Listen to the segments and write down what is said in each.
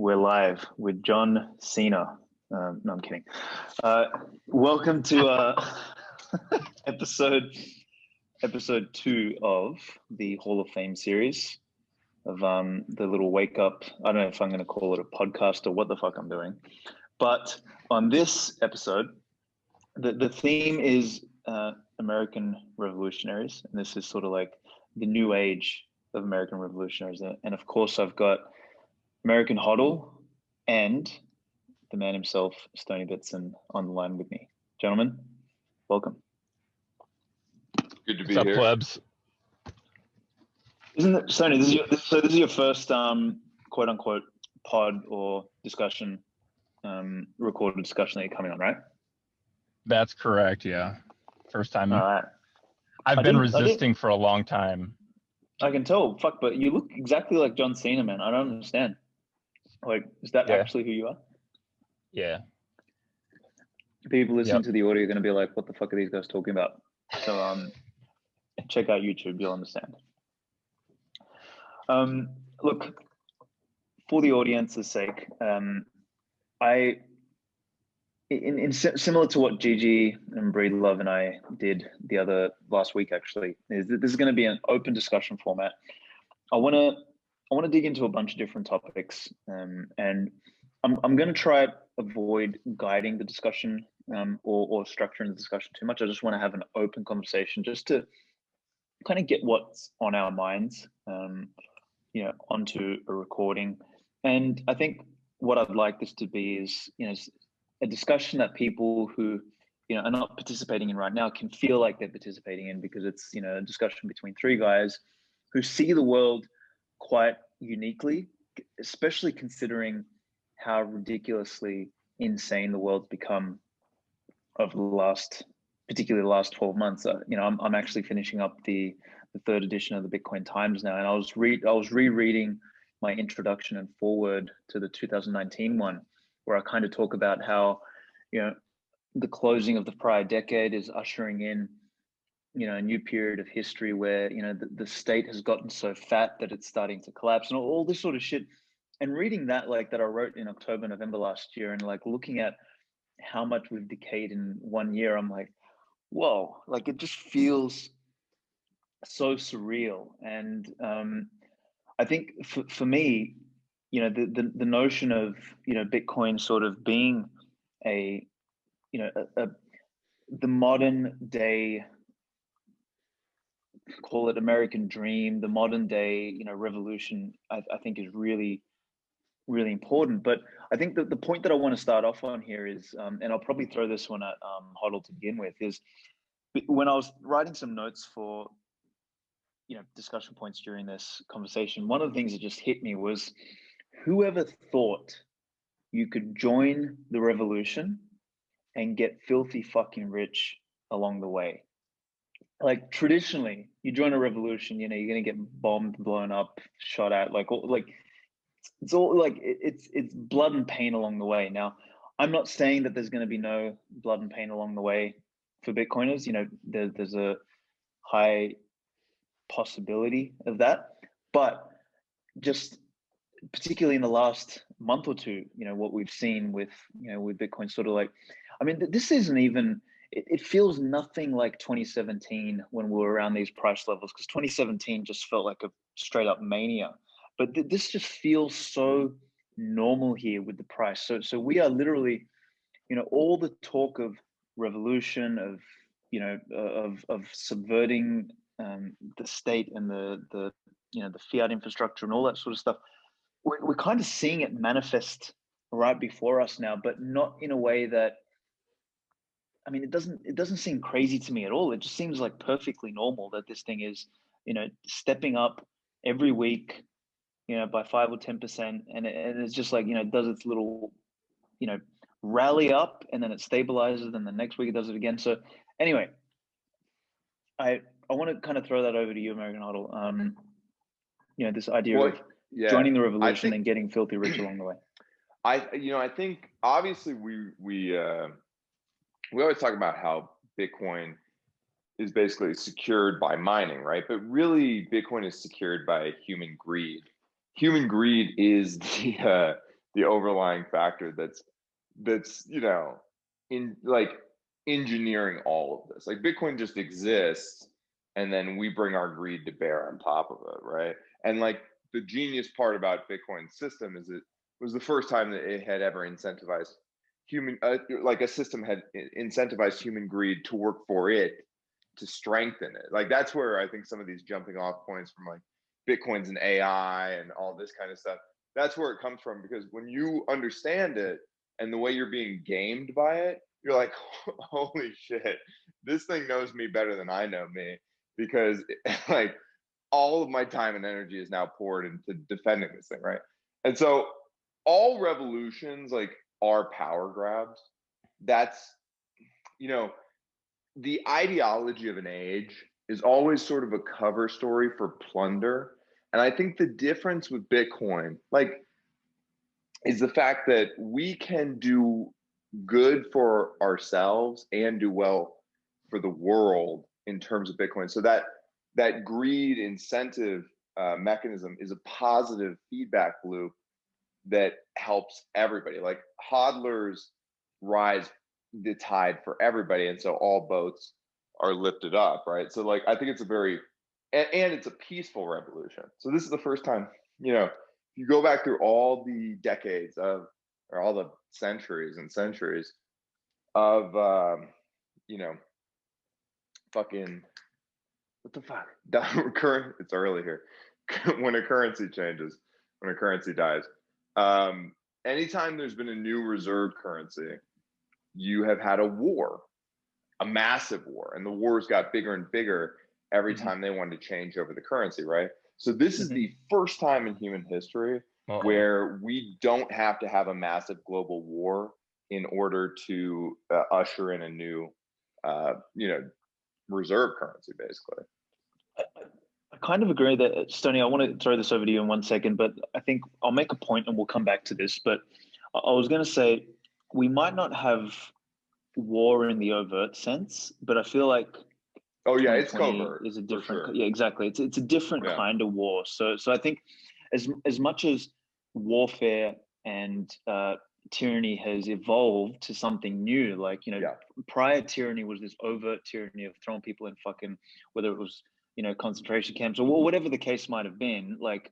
We're live with John Cena. No, I'm kidding. Welcome to episode 2 of the Hall of Fame series of the little wake up. I don't know if I'm going to call it a podcast or what the fuck I'm doing. But on this episode, the theme is American Revolutionaries. And this is sort of like the new age of American Revolutionaries. And of course, I've got American HODL and the man himself, Stoney Bitson, on the line with me. Gentlemen, welcome. Good to be What's here. Up, plebs? Isn't it, Stoney, this is your first quote unquote pod or discussion, recorded discussion that you're coming on, right? That's correct, yeah. First time. All right. I've been resisting for a long time. I can tell. Fuck, but you look exactly like John Cena, man. I don't understand. Like, is that actually who you are? Yeah. People listening to the audio are going to be like, what the fuck are these guys talking about? So check out YouTube, you'll understand. Look, for the audience's sake, similar to what Gigi and Breedlove and I did last week, actually, this is going to be an open discussion format. I want to dig into a bunch of different topics, and I'm going to try avoid guiding the discussion or structuring the discussion too much. I just want to have an open conversation, just to kind of get what's on our minds, onto a recording. And I think what I'd like this to be is, a discussion that people who, are not participating in right now can feel like they're participating in, because it's, a discussion between three guys who see the world quite uniquely, especially considering how ridiculously insane the world's become over particularly the last 12 months. I'm actually finishing up the third edition of the Bitcoin Times now, and I was rereading my introduction and foreword to the 2019 one, where I kind of talk about how, the closing of the prior decade is ushering in, a new period of history where, the state has gotten so fat that it's starting to collapse and all this sort of shit. And reading that, that I wrote in October, November last year, and looking at how much we've decayed in 1 year, I'm like, whoa, it just feels so surreal. And I think for me, the notion of, Bitcoin sort of being the modern day, call it American dream, the modern day, revolution, I think is really, really important. But I think that the point that I want to start off on here is, and I'll probably throw this one at HODL to begin with, is when I was writing some notes for, discussion points during this conversation, one of the things that just hit me was, whoever thought you could join the revolution and get filthy fucking rich along the way? Traditionally, you join a revolution, you're going to get bombed, blown up, shot at, it's blood and pain along the way. Now, I'm not saying that there's going to be no blood and pain along the way for Bitcoiners. There's a high possibility of that, but just particularly in the last month or two, what we've seen with Bitcoin, sort of this isn't even, it feels nothing like 2017 when we were around these price levels, because 2017 just felt like a straight up mania. But this just feels so normal here with the price. So we are literally, all the talk of revolution, of subverting the state and the fiat infrastructure and all that sort of stuff. We're kind of seeing it manifest right before us now, but not in a way that, it doesn't seem crazy to me at all. It just seems like perfectly normal that this thing is, stepping up every week, by 5 or 10%. And it's just does its little, rally up, and then it stabilizes, and the next week it does it again. So anyway, I want to kind of throw that over to you, American HODL. This idea of joining the revolution and getting filthy rich along the way. I think obviously we always talk about how Bitcoin is basically secured by mining, right? But really, Bitcoin is secured by human greed. Human greed is the overlying factor that's in like engineering all of this. Like Bitcoin just exists, and then we bring our greed to bear on top of it, right? And like the genius part about Bitcoin's system is it was the first time that it had ever incentivized human, like a system had incentivized human greed to work for it, to strengthen it. Like that's where I think some of these jumping off points from like Bitcoin's and AI and all this kind of stuff, that's where it comes from. Because when you understand it and the way you're being gamed by it, you're like, holy shit, this thing knows me better than I know me. Because like all of my time and energy is now poured into defending this thing, right? And so all revolutions like are power grabs. That's, the ideology of an age is always sort of a cover story for plunder. And I think the difference with Bitcoin, like, is the fact that we can do good for ourselves and do well for the world in terms of Bitcoin. So that greed incentive mechanism is a positive feedback loop that helps everybody. Like hodlers rise the tide for everybody, and so all boats are lifted up, right? So like I think it's a very and it's a peaceful revolution. So this is the first time, you go back through all the decades of, or all the centuries and centuries of fucking what the fuck? It's early here. When a currency changes, when a currency dies. Anytime there's been a new reserve currency, you have had a war, a massive war, and the wars got bigger and bigger every time they wanted to change over the currency, right? So this is the first time in human history where we don't have to have a massive global war in order to usher in a new, reserve currency, basically. I kind of agree that, Stoney, I want to throw this over to you in 1 second, but I think I'll make a point and we'll come back to this. But I was going to say, we might not have war in the overt sense, but I feel like it's covert. Is a different, sure. Yeah, exactly. It's a different kind of war. So I think as much as warfare and tyranny has evolved to something new, like prior tyranny was this overt tyranny of throwing people in fucking, whether it was concentration camps or whatever the case might have been, like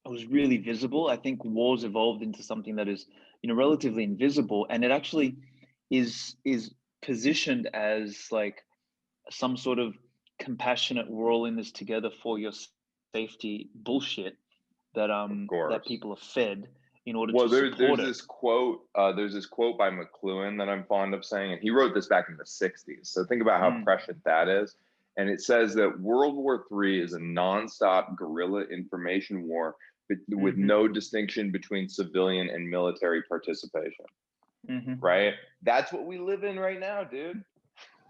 it was really visible. I think wars evolved into something that is relatively invisible, and it actually is positioned as like some sort of compassionate, we're all in this together for your safety bullshit that that people are fed in order to support there's this quote by McLuhan that I'm fond of saying, and he wrote this back in the 60s. So think about how prescient that is. And it says that World War III is a nonstop guerrilla information war with no distinction between civilian and military participation. Right? That's what we live in right now, dude.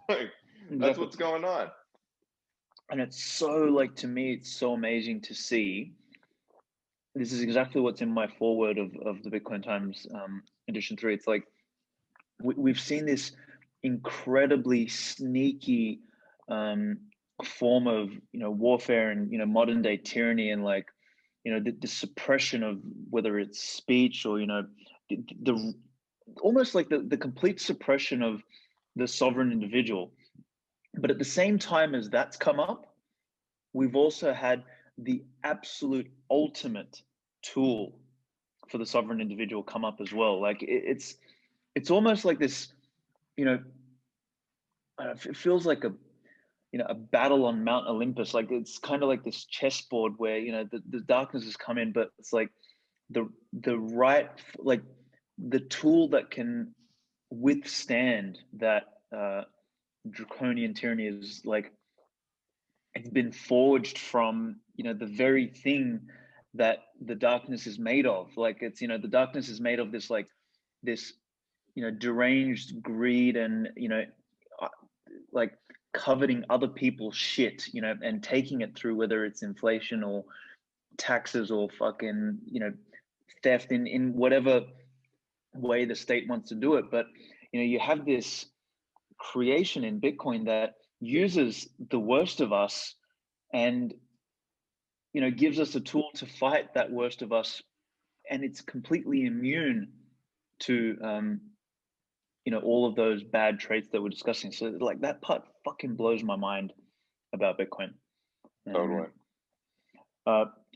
Like, that's what's going on. And it's so, like, to me, it's so amazing to see. This is exactly what's in my foreword of the Bitcoin Times edition 3. It's like we've seen this incredibly sneaky form of warfare and modern day tyranny, and like the suppression of whether it's speech or the almost like the complete suppression of the sovereign individual. But at the same time as that's come up, we've also had the absolute ultimate tool for the sovereign individual come up as well. Like it's almost like this, it feels like a battle on Mount Olympus. Like it's kind of like this chessboard where the darkness has come in, but it's like the right, like the tool that can withstand that draconian tyranny is like it's been forged from the very thing that the darkness is made of. Like it's the darkness is made of this like this deranged greed and like coveting other people's shit, and taking it through, whether it's inflation or taxes or fucking theft in whatever way the state wants to do it. But you have this creation in Bitcoin that uses the worst of us and gives us a tool to fight that worst of us and it's completely immune to all of those bad traits that we're discussing. So like that part fucking blows my mind about Bitcoin. Totally.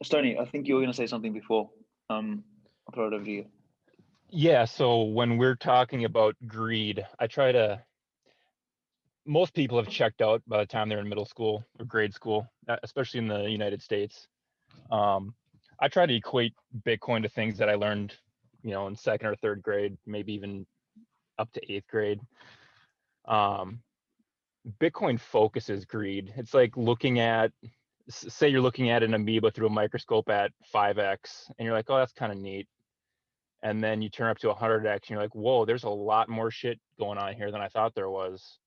Stoney, I think you were going to say something before. I'll throw it over to you. Yeah, so when we're talking about greed, most people have checked out by the time they're in middle school or grade school, especially in the United States. I try to equate Bitcoin to things that I learned, in second or third grade, maybe even up to eighth grade. Bitcoin focuses greed. It's like say you're looking at an amoeba through a microscope at 5x, and you're like, oh, that's kind of neat. And then you turn up to 100x, and you're like, whoa, there's a lot more shit going on here than I thought there was.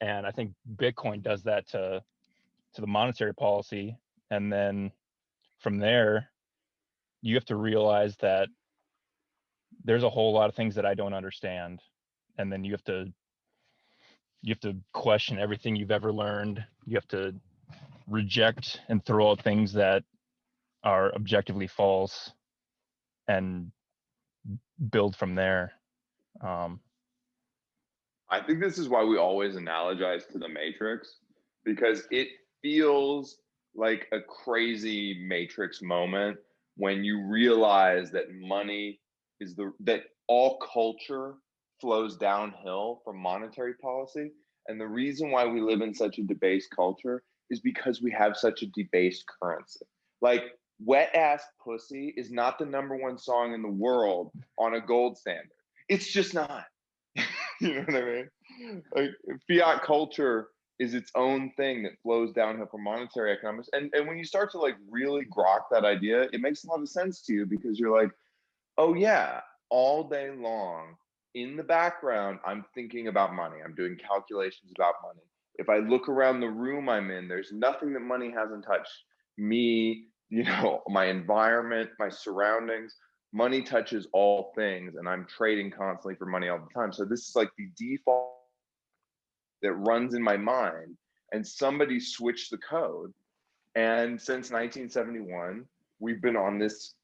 And I think Bitcoin does that to the monetary policy. And then from there, you have to realize that there's a whole lot of things that I don't understand. And then you have to question everything you've ever learned. You have to reject and throw out things that are objectively false and build from there. I think this is why we always analogize to the Matrix, because it feels like a crazy Matrix moment when you realize that money is that all culture flows downhill from monetary policy. And the reason why we live in such a debased culture is because we have such a debased currency. Like, wet ass pussy is not the #1 song in the world on a gold standard. It's just not. You know what I mean? Like, fiat culture is its own thing that flows downhill from monetary economics. And when you start to like really grok that idea, it makes a lot of sense to you, because you're like, oh yeah, all day long in the background, I'm thinking about money. I'm doing calculations about money. If I look around the room I'm in, there's nothing that money hasn't touched. Me, my environment, my surroundings. Money touches all things, and I'm trading constantly for money all the time. So this is like the default that runs in my mind, and somebody switched the code. And since 1971, we've been on this,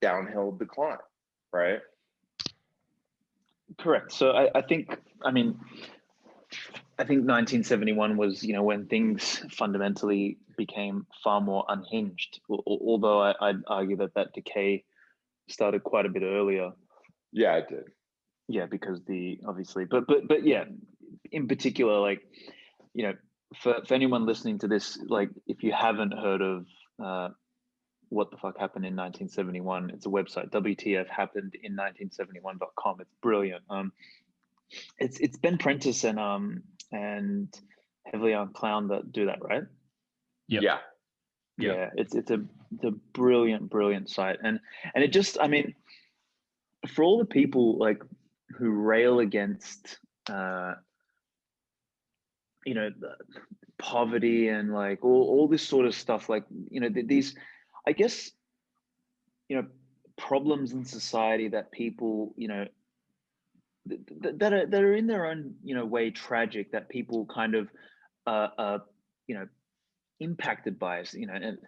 downhill decline, right? Correct. So I think 1971 was, when things fundamentally became far more unhinged. Although I'd argue that decay started quite a bit earlier. Yeah, it did. Yeah, because but yeah, in particular, like, for anyone listening to this, like, if you haven't heard of what the fuck happened in 1971, it's a website, WTF happened in 1971.com. It's brilliant. It's Ben Prentice and Heavily on Clown that do that, right? Yep. Yeah. It's a brilliant site, and it just, for all the people like who rail against poverty and like all this sort of stuff, like, these, I guess, problems in society that people, that are in their own, way tragic, that people kind of impacted by us, and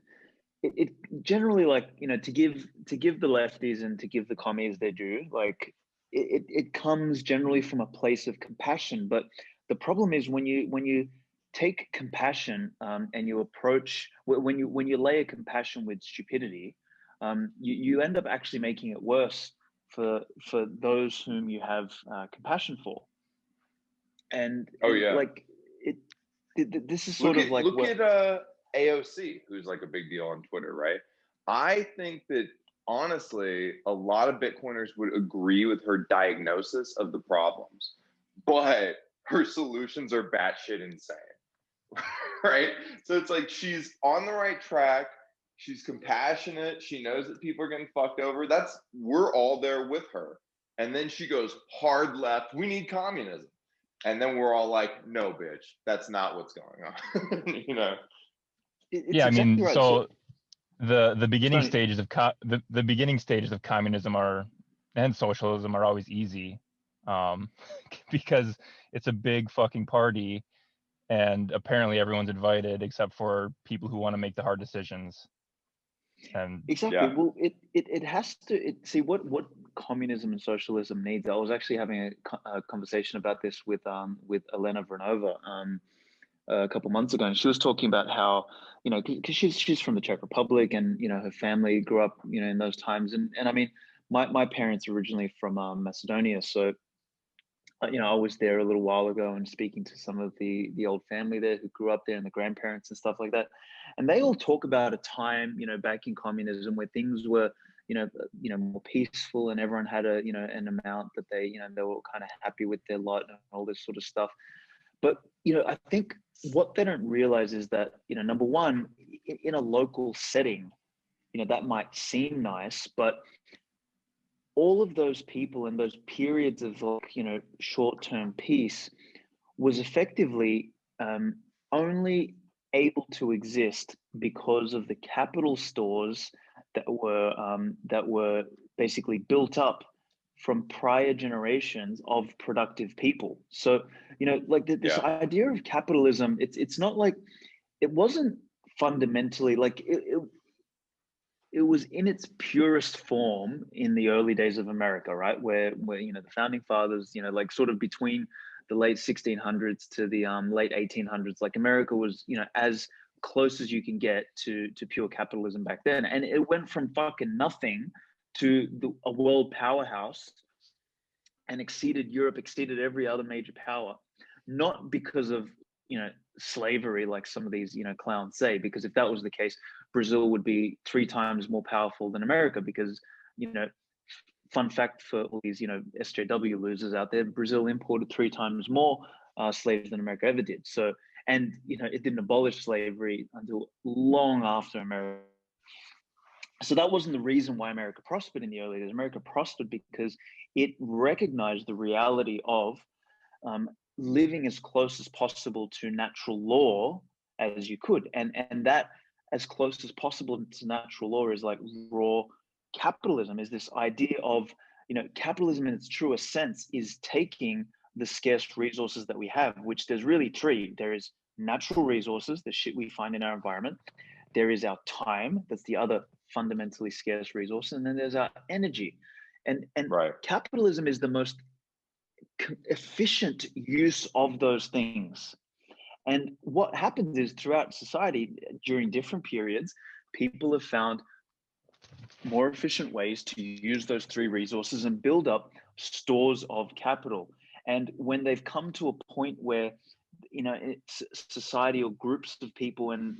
it generally, like, to give the lefties and to give the commies their due, like, it comes generally from a place of compassion. But the problem is when you take compassion and you approach, when you layer compassion with stupidity, you end up actually making it worse for those whom you have compassion for. And like this is sort of like, look at AOC, who's like a big deal on Twitter, right? I think that honestly, a lot of Bitcoiners would agree with her diagnosis of the problems, but her solutions are batshit insane, right? So it's like, she's on the right track. She's compassionate. She knows that people are getting fucked over. We're all there with her. And then she goes hard left. We need communism. And then we're all like, no, bitch, that's not what's going on. Yeah, exactly right. So the beginning Sorry. stages of the beginning stages of communism and socialism are always easy, because it's a big fucking party, and apparently everyone's invited except for people who want to make the hard decisions. And Exactly. Yeah. Well, it has to see what communism and socialism needs. I was actually having a conversation about this with Elena Vernova a couple months ago, and she was talking about how, you know, because she's from the Czech Republic, and you know her family grew up, you know, in those times, and I mean, my parents are originally from Macedonia, so you know, I was there a little while ago and speaking to some of the old family there who grew up there, and the grandparents and stuff like that, and they all talk about a time, you know, back in communism where things were, you know, more peaceful, and everyone had a, you know, an amount that they, you know, they were kind of happy with their lot and all this sort of stuff. But you know, I think what they don't realize is that, you know, number one, in a local setting, you know, that might seem nice, but all of those people and those periods of, like, you know, short-term peace was effectively only able to exist because of the capital stores that were basically built up from prior generations of productive people. So, you know, like this Yeah. idea of capitalism, it's not like, it wasn't fundamentally like it was in its purest form in the early days of America, right? Where you know, the founding fathers, you know, like sort of between the late 1600s to the late 1800s, like America was, you know, as close as you can get to pure capitalism back then, and it went from fucking nothing to a world powerhouse, and exceeded Europe, exceeded every other major power, not because of, you know, slavery, like some of these, you know, clowns say, because if that was the case, Brazil would be 3 times more powerful than America, because, you know, fun fact for all these, you know, SJW losers out there, Brazil imported 3 times more slaves than America ever did. So, and you know, it didn't abolish slavery until long after America. So that wasn't the reason why America prospered in the early days. America prospered because it recognized the reality of um, living as close as possible to natural law as you could, and that as close as possible to natural law is like raw capitalism. Is this idea of, you know, capitalism in its truest sense is taking the scarce resources that we have, which there's really three. There is natural resources, the shit we find in our environment. There is our time, that's the other fundamentally scarce resource, and then there's our energy. And Right. capitalism is the most efficient use of those things. And what happens is, throughout society during different periods, people have found more efficient ways to use those three resources and build up stores of capital. And when they've come to a point where, you know, it's society or groups of people and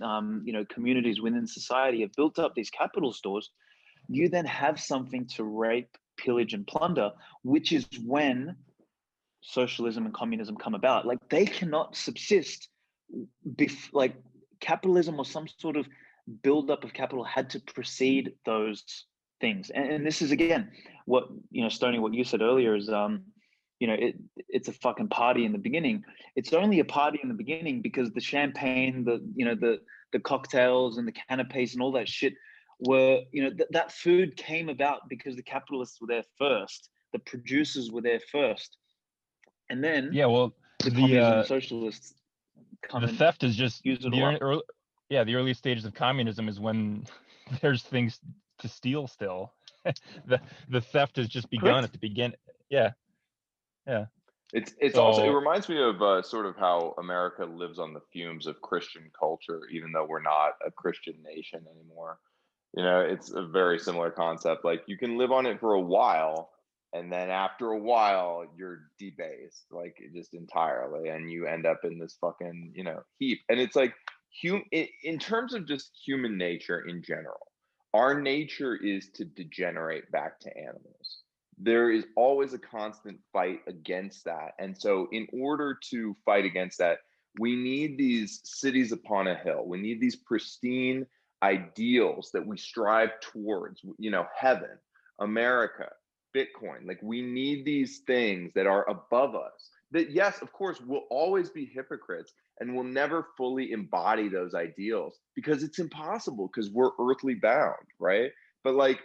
you know, communities within society have built up these capital stores, you then have something to rape, pillage, and plunder, which is when socialism and communism come about. Like, they cannot subsist. Like, capitalism or some sort of buildup of capital had to precede those things. And this is, again, what, you know, Stoney, what you said earlier is, you know, it's a fucking party in the beginning. It's only a party in the beginning because the champagne, the, you know, the cocktails and the canapes and all that shit were, you know, that food came about because the capitalists were there first, the producers were there first, and then yeah, well, the communism and socialists come the and theft is just use it the all up. the early stages of communism is when there's things to steal still. The theft has just begun Correct. at the begin. Yeah, yeah. It's also, it So reminds me of sort of how America lives on the fumes of Christian culture, even though we're not a Christian nation anymore. You know, it's a very similar concept. Like, you can live on it for a while, and then after a while, you're debased, like, just entirely, and you end up in this fucking, you know, heap. And it's like, in terms of just human nature in general, our nature is to degenerate back to animals. There is always a constant fight against that. And so, in order to fight against that, we need these cities upon a hill. We need these pristine ideals that we strive towards, you know, heaven, America, Bitcoin. Like, we need these things that are above us. That, yes, of course, will always be hypocrites and will never fully embody those ideals because it's impossible, because we're earthly bound, right? But like,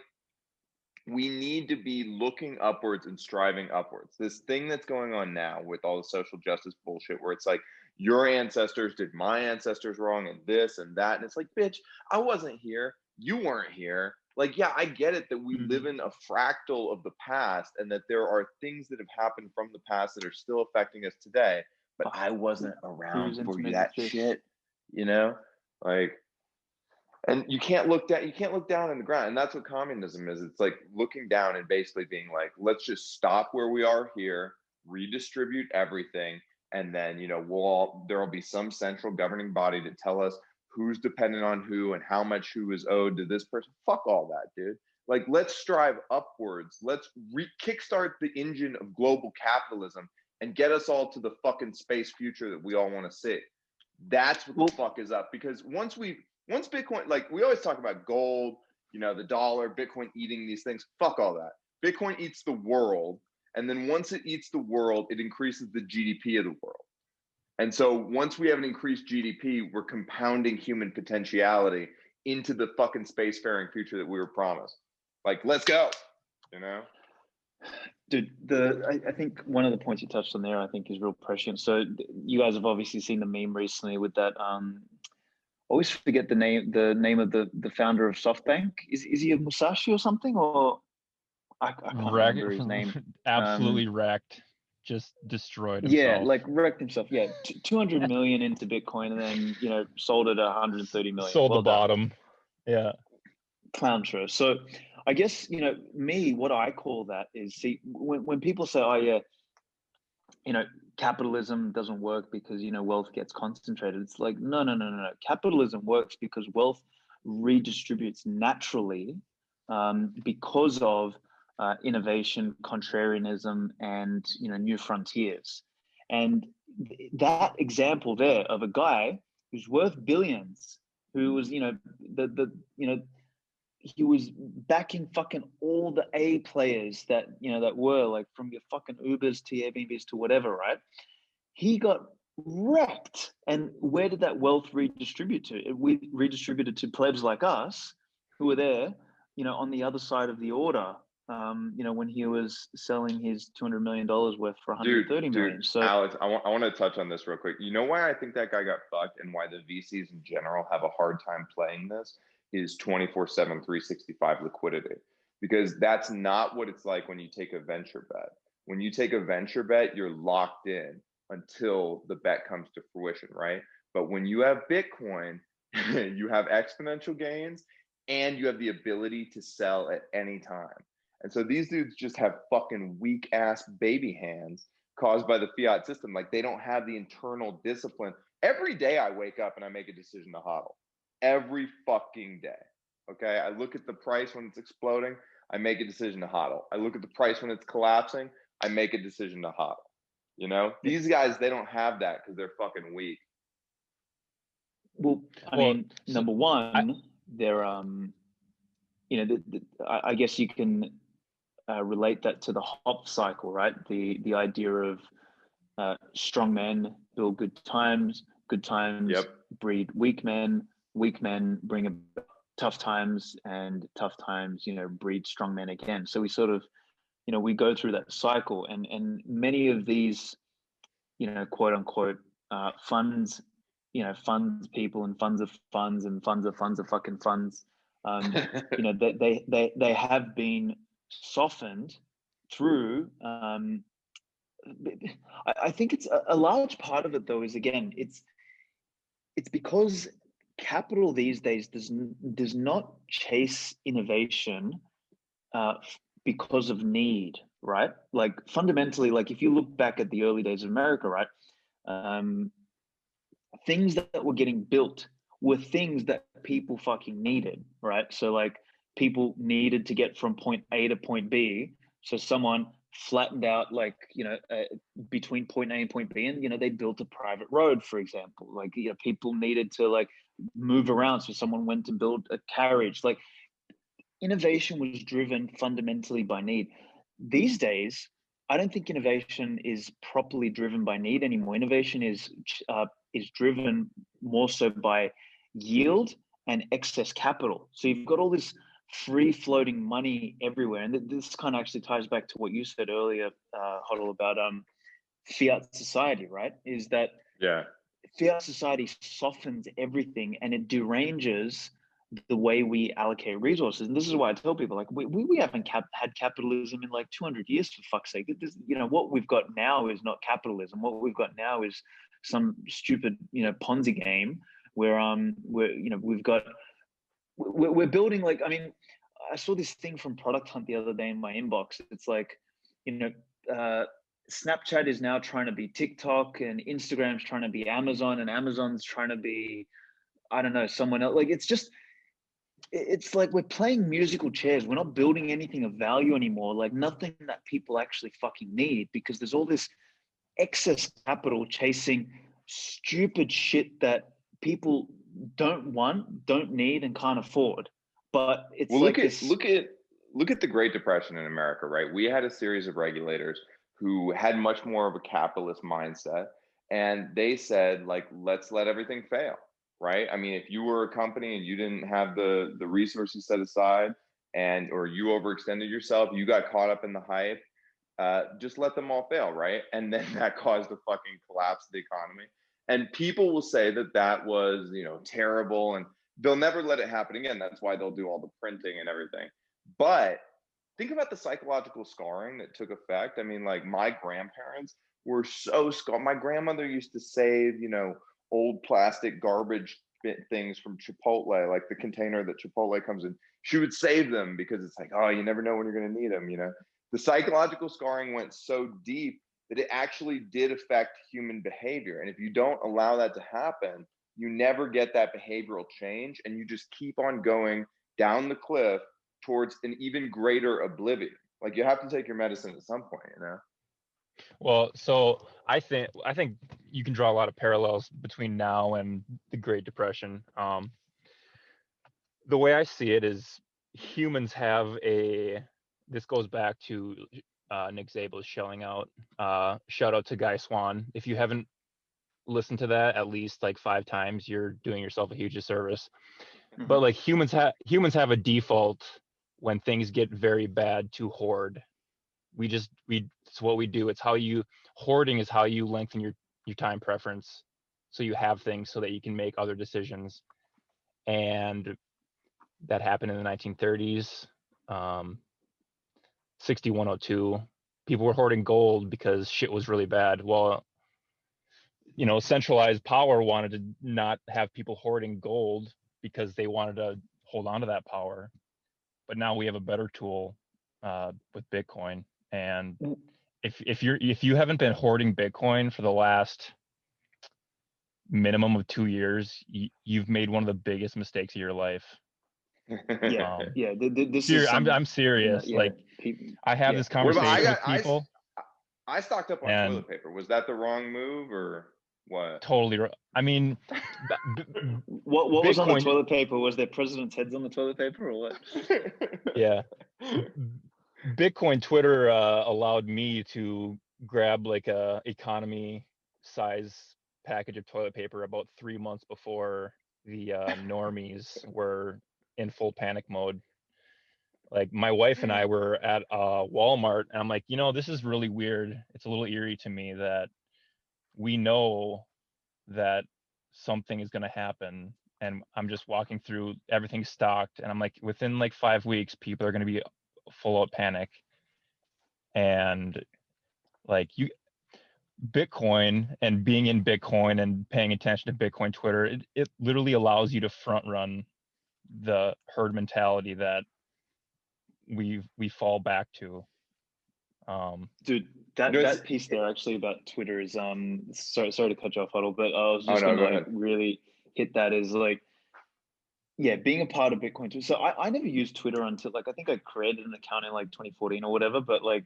we need to be looking upwards and striving upwards. This thing that's going on now with all the social justice bullshit, where it's like, your ancestors did my ancestors wrong and this and that. And it's like, bitch, I wasn't here. you weren't here. Like, yeah, I get it that we live in a fractal of the past and that there are things that have happened from the past that are still affecting us today, but I wasn't around for that shit, you know? Like, and you can't look down in the ground. And that's what communism is. It's like looking down and basically being like, let's just stop where we are here, redistribute everything, and then, you know, there'll be some central governing body to tell us who's dependent on who and how much who is owed to this person. Fuck all that, dude. Like, let's strive upwards. Let's kickstart the engine of global capitalism and get us all to the fucking space future that we all want to see. That's what the fuck is up. Because once Bitcoin, like, we always talk about gold, you know, the dollar, Bitcoin eating these things. Fuck all that. Bitcoin eats the world. And then once it eats the world, it increases the GDP of the world. And so once we have an increased GDP, we're compounding human potentiality into the fucking spacefaring future that we were promised. Like, let's go, you know? Dude, I think one of the points you touched on there, I think, is real prescient. So you guys have obviously seen the meme recently with that. I always forget the name of the founder of SoftBank. Is he a Musashi or something? Or I can't remember his name. Absolutely wrecked. Just destroyed himself. Yeah, like wrecked himself. Yeah, 200 million into Bitcoin, and then, you know, sold it at 130 million. Sold the bottom. Yeah. Clown show. So I guess, you know, what I call that is, see, when people say, oh yeah, you know, capitalism doesn't work because, you know, wealth gets concentrated. It's like, no. Capitalism works because wealth redistributes naturally because of innovation, contrarianism, and, you know, new frontiers. And that example there of a guy who's worth billions, who was, you know, he was backing fucking all the A players that, you know, that were like, from your fucking Ubers to Airbnbs to whatever, right? He got wrecked. And where did that wealth redistribute to? It redistributed to plebs like us who were there, you know, on the other side of the order. You know, when he was selling his $200 million worth for 130 million. So, Alex, I want to touch on this real quick. You know why I think that guy got fucked and why the VCs in general have a hard time playing this is 24/7, 365 liquidity. Because that's not what it's like when you take a venture bet. When you take a venture bet, you're locked in until the bet comes to fruition, right? But when you have Bitcoin, you have exponential gains and you have the ability to sell at any time. And so these dudes just have fucking weak ass baby hands caused by the fiat system. Like, they don't have the internal discipline. Every day I wake up and I make a decision to hodl. Every fucking day. Okay. I look at the price when it's exploding. I make a decision to hodl. I look at the price when it's collapsing. I make a decision to hodl. You know, these guys, they don't have that because they're fucking weak. Well, I mean, number one, they're, you know, I guess you can relate that to the hop cycle, right? The idea of strong men build good times breed weak men bring about tough times, and tough times, you know, breed strong men again. So we sort of, you know, we go through that cycle, and many of these, you know, quote unquote funds, you know, funds people and funds of funds and funds of funds of fucking funds, you know, they have been softened through I think it's a large part of it, though, is, again, it's because capital these days does not chase innovation because of need, right? Like, fundamentally, like, if you look back at the early days of America, right, things that were getting built were things that people fucking needed, right? So, like, people needed to get from point A to point B. So someone flattened out, like, you know, between point A and point B, and, you know, they built a private road, for example. Like, you know, people needed to, like, move around, so someone went to build a carriage. Like, innovation was driven fundamentally by need. These days, I don't think innovation is properly driven by need anymore. Innovation is driven more so by yield and excess capital. So you've got all this free floating money everywhere, and this kind of actually ties back to what you said earlier, HODL, about fiat society, right? Is that fiat society softens everything, and it deranges the way we allocate resources. And this is why I tell people, like, we haven't had capitalism in like 200 years, for fuck's sake. This, you know, what we've got now is not capitalism. What we've got now is some stupid, you know, Ponzi game where you know, we're building, like, I mean, I saw this thing from Product Hunt the other day in my inbox. It's like, you know, Snapchat is now trying to be TikTok, and Instagram's trying to be Amazon, and Amazon's trying to be, I don't know, someone else. Like, it's like we're playing musical chairs. We're not building anything of value anymore, like nothing that people actually fucking need, because there's all this excess capital chasing stupid shit that people don't want, don't need, and can't afford. But it's, well, like look at the Great Depression in America, right? We had a series of regulators who had much more of a capitalist mindset, and they said, like, let's let everything fail, right? I mean, if you were a company and you didn't have the resources set aside, and or you overextended yourself, you got caught up in the hype, just let them all fail, right? And then that caused a fucking collapse of the economy. And people will say that that was, you know, terrible, and they'll never let it happen again. That's why they'll do all the printing and everything. But think about the psychological scarring that took effect. I mean, like, my grandparents were so scarred. My grandmother used to save, you know, old plastic garbage things from Chipotle, like the container that Chipotle comes in. She would save them because it's like, oh, you never know when you're going to need them, you know. The psychological scarring went so deep that it actually did affect human behavior. And if you don't allow that to happen, you never get that behavioral change, and you just keep on going down the cliff towards an even greater oblivion. Like, you have to take your medicine at some point, you know? Well, so I think you can draw a lot of parallels between now and the Great Depression. The way I see it is humans have this goes back to Nick Zabel's shelling out. Shout out to Guy Swan. If you haven't listened to that at least like 5 times, you're doing yourself a huge disservice. Mm-hmm. But like humans have a default when things get very bad to hoard. It's what we do. It's how hoarding is how you lengthen your time preference, so you have things so that you can make other decisions. And that happened in the 1930s. 6102, people were hoarding gold because shit was really bad. Well, you know, centralized power wanted to not have people hoarding gold because they wanted to hold on to that power. But now we have a better tool with Bitcoin. And if you haven't been hoarding Bitcoin for the last minimum of 2 years, you've made one of the biggest mistakes of your life. This is I'm serious. You know, like, I have this conversation with people. I stocked up on toilet paper. Was that the wrong move or what? Totally. I mean, what was on the toilet paper? Was there president's heads on the toilet paper or what? Yeah. Bitcoin Twitter allowed me to grab like a economy size package of toilet paper about 3 months before the normies were in full panic mode. Like, my wife and I were at Walmart, and I'm like, you know, this is really weird. It's a little eerie to me that we know that something is going to happen, and I'm just walking through, everything's stocked, and I'm like, within like 5 weeks, people are going to be full out panic. And like, Bitcoin and being in Bitcoin and paying attention to Bitcoin Twitter, it literally allows you to front run the herd mentality that we fall back to. Dude, that piece there actually about Twitter is sorry to cut you off, HODL, but I was just gonna like really hit that, is like, yeah, being a part of Bitcoin too. So I never used Twitter until, like, I think I created an account in like 2014 or whatever, but like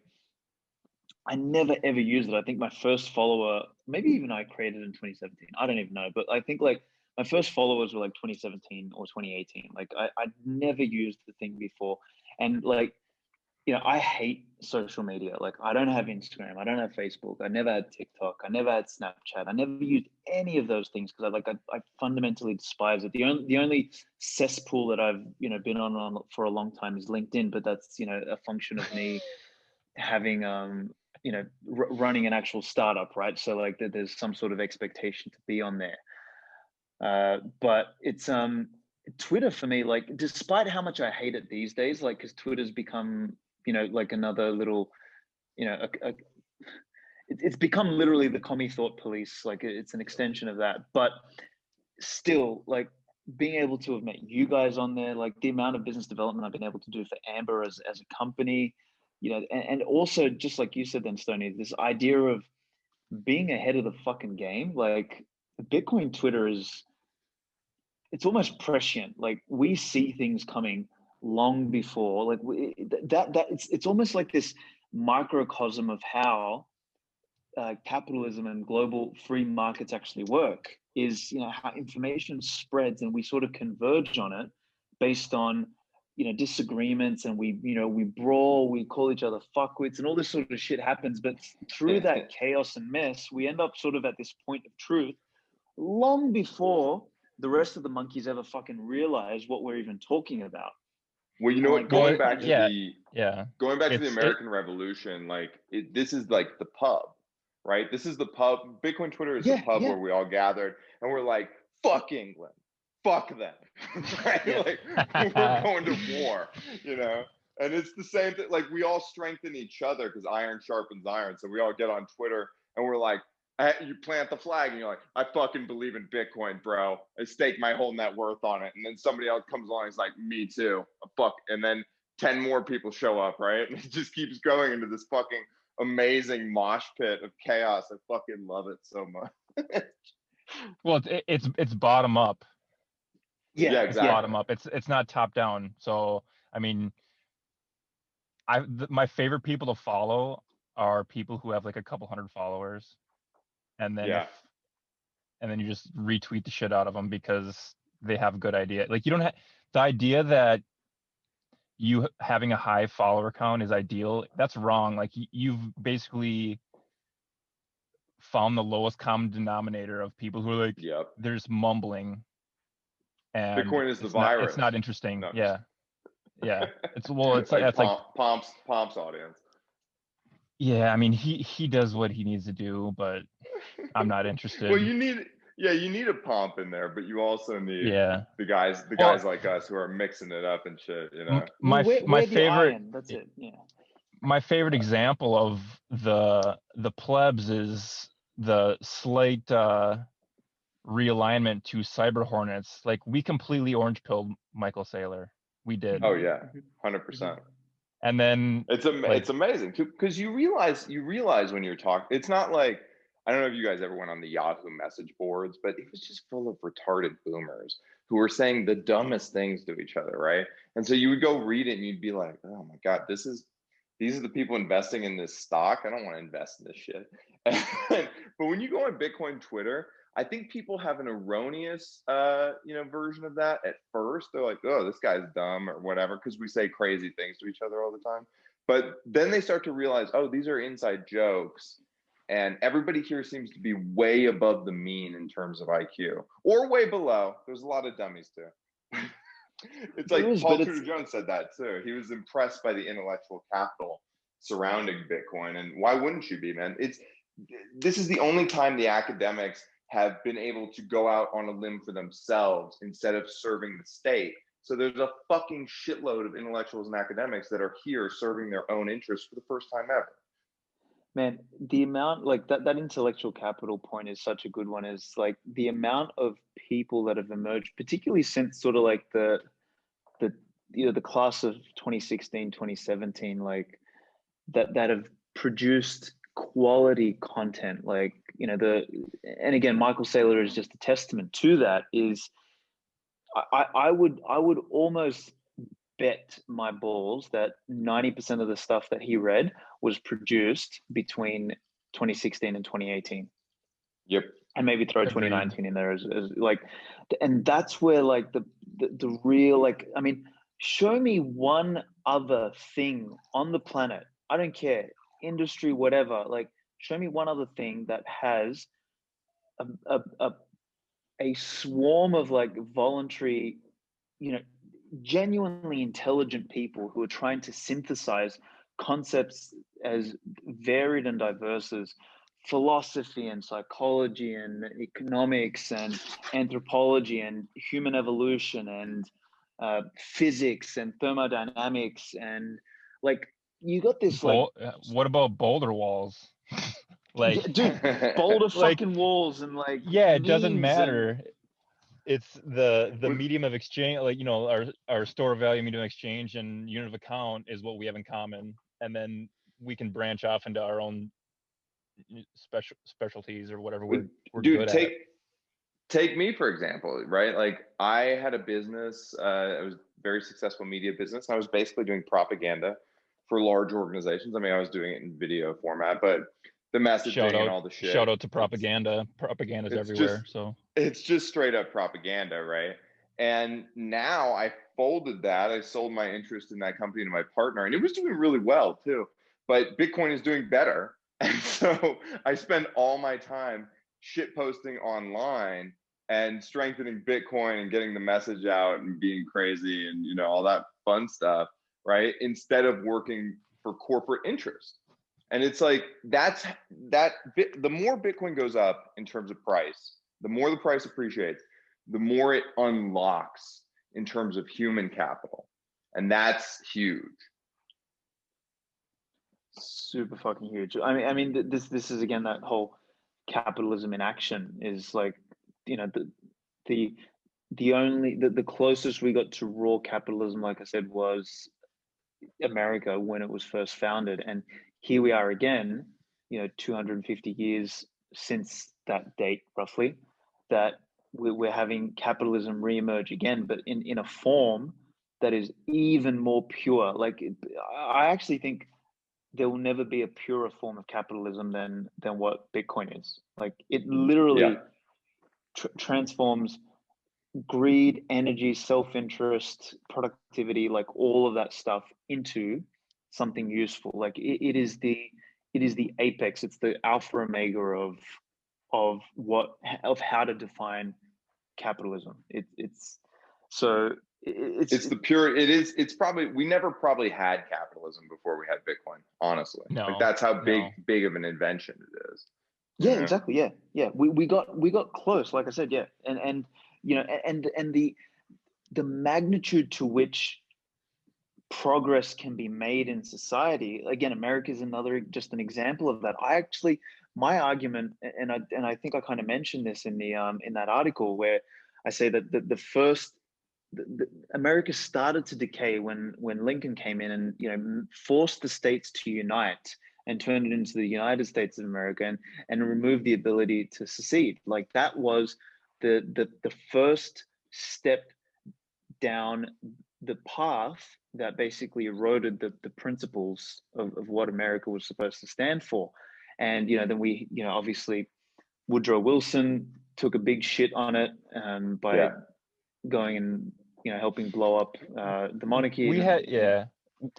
I never ever used it. I think my first follower, maybe even I created in 2017. I don't even know, but I think like my first followers were like 2017 or 2018. Like I'd never used the thing before. And like, you know, I hate social media. Like, I don't have Instagram, I don't have Facebook, I never had TikTok, I never had Snapchat, I never used any of those things because I fundamentally despise it. The only cesspool that I've, you know, been on for a long time is LinkedIn, but that's, you know, a function of me having you know, running an actual startup, right? So like there's some sort of expectation to be on there. But it's Twitter for me, like, despite how much I hate it these days, like, because Twitter's become, like another little, it's become literally the commie thought police. Like, it's an extension of that. But still, like, being able to have met you guys on there, like the amount of business development I've been able to do for Amber as a company, and also just like you said then, Stoney, this idea of being ahead of the fucking game. Like, Bitcoin Twitter it's almost prescient. Like, we see things coming long before, like, it's almost like this microcosm of how capitalism and global free markets actually work, is how information spreads and we sort of converge on it based on disagreements, and we brawl, we call each other fuckwits, and all this sort of shit happens. But through that chaos and mess, we end up sort of at this point of truth long before the rest of the monkeys ever fucking realize what we're even talking about. Well, you know what? Going back to the It's- American Revolution, like this is like the pub, right? This is the pub. Bitcoin Twitter is the pub where we all gathered, and we're like, "Fuck England, fuck them," right? Like, we're going to war, And it's the same thing. Like, we all strengthen each other because iron sharpens iron. So we all get on Twitter and we're like, you plant the flag and you're like, I fucking believe in Bitcoin, bro. I stake my whole net worth on it. And then somebody else comes along and is like, me too. And then 10 more people show up, right? And it just keeps going into this fucking amazing mosh pit of chaos. I fucking love it so much. Well, it's bottom up. Yeah, exactly. It's bottom up. It's not top down. So I mean, my favorite people to follow are people who have like a couple hundred followers, and then and then you just retweet the shit out of them because they have a good idea. Like, you don't have the idea that you having a high follower count is ideal. That's wrong. Like, you've basically found the lowest common denominator of people who are like, there's mumbling. And Bitcoin is the virus. It's not interesting. No. Yeah. It's like Pomp's audience. Yeah, I mean, he does what he needs to do, but I'm not interested. Well, you need a Pomp in there, but you also need the guys like us who are mixing it up and shit. My favorite. Iron, that's it. Yeah. My favorite example of the plebs is the slight realignment to Cyber Hornets. Like, we completely orange pilled Michael Saylor. We did. Oh yeah, 100%. And then it's amazing too, because you realize when you're talking, it's not like, I don't know if you guys ever went on the Yahoo message boards, but it was just full of retarded boomers who were saying the dumbest things to each other, right? And so you would go read it and you'd be like, oh my God, these are the people investing in this stock. I don't want to invest in this shit. But when you go on Bitcoin Twitter, I think people have an erroneous, version of that at first. They're like, oh, this guy's dumb or whatever, because we say crazy things to each other all the time. But then they start to realize, oh, these are inside jokes. And everybody here seems to be way above the mean in terms of IQ, or way below. There's a lot of dummies too. It's like Paul Tudor Jones said that too. He was impressed by the intellectual capital surrounding Bitcoin. And why wouldn't you be, man? This is the only time the academics have been able to go out on a limb for themselves instead of serving the state. So there's a fucking shitload of intellectuals and academics that are here serving their own interests for the first time ever. Man, the amount, like, that intellectual capital point is such a good one. Is like the amount of people that have emerged, particularly since sort of like the class of 2016, 2017, like that have produced quality content. Like, and again, Michael Saylor is just a testament to that. Is I would almost bet my balls that 90% of the stuff that he read was produced between 2016 and 2018. Yep. And maybe throw 2019 in there as like, and that's where like the real, like, I mean, show me one other thing on the planet, I don't care, industry, whatever, like, show me one other thing that has a swarm of like voluntary, genuinely intelligent people who are trying to synthesize concepts as varied and diverse as philosophy and psychology and economics and anthropology and human evolution and physics and thermodynamics, and like you got this like what about boulder walls? Like, dude, boulder like, fucking walls and like yeah, it doesn't memes matter. It's the With- medium of exchange, like, you know, our store of value, medium of exchange, and unit of account is what we have in common, and then we can branch off into our own specialties or whatever we're Dude, good at. Take me for example, right? Like I had a business, it was a very successful media business. I was basically doing propaganda for large organizations. I mean, I was doing it in video format, but the messaging and all the shit. Shout out to propaganda. Propaganda's everywhere. It's just straight up propaganda, right? And now I folded that. I sold my interest in that company to my partner, and it was doing really well too. But Bitcoin is doing better. And so I spend all my time shit posting online and strengthening Bitcoin and getting the message out and being crazy and, you know, all that fun stuff, right? Instead of working for corporate interest. And it's like, the more Bitcoin goes up in terms of price, the more the price appreciates, the more it unlocks in terms of human capital. And that's huge. super fucking huge. I mean, this is again that whole capitalism in action is like, you know, the closest we got to raw capitalism, like I said, was America when it was first founded, and here we are again, you know, 250 years since that date, roughly, that we're having capitalism reemerge again, but in a form that is even more pure. Like, I actually think there will never be a purer form of capitalism than what Bitcoin is. Like, it literally transforms greed, energy, self-interest, productivity, like all of that stuff into something useful. Like it is the apex. It's the alpha omega of how to define capitalism. It's probably, we never probably had capitalism before we had Bitcoin, honestly. No, like that's how big of an invention it is. Yeah, exactly. Yeah. We got close, like I said, yeah. And you know, and the magnitude to which progress can be made in society. Again, America is just an example of that. My argument, and I think I kind of mentioned this in that article, where I say that America started to decay when Lincoln came in and, you know, forced the states to unite and turned it into the United States of America and removed the ability to secede. Like, that was the first step down the path that basically eroded the principles of what America was supposed to stand for. And, you know, then we, you know, obviously Woodrow Wilson took a big shit on it by going and, you know, helping blow up the monarchy.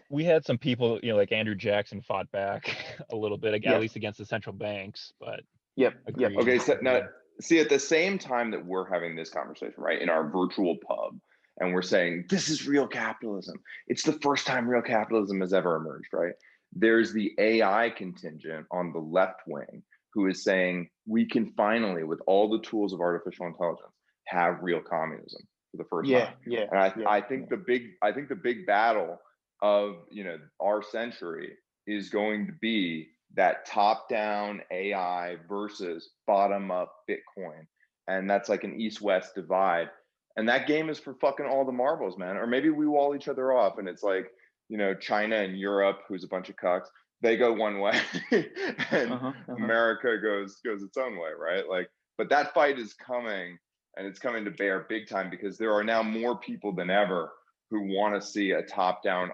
We had some people, you know, like Andrew Jackson fought back a little bit, at least against the central banks, but Okay, so now, see, at the same time that we're having this conversation, right, in our virtual pub, and we're saying this is real capitalism, it's the first time real capitalism has ever emerged, right? There's the AI contingent on the left wing who is saying we can finally, with all the tools of artificial intelligence, have real communism for the first time. And I think the big battle of, you know, our century is going to be that top-down AI versus bottom-up Bitcoin. And that's like an east-west divide. And that game is for fucking all the marbles, man. Or maybe we wall each other off and it's like, you know, China and Europe, who's a bunch of cucks, they go one way and America goes its own way, right? Like, but that fight is coming, and it's coming to bear big time, because there are now more people than ever who want to see a top-down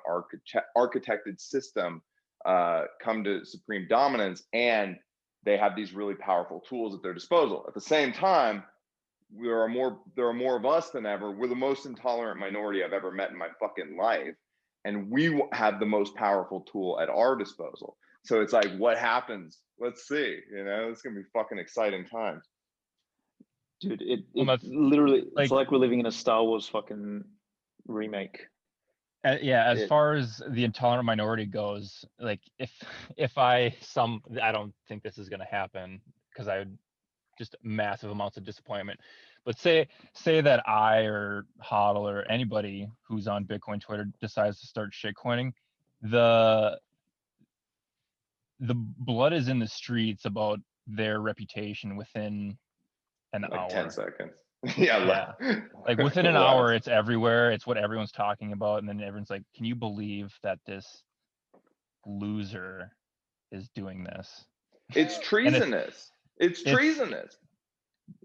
architected system come to supreme dominance, and they have these really powerful tools at their disposal. At the same time, there are more of us than ever. We're the most intolerant minority I've ever met in my fucking life, and we have the most powerful tool at our disposal. So it's like, what happens? Let's see. You know, it's gonna be fucking exciting times. Dude, it literally, it's like we're living in a Star Wars fucking remake. Yeah, as far as the intolerant minority goes, like if I don't think this is going to happen because I would just massive amounts of disappointment. But say that I or HODL or anybody who's on Bitcoin Twitter decides to start shitcoining, the blood is in the streets about their reputation within an like hour. 10 seconds. Yeah. Like within an hour, it's everywhere. It's what everyone's talking about. And then everyone's like, can you believe that this loser is doing this? It's treasonous. It's treasonous.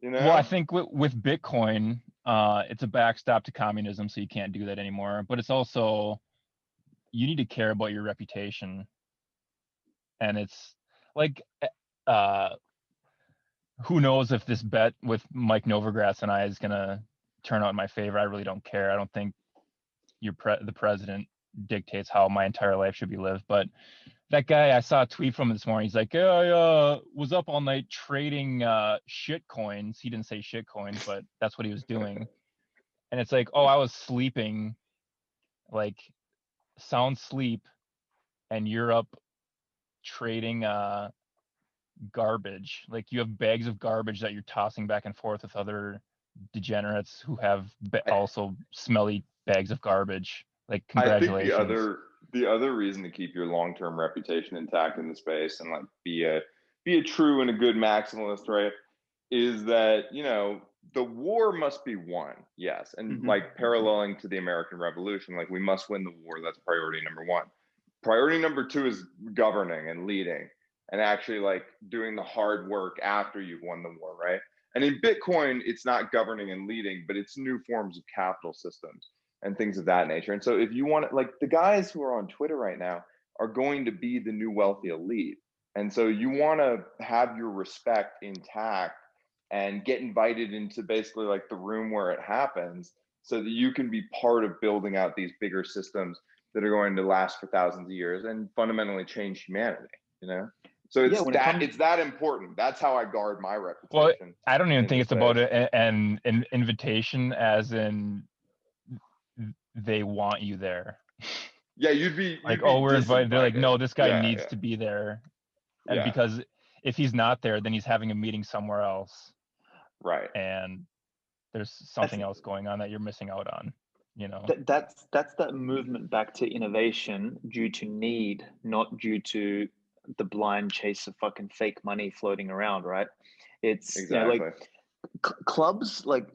You know? Well, I think with Bitcoin, it's a backstop to communism, so you can't do that anymore. But it's also, you need to care about your reputation. And it's like, who knows if this bet with Mike Novogratz and I is going to turn out in my favor. I really don't care. I don't think the president dictates how my entire life should be lived. But that guy, I saw a tweet from him this morning. He's like, yeah, I was up all night trading shit coins. He didn't say shit coins, but that's what he was doing. And it's like, oh, I was sleeping, like sound sleep, and you're up trading garbage. Like you have bags of garbage that you're tossing back and forth with other degenerates who have also smelly bags of garbage. Like, congratulations. I think the other reason to keep your long-term reputation intact in the space and like be a true and a good maximalist, right, is that, you know, the war must be won. Yes. And like paralleling to the American Revolution, like we must win the war. That's priority number one. Priority number two is governing and leading and actually like doing the hard work after you've won the war, right? And in Bitcoin, it's not governing and leading, but it's new forms of capital systems and things of that nature. And so if you want to, like the guys who are on Twitter right now are going to be the new wealthy elite. And so you want to have your respect intact and get invited into basically like the room where it happens so that you can be part of building out these bigger systems that are going to last for thousands of years and fundamentally change humanity, you know? So it's it's that important. That's how I guard my reputation. Well, I don't even think it's about an invitation as in they want you there. Yeah, you'd be like, oh, we're invited. They're like, no, this guy needs to be there. And because if he's not there, then he's having a meeting somewhere else. Right. And there's something else going on that you're missing out on, you know? That's that movement back to innovation due to need, not due to the blind chase of fucking fake money floating around, right? It's exactly. You know, like clubs, like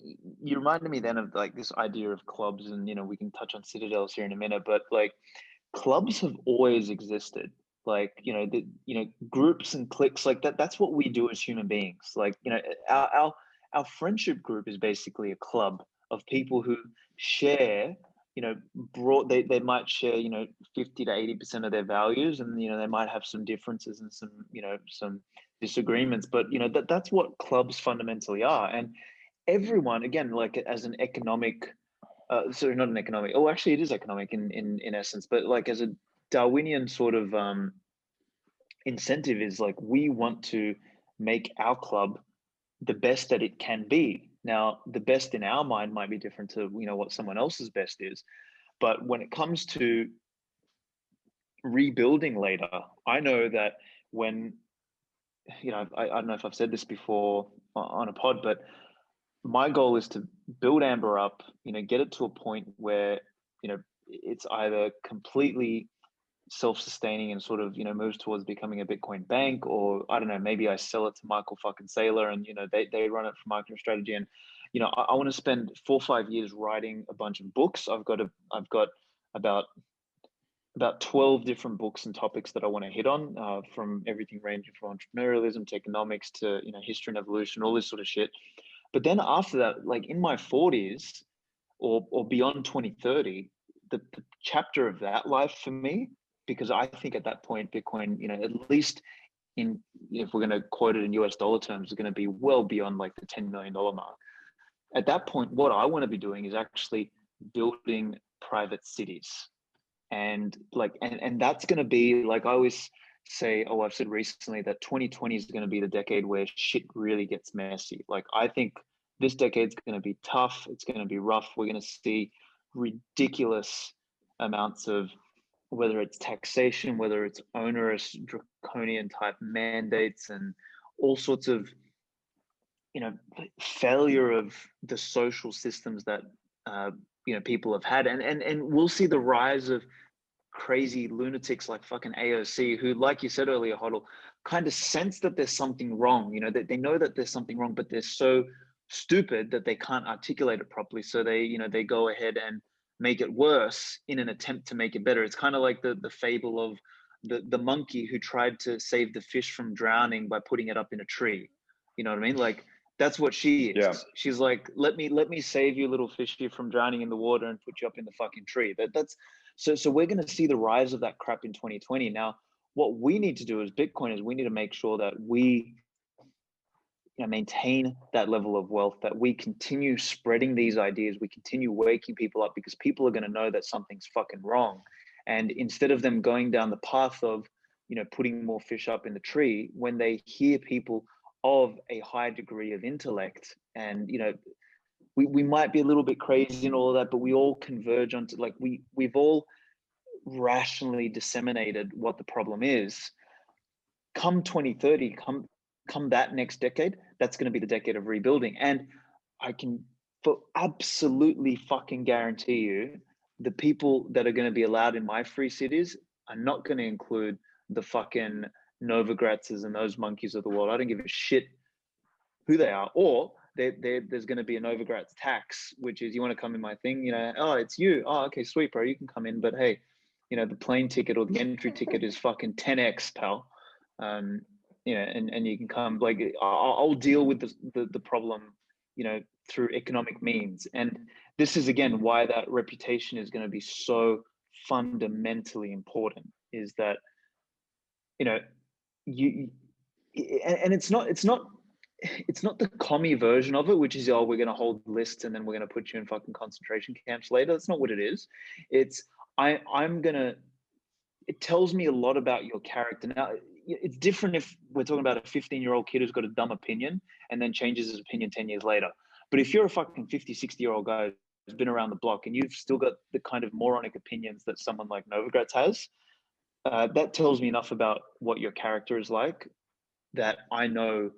you reminded me then of like this idea of clubs, and you know, we can touch on citadels here in a minute, but like clubs have always existed. Like, you know, groups and cliques like that, that's what we do as human beings. Like, you know, our friendship group is basically a club of people who share, you know, they might share, you know, 50 to 80% of their values, and you know, they might have some differences and some, you know, some disagreements, but you know, that's what clubs fundamentally are. And everyone, again, like as an economic sorry, not an economic, oh actually it is economic in essence, but like as a Darwinian sort of incentive is like, we want to make our club the best that it can be. Now, the best in our mind might be different to, you know, what someone else's best is. But when it comes to rebuilding later, I know that when, you know, I don't know if I've said this before on a pod, but my goal is to build Amber up, you know, get it to a point where, you know, it's either completely self-sustaining and sort of, you know, moves towards becoming a Bitcoin bank, or I don't know, maybe I sell it to Michael fucking Saylor and, you know, they run it for marketing strategy. And, you know, I want to spend 4 or 5 years writing a bunch of books. I've got about 12 different books and topics that I want to hit on, from everything ranging from entrepreneurialism to economics to, you know, history and evolution, all this sort of shit. But then after that, like in my 40s or beyond 2030, the chapter of that life for me, because I think at that point, Bitcoin, you know, at least if we're going to quote it in US dollar terms, is going to be well beyond like the $10 million mark. At that point, what I want to be doing is actually building private cities. And like, and that's going to be like, I always say, I've said recently that 2020 is going to be the decade where shit really gets messy. Like, I think this decade's going to be tough. It's going to be rough. We're going to see ridiculous amounts of, whether it's taxation, whether it's onerous draconian type mandates, and all sorts of, you know, failure of the social systems that you know, people have had, and we'll see the rise of crazy lunatics like fucking AOC, who, like you said earlier, HODL, kind of sense that there's something wrong. You know, that they know that there's something wrong, but they're so stupid that they can't articulate it properly. So they, you know, they go ahead and make it worse in an attempt to make it better. It's kind of like the fable of the monkey who tried to save the fish from drowning by putting it up in a tree. You know what I mean? Like, that's what she is. Yeah. She's like, let me save you, little fishy, from drowning in the water and put you up in the fucking tree. That's so we're going to see the rise of that crap in 2020. Now, what we need to do as Bitcoiners, we need to make sure that we, you know, maintain that level of wealth, that we continue spreading these ideas, we continue waking people up, because people are going to know that something's fucking wrong. And instead of them going down the path of, you know, putting more fish up in the tree, when they hear people of a high degree of intellect, and, you know, we might be a little bit crazy and all of that, but we all converge onto, like, we've all rationally disseminated what the problem is. Come 2030, come that next decade, that's going to be the decade of rebuilding. And I can for absolutely fucking guarantee you, the people that are going to be allowed in my free cities are not going to include the fucking Novigratzes and those monkeys of the world. I don't give a shit who they are. Or there's going to be a Novigratz tax, which is, you want to come in my thing, you know, oh, it's you. Oh, okay, sweet, bro, you can come in. But hey, you know, the plane ticket or the entry ticket is fucking 10x, pal. You know, and you can come, like, I'll deal with the problem, you know, through economic means. And this is, again, why that reputation is going to be so fundamentally important, is that, you know, and it's not the commie version of it, which is, oh, we're going to hold lists and then we're going to put you in fucking concentration camps later. That's not what it is. It's, it tells me a lot about your character. Now, it's different if we're talking about a 15-year-old kid who's got a dumb opinion and then changes his opinion 10 years later. But if you're a fucking 50, 60-year-old guy who's been around the block and you've still got the kind of moronic opinions that someone like Novigratz has, that tells me enough about what your character is like, that I know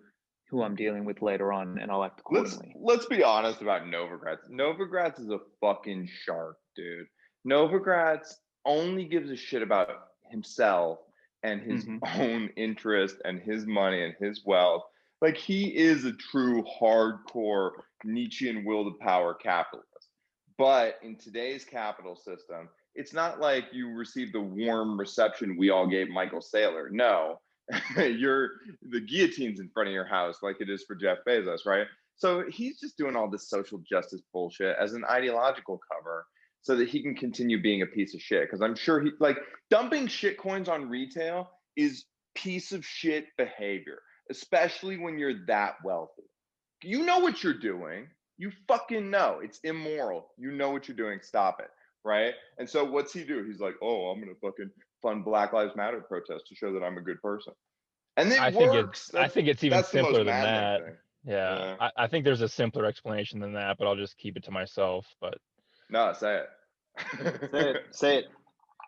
who I'm dealing with later on, and I'll act accordingly. Let's be honest about Novigratz. Novigratz is a fucking shark, dude. Novigratz only gives a shit about himself and his own interest and his money and his wealth. Like, he is a true hardcore Nietzschean will to power capitalist. But in today's capital system, it's not like you receive the warm reception we all gave Michael Saylor. No, the guillotine's in front of your house, like it is for Jeff Bezos, right? So he's just doing all this social justice bullshit as an ideological cover so that he can continue being a piece of shit. Because I'm sure he, like, dumping shit coins on retail is piece of shit behavior, especially when you're that wealthy. You know what you're doing. You fucking know. It's immoral. You know what you're doing. Stop it, right? And so what's he do? He's like, oh, I'm going to fucking fund Black Lives Matter protests to show that I'm a good person. And it works. I think it's even simpler than that. Thing. Yeah. I think there's a simpler explanation than that, but I'll just keep it to myself. But no, say it. Say it.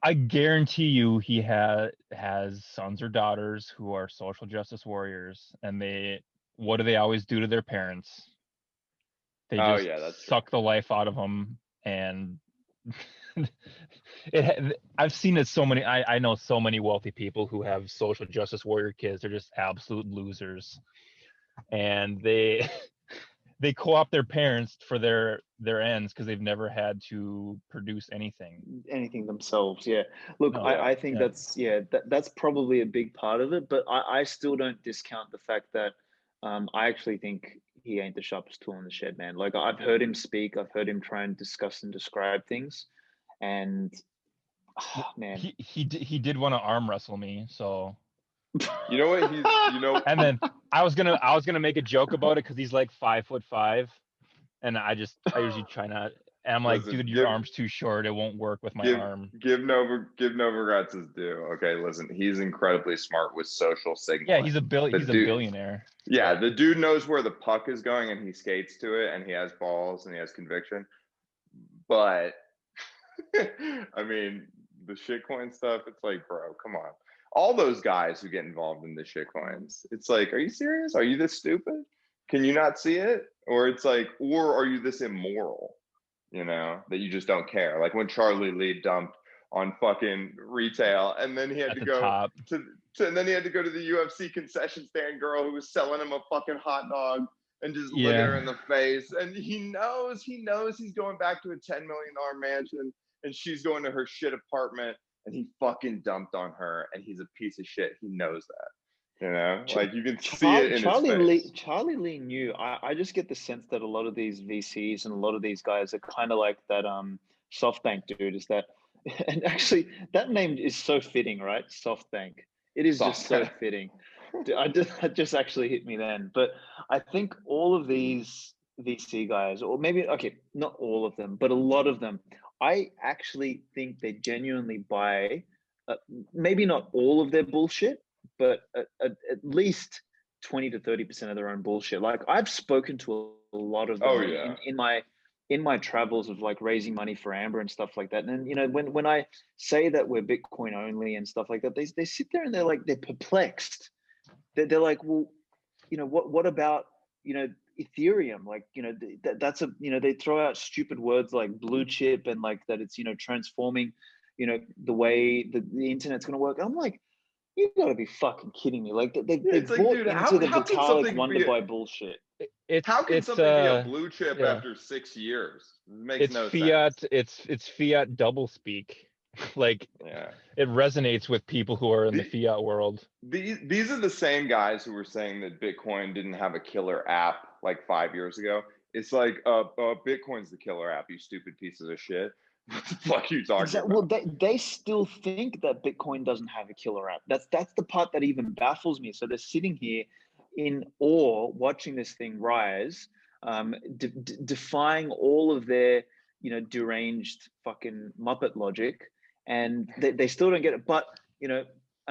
I guarantee you he has sons or daughters who are social justice warriors, and what do they always do to their parents? They just suck the life out of them, and I've seen it so many. I know so many wealthy people who have social justice warrior kids. They're just absolute losers, and they co-opt their parents for their ends because they've never had to produce anything themselves. Yeah, look, no, I think that's probably a big part of it, but I still don't discount the fact that I actually think he ain't the sharpest tool in the shed, man. Like, I've heard him speak, I've heard him try and discuss and describe things, and man, he did want to arm wrestle me, so you know what and then I was gonna make a joke about it because he's like 5'5", and I usually try not, and I'm like, dude, your arm's too short, it won't work with my arm. Give Novigratz his due. Okay, listen, he's incredibly smart with social signaling. Yeah, he's a billionaire. Yeah, the dude knows where the puck is going and he skates to it, and he has balls and he has conviction. But I mean, the shitcoin stuff, it's like, bro, come on. All those guys who get involved in the shitcoins, it's like, are you serious? Are you this stupid? Can you not see it? Or it's like, or are you this immoral, that you just don't care? Like when Charlie Lee dumped on fucking retail, and then he had At to the go top. and then he had to go to the UFC concession stand girl who was selling him a fucking hot dog and just look at her in the face. And he knows he's going back to a $10 million mansion and she's going to her shit apartment, and he fucking dumped on her, and he's a piece of shit. He knows that. Like you can see it in his face. Charlie Lee knew. I just get the sense that a lot of these VCs and a lot of these guys are kind of like that SoftBank dude. Is that, and actually that name is so fitting, right? SoftBank. It is just so fitting. That just actually hit me then. But I think all of these VC guys, or maybe, okay, not all of them, but a lot of them, I actually think they genuinely buy, maybe not all of their bullshit, but at least 20 to 30% of their own bullshit. Like I've spoken to a lot of them in my travels of like raising money for Amber and stuff like that. And when I say that we're Bitcoin only and stuff like that, they sit there and they're perplexed. They're like, well, what about Ethereum? Like, that's a, they throw out stupid words like blue chip and like that it's, transforming, the way the internet's going to work. I'm like, you gotta be fucking kidding me. Like they bought into the Vitalik Wonderboy bullshit. How can something be a blue chip after 6 years? It makes no Fiat, sense. It's Fiat double speak. Like it resonates with people who are in the fiat world. These are the same guys who were saying that Bitcoin didn't have a killer app like 5 years ago. It's like Bitcoin's the killer app, you stupid pieces of shit. What the fuck are you talking about? Well, they still think that Bitcoin doesn't have a killer app. That's the part that even baffles me. So they're sitting here in awe, watching this thing rise, defying all of their deranged fucking Muppet logic, and they still don't get it. But I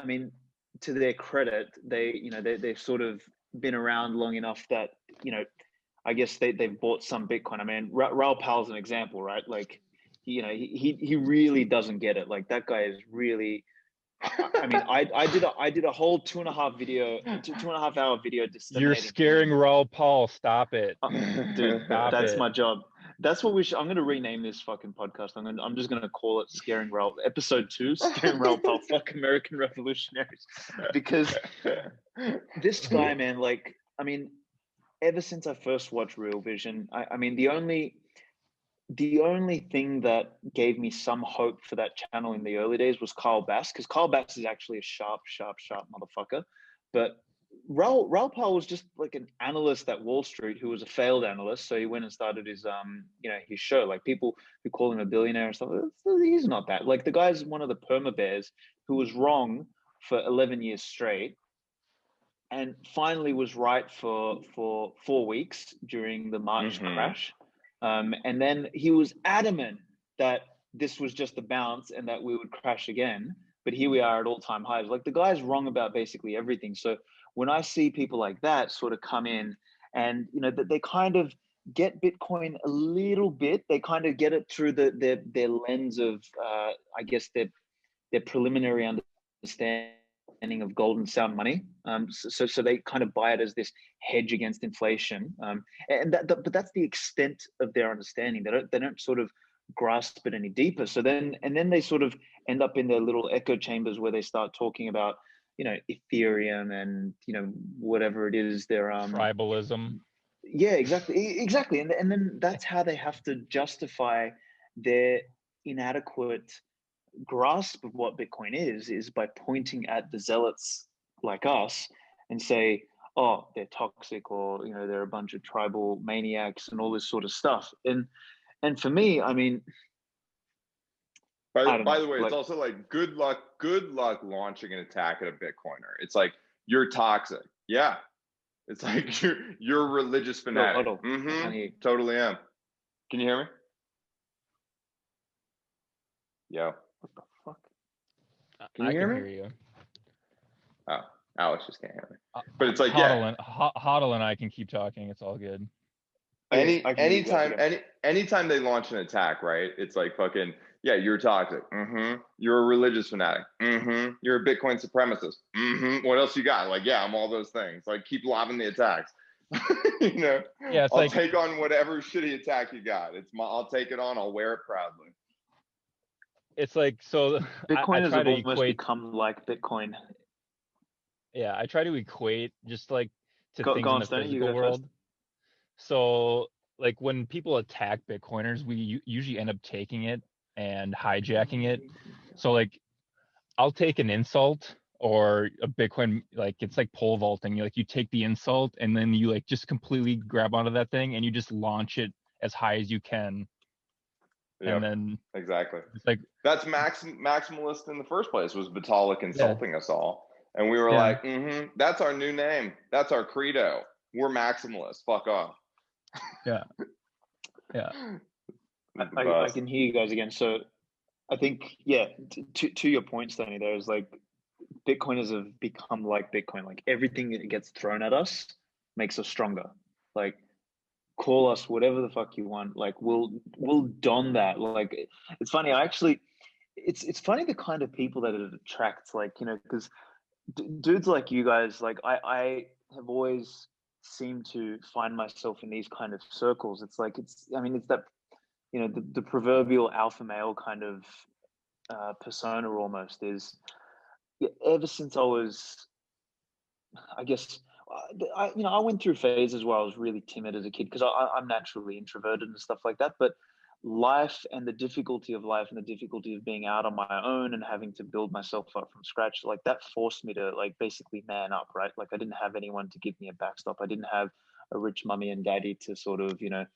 mean, to their credit, they've sort of been around long enough that I guess they've bought some Bitcoin. I mean, Raoul Pal's an example, right? Like. He really doesn't get it. Like that guy is really. I mean, I did a whole 2.5 hour video. You're scaring Raoul Pal. Stop it, dude. That's my job. That's what we should. I'm going to rename this fucking podcast. I'm just going to call it "Scaring Raoul." Episode 2, "Scaring Raoul Pal." Fuck American Revolutionaries, because this guy, man. Like, I mean, ever since I first watched Real Vision, I mean, the only thing that gave me some hope for that channel in the early days was Kyle Bass, because Kyle Bass is actually a sharp motherfucker. But Raoul Pal was just like an analyst at Wall Street who was a failed analyst. So he went and started his his show. Like people who call him a billionaire and stuff. He's not that. Like the guy's one of the perma bears who was wrong for 11 years straight, and finally was right for 4 weeks during the March crash. And then he was adamant that this was just a bounce and that we would crash again. But here we are at all-time highs. Like the guy's wrong about basically everything. So when I see people like that sort of come in and, that they kind of get Bitcoin a little bit, they kind of get it through their lens of, I guess, their preliminary understanding of gold and sound money. So they kind of buy it as this hedge against inflation. But that's the extent of their understanding. They don't sort of grasp it any deeper. So then they sort of end up in their little echo chambers where they start talking about, Ethereum and, whatever it is, their tribalism. Yeah, exactly. And then that's how they have to justify their inadequate grasp of what Bitcoin is by pointing at the zealots like us and say, oh, they're toxic, or they're a bunch of tribal maniacs and all this sort of stuff. And for me, I mean, by the way, it's also like good luck launching an attack at a Bitcoiner. It's like, you're toxic. Yeah, it's like you're a religious fanatic. Totally am. Can you hear me? Yo. What the fuck? Can you hear me? I can hear you. Oh, Alex just can't hear me. But it's like, HODL and I can keep talking. It's all good. Anytime they launch an attack, right? It's like fucking, Yeah, you're toxic. You're a religious fanatic. You're a Bitcoin supremacist. What else you got? Like, yeah, I'm all those things. Like, keep lobbing the attacks. You know, Yeah, it's I'll like, take on whatever shitty attack you got. I'll take it on. I'll wear it proudly. it's like, so I Bitcoiners try have to almost equate, become like Bitcoin. yeah, I try to equate just like to Go things in on, the Stoney, you physical go first. world. So like when people attack Bitcoiners, we usually end up taking it and hijacking it. So like I'll take an insult or a Bitcoin, like it's like pole vaulting. You take the insult and then you like just completely grab onto that thing and you just launch it as high as you can. Yeah, And then exactly. it's like, That's maximalist in the first place, was Vitalik insulting us all. And we were Yeah. like, that's our new name. That's our credo. We're maximalists. Fuck off. yeah. I can hear you guys again. So I think, yeah, to your point, Stoney, there's like Bitcoiners have become like Bitcoin. Like everything that gets thrown at us makes us stronger. Like call us whatever the fuck you want. Like we'll don that. Like it's funny. It's funny the kind of people that it attracts. Like, you know, because dudes like you guys, like I have always seemed to find myself in these kind of circles. It's like it's that, you know, the proverbial alpha male kind of persona almost is. Ever since I was, I guess, I went through phases where I was really timid as a kid because I'm naturally introverted and stuff like that. But life and the difficulty of life and the difficulty of being out on my own and having to build myself up from scratch, like that forced me to like basically man up, right? Like I didn't have anyone to give me a backstop. I didn't have a rich mummy and daddy to sort of, you know,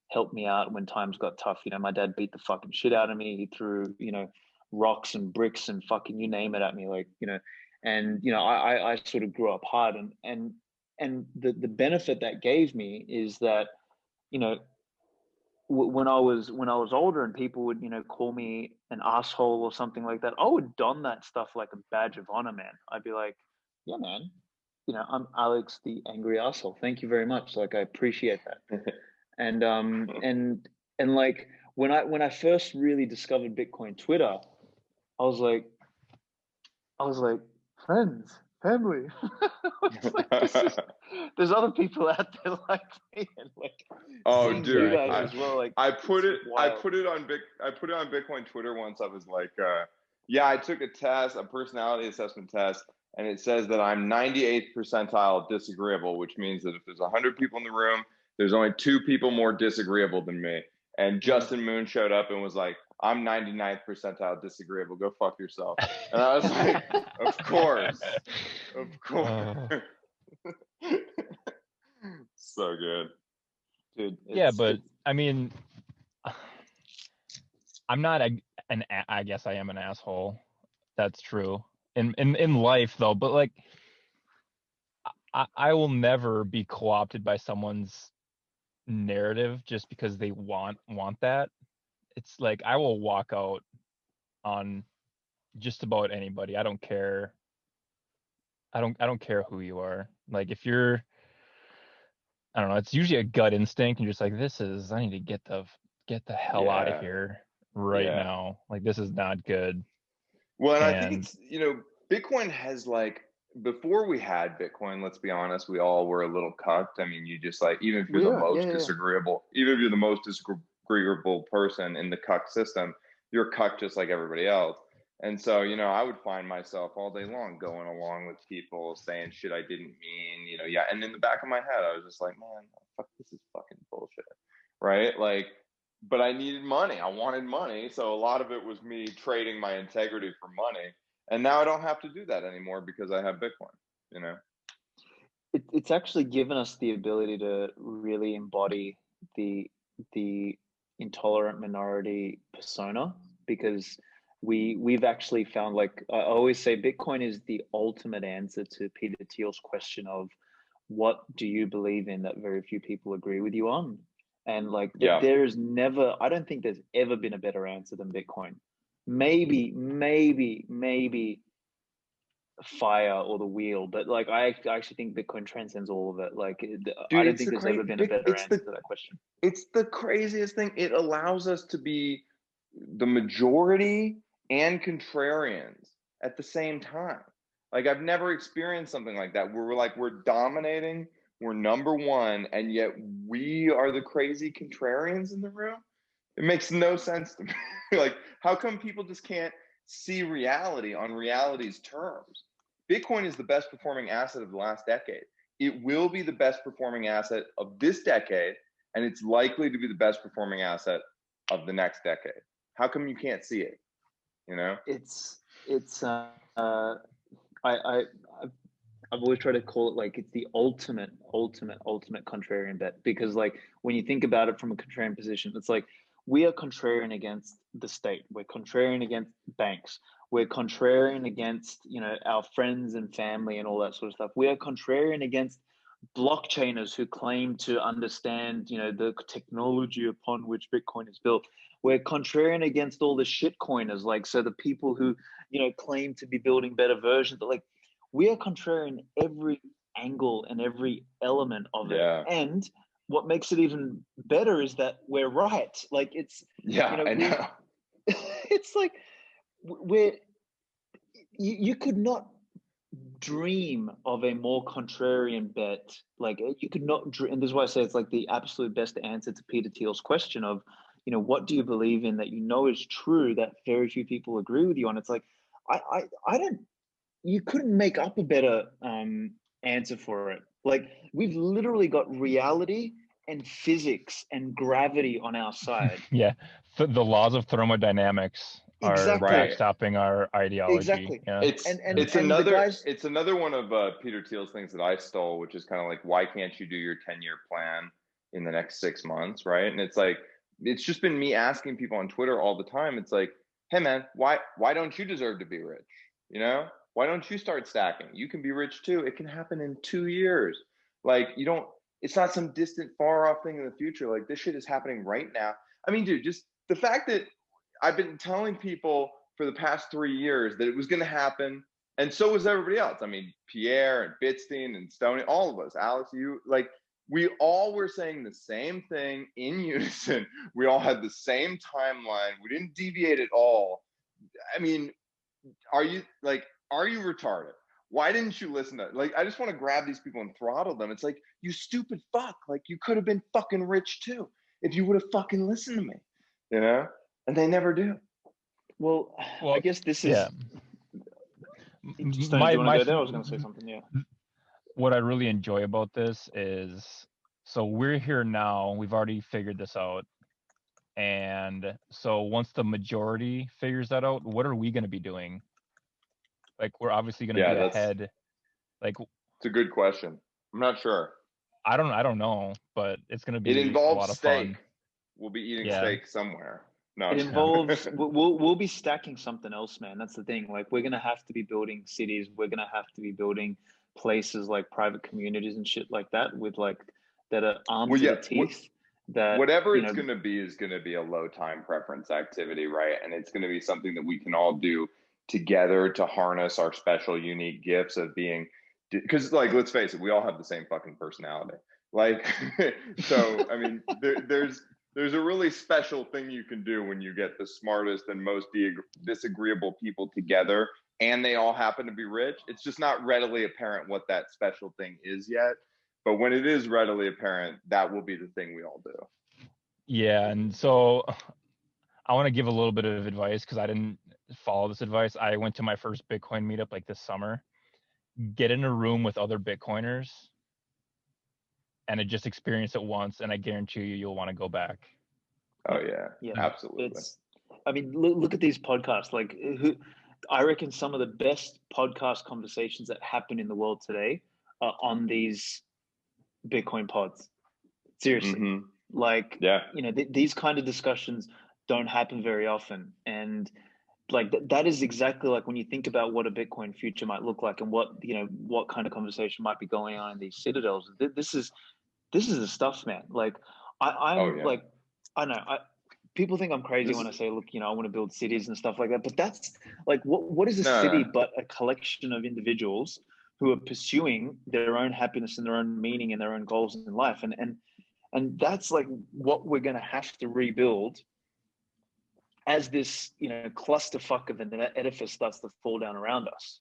help me out when times got tough. You know, my dad beat the fucking shit out of me. He threw, you know, rocks and bricks and fucking you name it at me, like, you know. And you know, I sort of grew up hard, and the benefit that gave me is that, you know, when I was older and people would, you know, call me an asshole or something like that, I would don that stuff like a badge of honor, man. I'd be like, yeah, man, you know, I'm Alex the angry asshole. Thank you very much. Like I appreciate that. And and like when I first really discovered Bitcoin Twitter, I was like, friends, family. Like, there's other people out there like me, and like, oh, seeing dude, you guys as well. Like, I put it wild. on Bitcoin Twitter once. I was like, yeah, I took a personality assessment test, and it says that I'm 98th percentile disagreeable, which means that if there's 100 people in the room, there's only 2 people more disagreeable than me. And Justin Moon showed up and was like, I'm 99th percentile disagreeable. Go fuck yourself. And I was like, of course. So good. Dude. Yeah, but I mean, I'm not I guess I am an asshole. That's true. In life though, but like I will never be co-opted by someone's narrative just because they want that. It's like I will walk out on just about anybody. I don't care. I don't care who you are. Like if you're, I don't know, it's usually a gut instinct and you're just like, I need to get the hell out of here right now. Like this is not good. Well, and I think it's, you know, Bitcoin has like, before we had Bitcoin, let's be honest, we all were a little cucked. I mean, you just like, even if you're the most disagreeable person in the cuck system, you're cucked just like everybody else. And so, you know, I would find myself all day long going along with people saying shit I didn't mean, you know, yeah. And in the back of my head, I was just like, man, fuck, this is fucking bullshit, right? Like, but I needed money. I wanted money. So a lot of it was me trading my integrity for money. And now I don't have to do that anymore because I have Bitcoin, you know? It's actually given us the ability to really embody the intolerant minority persona, because we've actually found, like I always say, Bitcoin is the ultimate answer to Peter Thiel's question of what do you believe in that very few people agree with you on. And like there is never, I don't think there's ever been a better answer than Bitcoin. Maybe fire or the wheel, but like I actually think Bitcoin transcends all of it. Like dude, I don't think there's ever been a better answer to that question. It's the craziest thing. It allows us to be the majority and contrarians at the same time. Like, I've never experienced something like that where we're dominating, we're number one, and yet we are the crazy contrarians in the room. It makes no sense to me. Like, how come people just can't see reality on reality's terms? Bitcoin is the best performing asset of the last decade. It will be the best performing asset of this decade, and it's likely to be the best performing asset of the next decade. How come you can't see it? You know, I've always tried to call it like it's the ultimate contrarian bet, because like when you think about it from a contrarian position, it's like we are contrarian against the state, we're contrarian against banks, we're contrarian against, you know, our friends and family and all that sort of stuff. We are contrarian against blockchainers who claim to understand, you know, the technology upon which Bitcoin is built. We're contrarian against all the shitcoiners, like, so the people who, you know, claim to be building better versions, but like we are contrarian every angle and every element of it. And what makes it even better is that we're right. Like, it's, you know, I know. It's like you could not dream of a more contrarian bet. Like, you could not dream, and this is why I say it's like the absolute best answer to Peter Thiel's question of, you know, what do you believe in that you know is true that very few people agree with you on? It's like, I don't, you couldn't make up a better answer for it. Like, we've literally got reality and physics and gravity on our side. Yeah, the laws of thermodynamics are backstopping our ideology. Exactly. Yeah. It's another one of Peter Thiel's things that I stole, which is kind of like, why can't you do your 10-year plan in the next 6 months, right? And it's like, it's just been me asking people on Twitter all the time. It's like, hey man, why don't you deserve to be rich? You know, why don't you start stacking? You can be rich too. It can happen in 2 years. Like, you don't, it's not some distant far off thing in the future. Like, this shit is happening right now. I mean, dude, just the fact that I've been telling people for the past 3 years that it was going to happen, and so was everybody else. I mean, Pierre and Bitstein and Stoney, all of us, Alex, you, like, we all were saying the same thing in unison. We all had the same timeline. We didn't deviate at all. I mean, are you retarded? Why didn't you listen to it? Like, I just want to grab these people and throttle them. It's like, you stupid fuck. Like, you could have been fucking rich too if you would have fucking listened to me, you know? And they never do. Well, I guess this is. Yeah. Stone, do you want to go there? I was going to say something. Yeah. What I really enjoy about this is, so we're here now. We've already figured this out. And so once the majority figures that out, what are we going to be doing? Like, we're obviously going to be ahead. Like, it's a good question. I'm not sure. I don't know, but it's going to be it involves a lot of steak. Fun. We'll be eating steak somewhere. No, it involves we'll be stacking something else, man. That's the thing. Like, we're gonna have to be building cities. We're gonna have to be building places like private communities and shit like that, with like that are armed to the teeth. That whatever it's gonna be is gonna be a low time preference activity, right? And it's gonna be something that we can all do together to harness our special, unique gifts of being. Because, like, let's face it, we all have the same fucking personality. Like, so I mean, there's a really special thing you can do when you get the smartest and most disagreeable people together and they all happen to be rich. It's just not readily apparent what that special thing is yet. But when it is readily apparent, that will be the thing we all do. Yeah. And so I want to give a little bit of advice because I didn't follow this advice. I went to my first Bitcoin meetup like this summer. Get in a room with other Bitcoiners and just experience it once, and I guarantee you'll want to go back. Oh yeah, absolutely. I mean, look at these podcasts. Like, I reckon some of the best podcast conversations that happen in the world today are on these Bitcoin pods. Seriously, like, you know, these kind of discussions don't happen very often, and like that is exactly like when you think about what a Bitcoin future might look like and what, you know, what kind of conversation might be going on in these citadels. This is the stuff, man. Like, I'm like, I know, people think I'm crazy when I say, look, you know, I want to build cities and stuff like that. But that's like, what is a city but a collection of individuals who are pursuing their own happiness and their own meaning and their own goals in life. And that's like what we're going to have to rebuild as this, you know, clusterfuck of an edifice starts to fall down around us.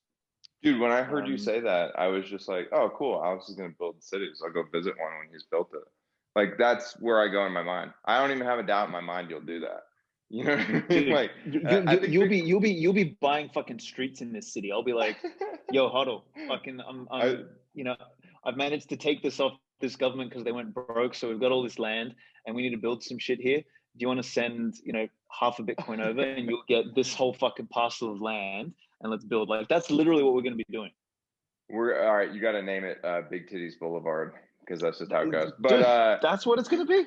Dude, when I heard you say that, I was just like, oh, cool. Alex is going to build cities. I'll go visit one when he's built it. Like, that's where I go in my mind. I don't even have a doubt in my mind you'll do that. You know what I mean? Dude, Like, you'll be buying fucking streets in this city. I'll be like, yo, HODL, fucking, you know, I've managed to take this off this government because they went broke. So we've got all this land and we need to build some shit here. Do you want to send, you know, half a Bitcoin over and you'll get this whole fucking parcel of land and let's build? Like, that's literally what we're going to be doing. We're all right. You got to name it Big Titties Boulevard because that's just how it goes. But dude, that's what it's going to be.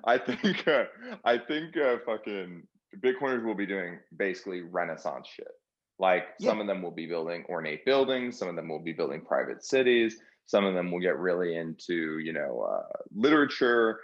I think fucking Bitcoiners will be doing basically Renaissance shit. Like some of them will be building ornate buildings. Some of them will be building private cities. Some of them will get really into, you know, literature,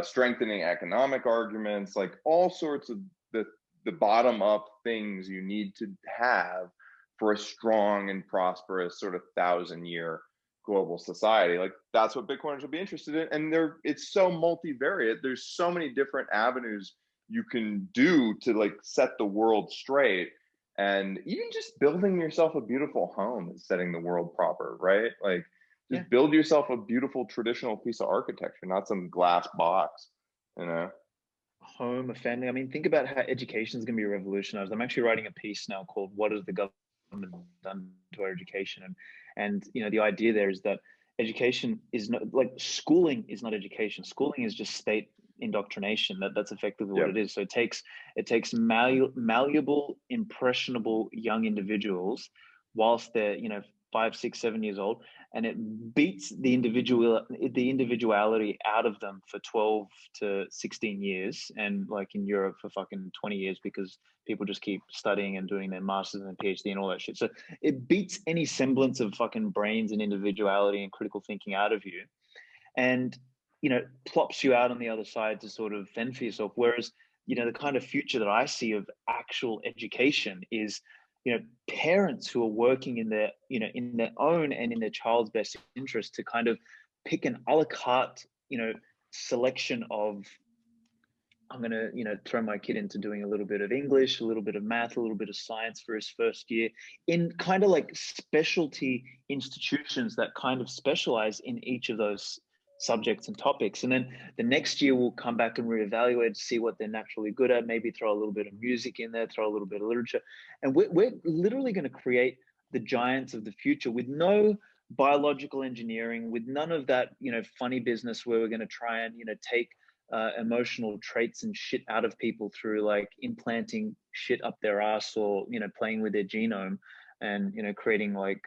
strengthening economic arguments, like all sorts of the bottom up things you need to have for a strong and prosperous sort of 1,000-year global society. Like that's what Bitcoiners will be interested in. And it's so multivariate. There's so many different avenues you can do to like set the world straight. And even just building yourself a beautiful home is setting the world proper, right? Like just build yourself a beautiful traditional piece of architecture, not some glass box, you know? Home, a family. I mean, think about how education is going to be revolutionized. I'm actually writing a piece now called "What Has the Government Done to Our Education?" And you know, the idea there is that education is not like schooling is not education. Schooling is just state indoctrination. That's effectively what it is. So it takes malleable, impressionable young individuals whilst they're, you know, 5, 6, 7 years old, and it beats the individuality out of them for 12 to 16 years, and like in Europe for fucking 20 years because people just keep studying and doing their masters and PhD and all that shit. So it beats any semblance of fucking brains and individuality and critical thinking out of you, and you know, plops you out on the other side to sort of fend for yourself. Whereas, you know, the kind of future that I see of actual education is, you know, parents who are working in their, you know, in their own and in their child's best interest to kind of pick an a la carte, you know, selection of, I'm going to, you know, throw my kid into doing a little bit of English, a little bit of math, a little bit of science for his first year in kind of like specialty institutions that kind of specialize in each of those subjects and topics. And then the next year we'll come back and reevaluate, see what they're naturally good at, maybe throw a little bit of music in there, throw a little bit of literature. And we're literally going to create the giants of the future with no biological engineering, with none of that, you know, funny business where we're going to try and, you know, take emotional traits and shit out of people through like implanting shit up their ass or, you know, playing with their genome and, you know, creating like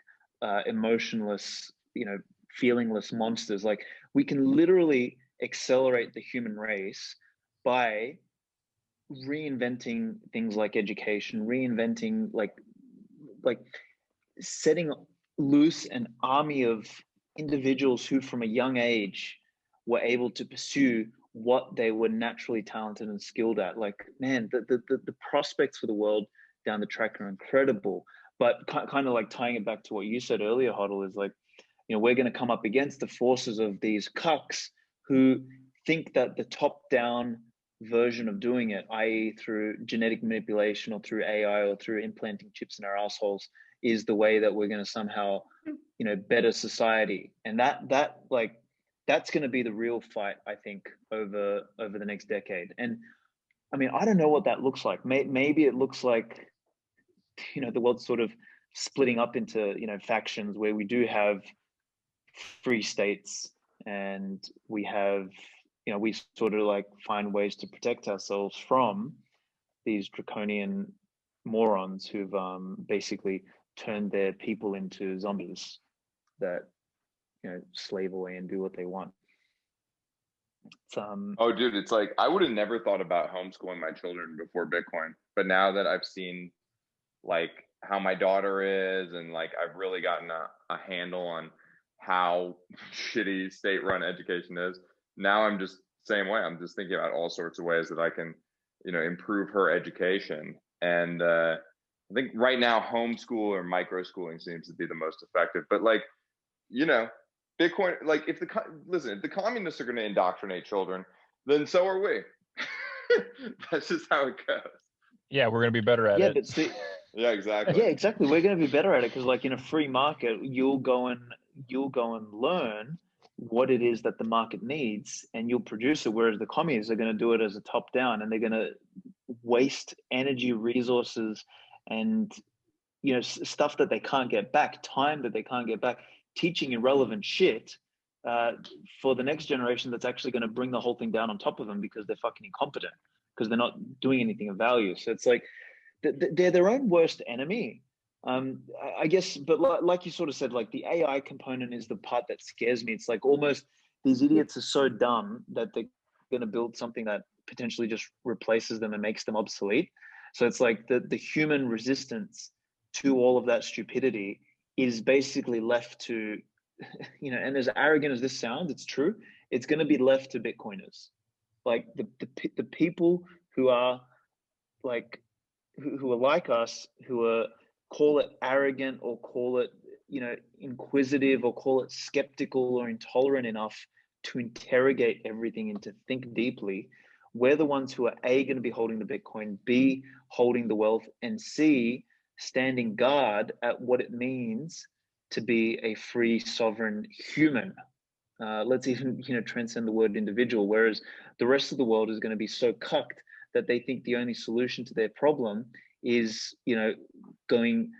emotionless, you know, feelingless monsters. Like we can literally accelerate the human race by reinventing things like education, reinventing like setting loose an army of individuals who from a young age were able to pursue what they were naturally talented and skilled at. Like, man, the prospects for the world down the track are incredible. But kind of like tying it back to what you said earlier, HODL, is like, you know, we're going to come up against the forces of these cucks who think that the top-down version of doing it, i.e. through genetic manipulation or through AI or through implanting chips in our assholes, is the way that we're going to somehow, you know, better society. And that's going to be the real fight, I think, over the next decade. And I mean, I don't know what that looks like. Maybe it looks like, you know, the world's sort of splitting up into, you know, factions where we do have free states and we have, you know, we sort of like find ways to protect ourselves from these draconian morons who've basically turned their people into zombies that, you know, slave away and do what they want. It's, oh, dude, it's like I would have never thought about homeschooling my children before Bitcoin, but now that I've seen like how my daughter is and like I've really gotten a handle on how shitty state-run education is, now I'm just same way. I'm just thinking about all sorts of ways that I can, you know, improve her education. And I think right now homeschool or micro schooling seems to be the most effective. But like, you know, Bitcoin, like if the communists are going to indoctrinate children, then so are we. That's just how it goes. Yeah, we're gonna be better at Yeah, it. but see, Yeah, exactly. yeah, exactly. We're going to be better at it because, like, in a free market, you'll go and learn what it is that the market needs, and you'll produce it. Whereas the communists are going to do it as a top down, and they're going to waste energy, resources, and stuff that they can't get back, time that they can't get back, teaching irrelevant shit uh, for the next generation that's actually going to bring the whole thing down on top of them because they're fucking incompetent because they're not doing anything of value. So it's like they're their own worst enemy. I guess, but like you sort of said, like the AI component is the part that scares me. It's like almost these idiots are so dumb that they're going to build something that potentially just replaces them and makes them obsolete. So it's like the human resistance to all of that stupidity is basically left to, and as arrogant as this sounds, it's true. It's going to be left to Bitcoiners, like the people who are like who are like us, who are, call it arrogant or call it inquisitive or call it skeptical or intolerant enough to interrogate everything and to think deeply. We're the ones who are A, going to be holding the Bitcoin, B, holding the wealth, and C, standing guard at what it means to be a free sovereign human. Let's even transcend the word individual, whereas the rest of the world is going to be so cucked that they think the only solution to their problem is going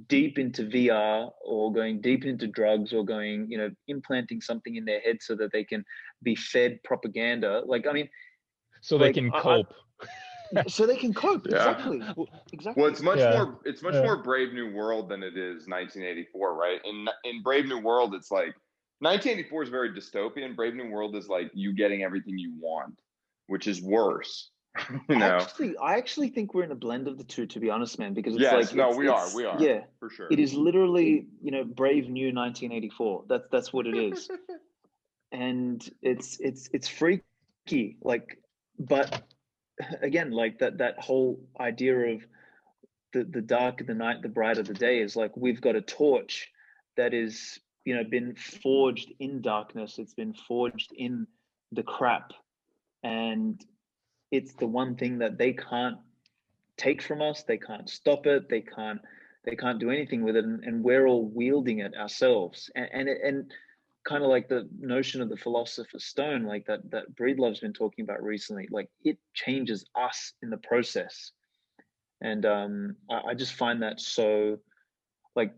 deep into VR or going deep into drugs or going implanting something in their head so that they can be fed propaganda. Like, I mean, so they can cope. So they can cope. Yeah. Exactly. Well, it's much more. It's much Yeah. more Brave New World than it is 1984, right? In Brave New World, it's like 1984 is very dystopian. Brave New World is like you getting everything you want, which is worse. I actually think we're in a blend of the two, to be honest, man. Because it's yes, like we are, yeah, for sure. It is literally Brave New 1984. That's what it is, and it's freaky. Like, but again, like that whole idea of the darker the night, the brighter the day is like we've got a torch that is been forged in darkness. It's been forged in the crap, and it's the one thing that they can't take from us. They can't stop it. They can't do anything with it, and we're all wielding it ourselves. And kind of like the notion of the philosopher's stone, like that Breedlove's been talking about recently, like it changes us in the process. And I just find that so, like,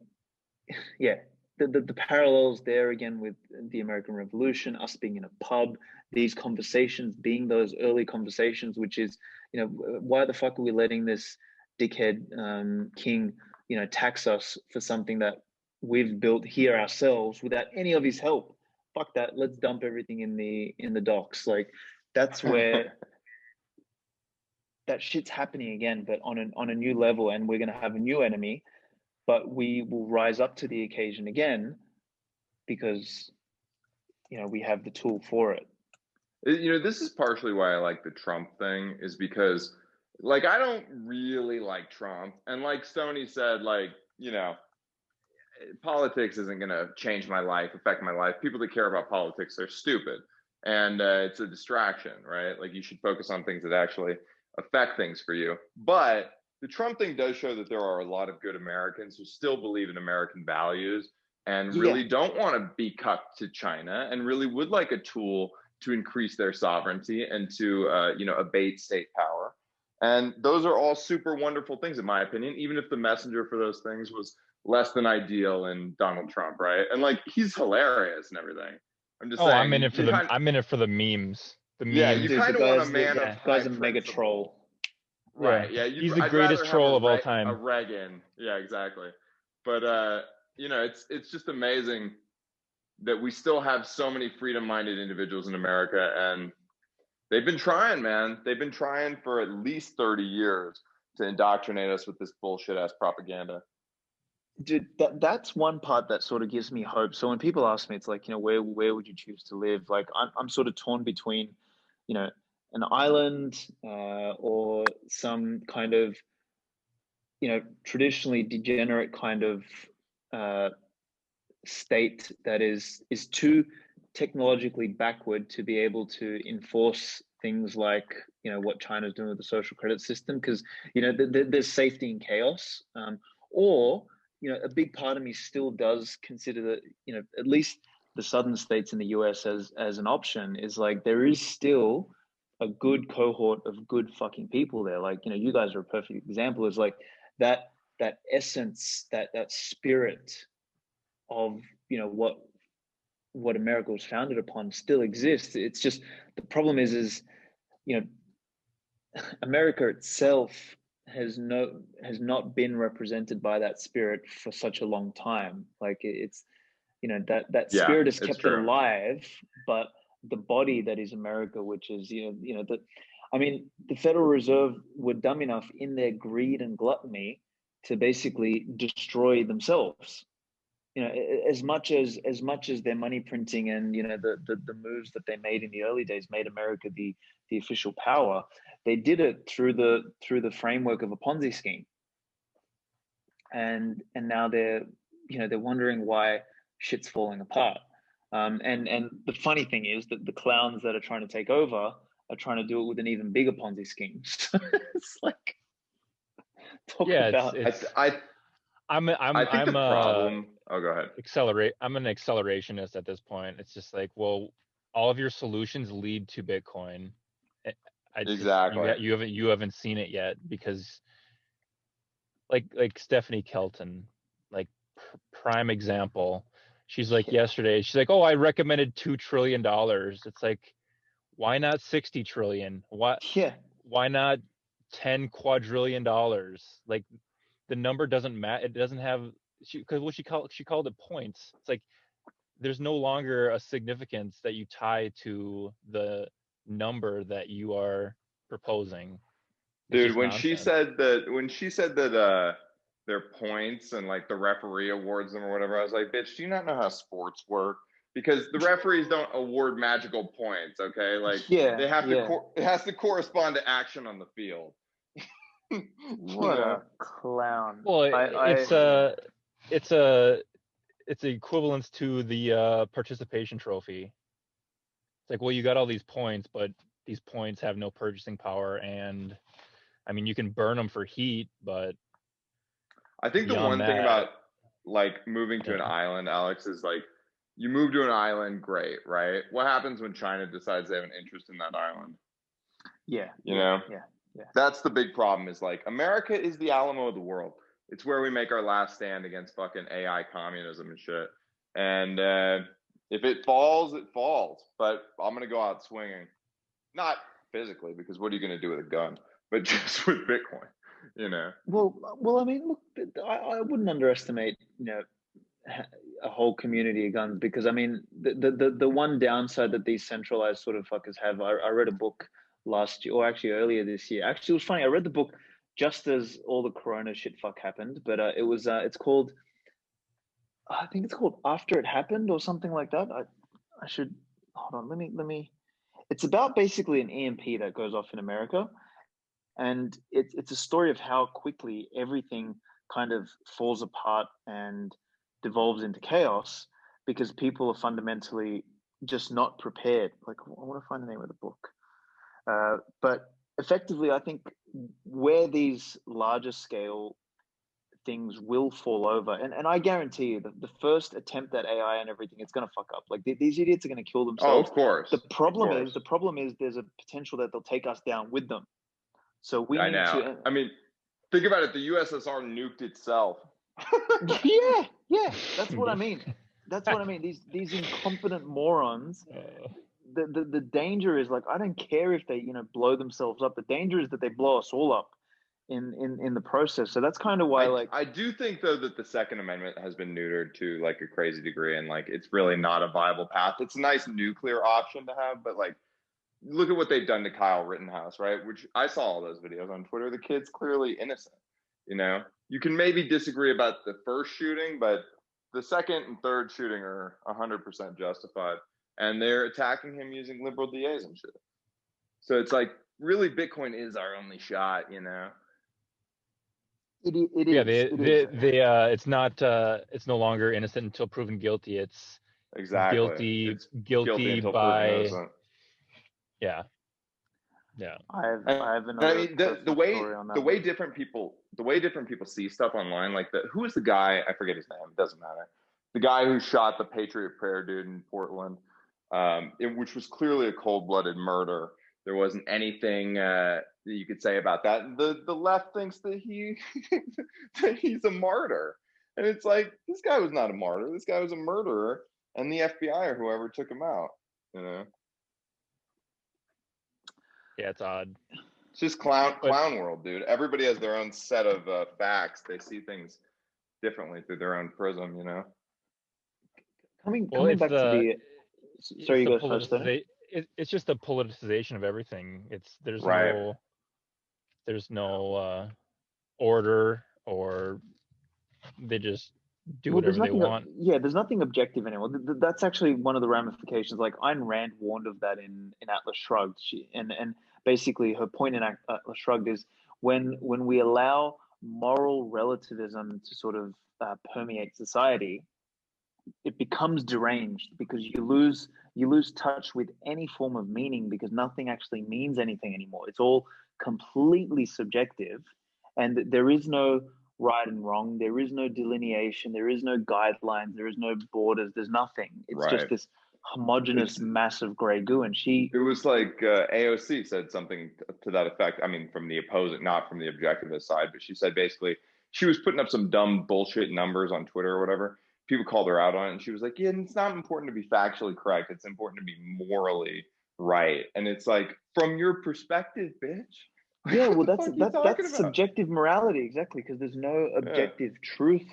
yeah, the parallels there again with the American Revolution, us being in a pub, these conversations being those early conversations, which is, why the fuck are we letting this dickhead king, tax us for something that we've built here ourselves without any of his help? Fuck that. Let's dump everything in the docks. Like, that's where that shit's happening again, but on a new level, and we're going to have a new enemy, but we will rise up to the occasion again because we have the tool for it. This is partially why I like the Trump thing, is because like I don't really like Trump, and like Stoney said, like politics isn't going to change my life, affect my life. People that care about politics are stupid, and it's a distraction, right? Like you should focus on things that actually affect things for you. But the Trump thing does show that there are a lot of good Americans who still believe in American values and really don't want to be cucked to China, and really would like a tool to increase their sovereignty and to abate state power. And those are all super wonderful things, in my opinion, even if the messenger for those things was less than ideal in Donald Trump, right? And like he's hilarious and everything. I'm just saying. I'm in it for I'm in it for the memes. Yeah, you kind of want a man of high guy's a mega troll. Right. Yeah. He's the greatest troll of all time. A Reagan. Yeah, exactly. But it's just amazing that we still have so many freedom-minded individuals in America, and they've been trying, man. They've been trying for at least 30 years to indoctrinate us with this bullshit-ass propaganda. Dude, that's one part that sort of gives me hope. So when people ask me, it's like, where would you choose to live? Like I'm sort of torn between, an island or some kind of, traditionally degenerate kind of state that is too technologically backward to be able to enforce things like, you know, what China's doing with the social credit system, because, you know, there's safety in chaos. Or, you know, a big part of me still does consider that, you know, at least the southern states in the US as an option, is like there is still a good cohort of good fucking people there. Like, you know, you guys are a perfect example. Is like that essence, that spirit of, you know, what America was founded upon still exists. It's just, the problem is, you know, America itself has not been represented by that spirit for such a long time. Like it's, you know, that Yeah, spirit has it's kept it true. alive, but the body that is America, which is, you know, that, I mean, the Federal Reserve were dumb enough in their greed and gluttony to basically destroy themselves. You know, as much as their money printing and, you know, the moves that they made in the early days made America the official power, they did it through the framework of a Ponzi scheme. And now they're, you know, they're wondering why shit's falling apart. And the funny thing is that the clowns that are trying to take over are trying to do it with an even bigger Ponzi scheme. So it's like, I think the problem. Oh, go ahead. I'm an accelerationist at this point. It's just like, well, all of your solutions lead to Bitcoin. Exactly. You haven't seen it yet, because like Stephanie Kelton, like prime example. She's like, yesterday, she's like, oh, I recommended $2 trillion. It's like, why not 60 trillion? Why not 10 quadrillion dollars? Like, the number doesn't matter. It doesn't have, because what she called it points. It's like, there's no longer a significance that you tie to the number that you are proposing. Dude, when she said that their points and like the referee awards them or whatever, I was like, bitch, do you not know how sports work? Because the referees don't award magical points, okay? Like, they have to it has to correspond to action on the field. What a clown. Well, it's the equivalence to the participation trophy. It's like, well, you got all these points, but these points have no purchasing power, and I mean, you can burn them for heat, but I think the one thing about like moving to an island, Alex, is like, you move to an island, great, right? What happens when China decides they have an interest in that island? Yeah. You know? Yeah. That's the big problem, is like, America is the Alamo of the world. It's where we make our last stand against fucking AI communism and shit. And if it falls, it falls. But I'm going to go out swinging. Not physically, because what are you going to do with a gun? But just with Bitcoin, you know? Well, I mean, look, I wouldn't underestimate, you know, a whole community of guns, because I mean, the one downside that these centralized sort of fuckers have, I read a book last year, or actually earlier this year. Actually, it was funny. I read the book just as all the Corona shit fuck happened, but it's called, I think it's called After It Happened or something like that. I should, hold on. Let me. It's about basically an EMP that goes off in America, and it's a story of how quickly everything kind of falls apart and devolves into chaos, because people are fundamentally just not prepared. Like, I want to find the name of the book. But effectively, I think where these larger scale things will fall over, and I guarantee you that the first attempt at AI and everything, it's going to fuck up. Like, these idiots are going to kill themselves. Oh, of course. The problem is there's a potential that they'll take us down with them. So we need to. I mean, think about it. The USSR nuked itself. Yeah. That's what I mean. These incompetent morons. The danger is, like, I don't care if they, you know, blow themselves up. The danger is that they blow us all up in the process. So that's kind of why, I do think, though, that the Second Amendment has been neutered to like a crazy degree, and like, it's really not a viable path. It's a nice nuclear option to have, but like, look at what they've done to Kyle Rittenhouse, right? Which I saw all those videos on Twitter. The kid's clearly innocent. You know, you can maybe disagree about the first shooting, but the second and third shooting are 100% justified. And they're attacking him using liberal DAs and shit. So it's like, really, Bitcoin is our only shot, you know? It is. It's not. It's no longer innocent until proven guilty. It's exactly guilty until by. proven innocent. Yeah. Yeah. I have I another mean, the personal way story on that the way one. different people see stuff online, like who is the guy? I forget his name. It doesn't matter. The guy who shot the Patriot Prayer dude in Portland, which was clearly a cold-blooded murder. There wasn't anything that you could say about that. The left thinks that that he's a martyr, and it's like, this guy was not a martyr. This guy was a murderer, and the FBI or whoever took him out. You know. Yeah, it's odd. It's just clown world, dude. Everybody has their own set of facts. They see things differently through their own prism, you know. Coming It's back to the sorry, you the go first, Tony. it's just the politicization of everything. There's Right. no order, or they just do Well, there's whatever they nothing. want. Yeah, there's nothing objective anymore. That's actually one of the ramifications. Like Ayn Rand warned of that in Atlas Shrugged. And basically her point in Atlas Shrugged is when we allow moral relativism to sort of permeate society, it becomes deranged because you lose touch with any form of meaning, because nothing actually means anything anymore. It's all completely subjective, and there is no right and wrong. There is no delineation. There is no guidelines. There is no borders. There's nothing. It's just Right. this homogenous mass of gray goo. And it was like AOC said something to that effect. I mean, from the opposing, not from the objectivist side, but she said basically she was putting up some dumb bullshit numbers on Twitter or whatever. People called her out on it, and she was like, yeah, it's not important to be factually correct. It's important to be morally right. And it's like, from your perspective, bitch. Like, yeah, well, that's subjective morality, exactly, because there's no objective truth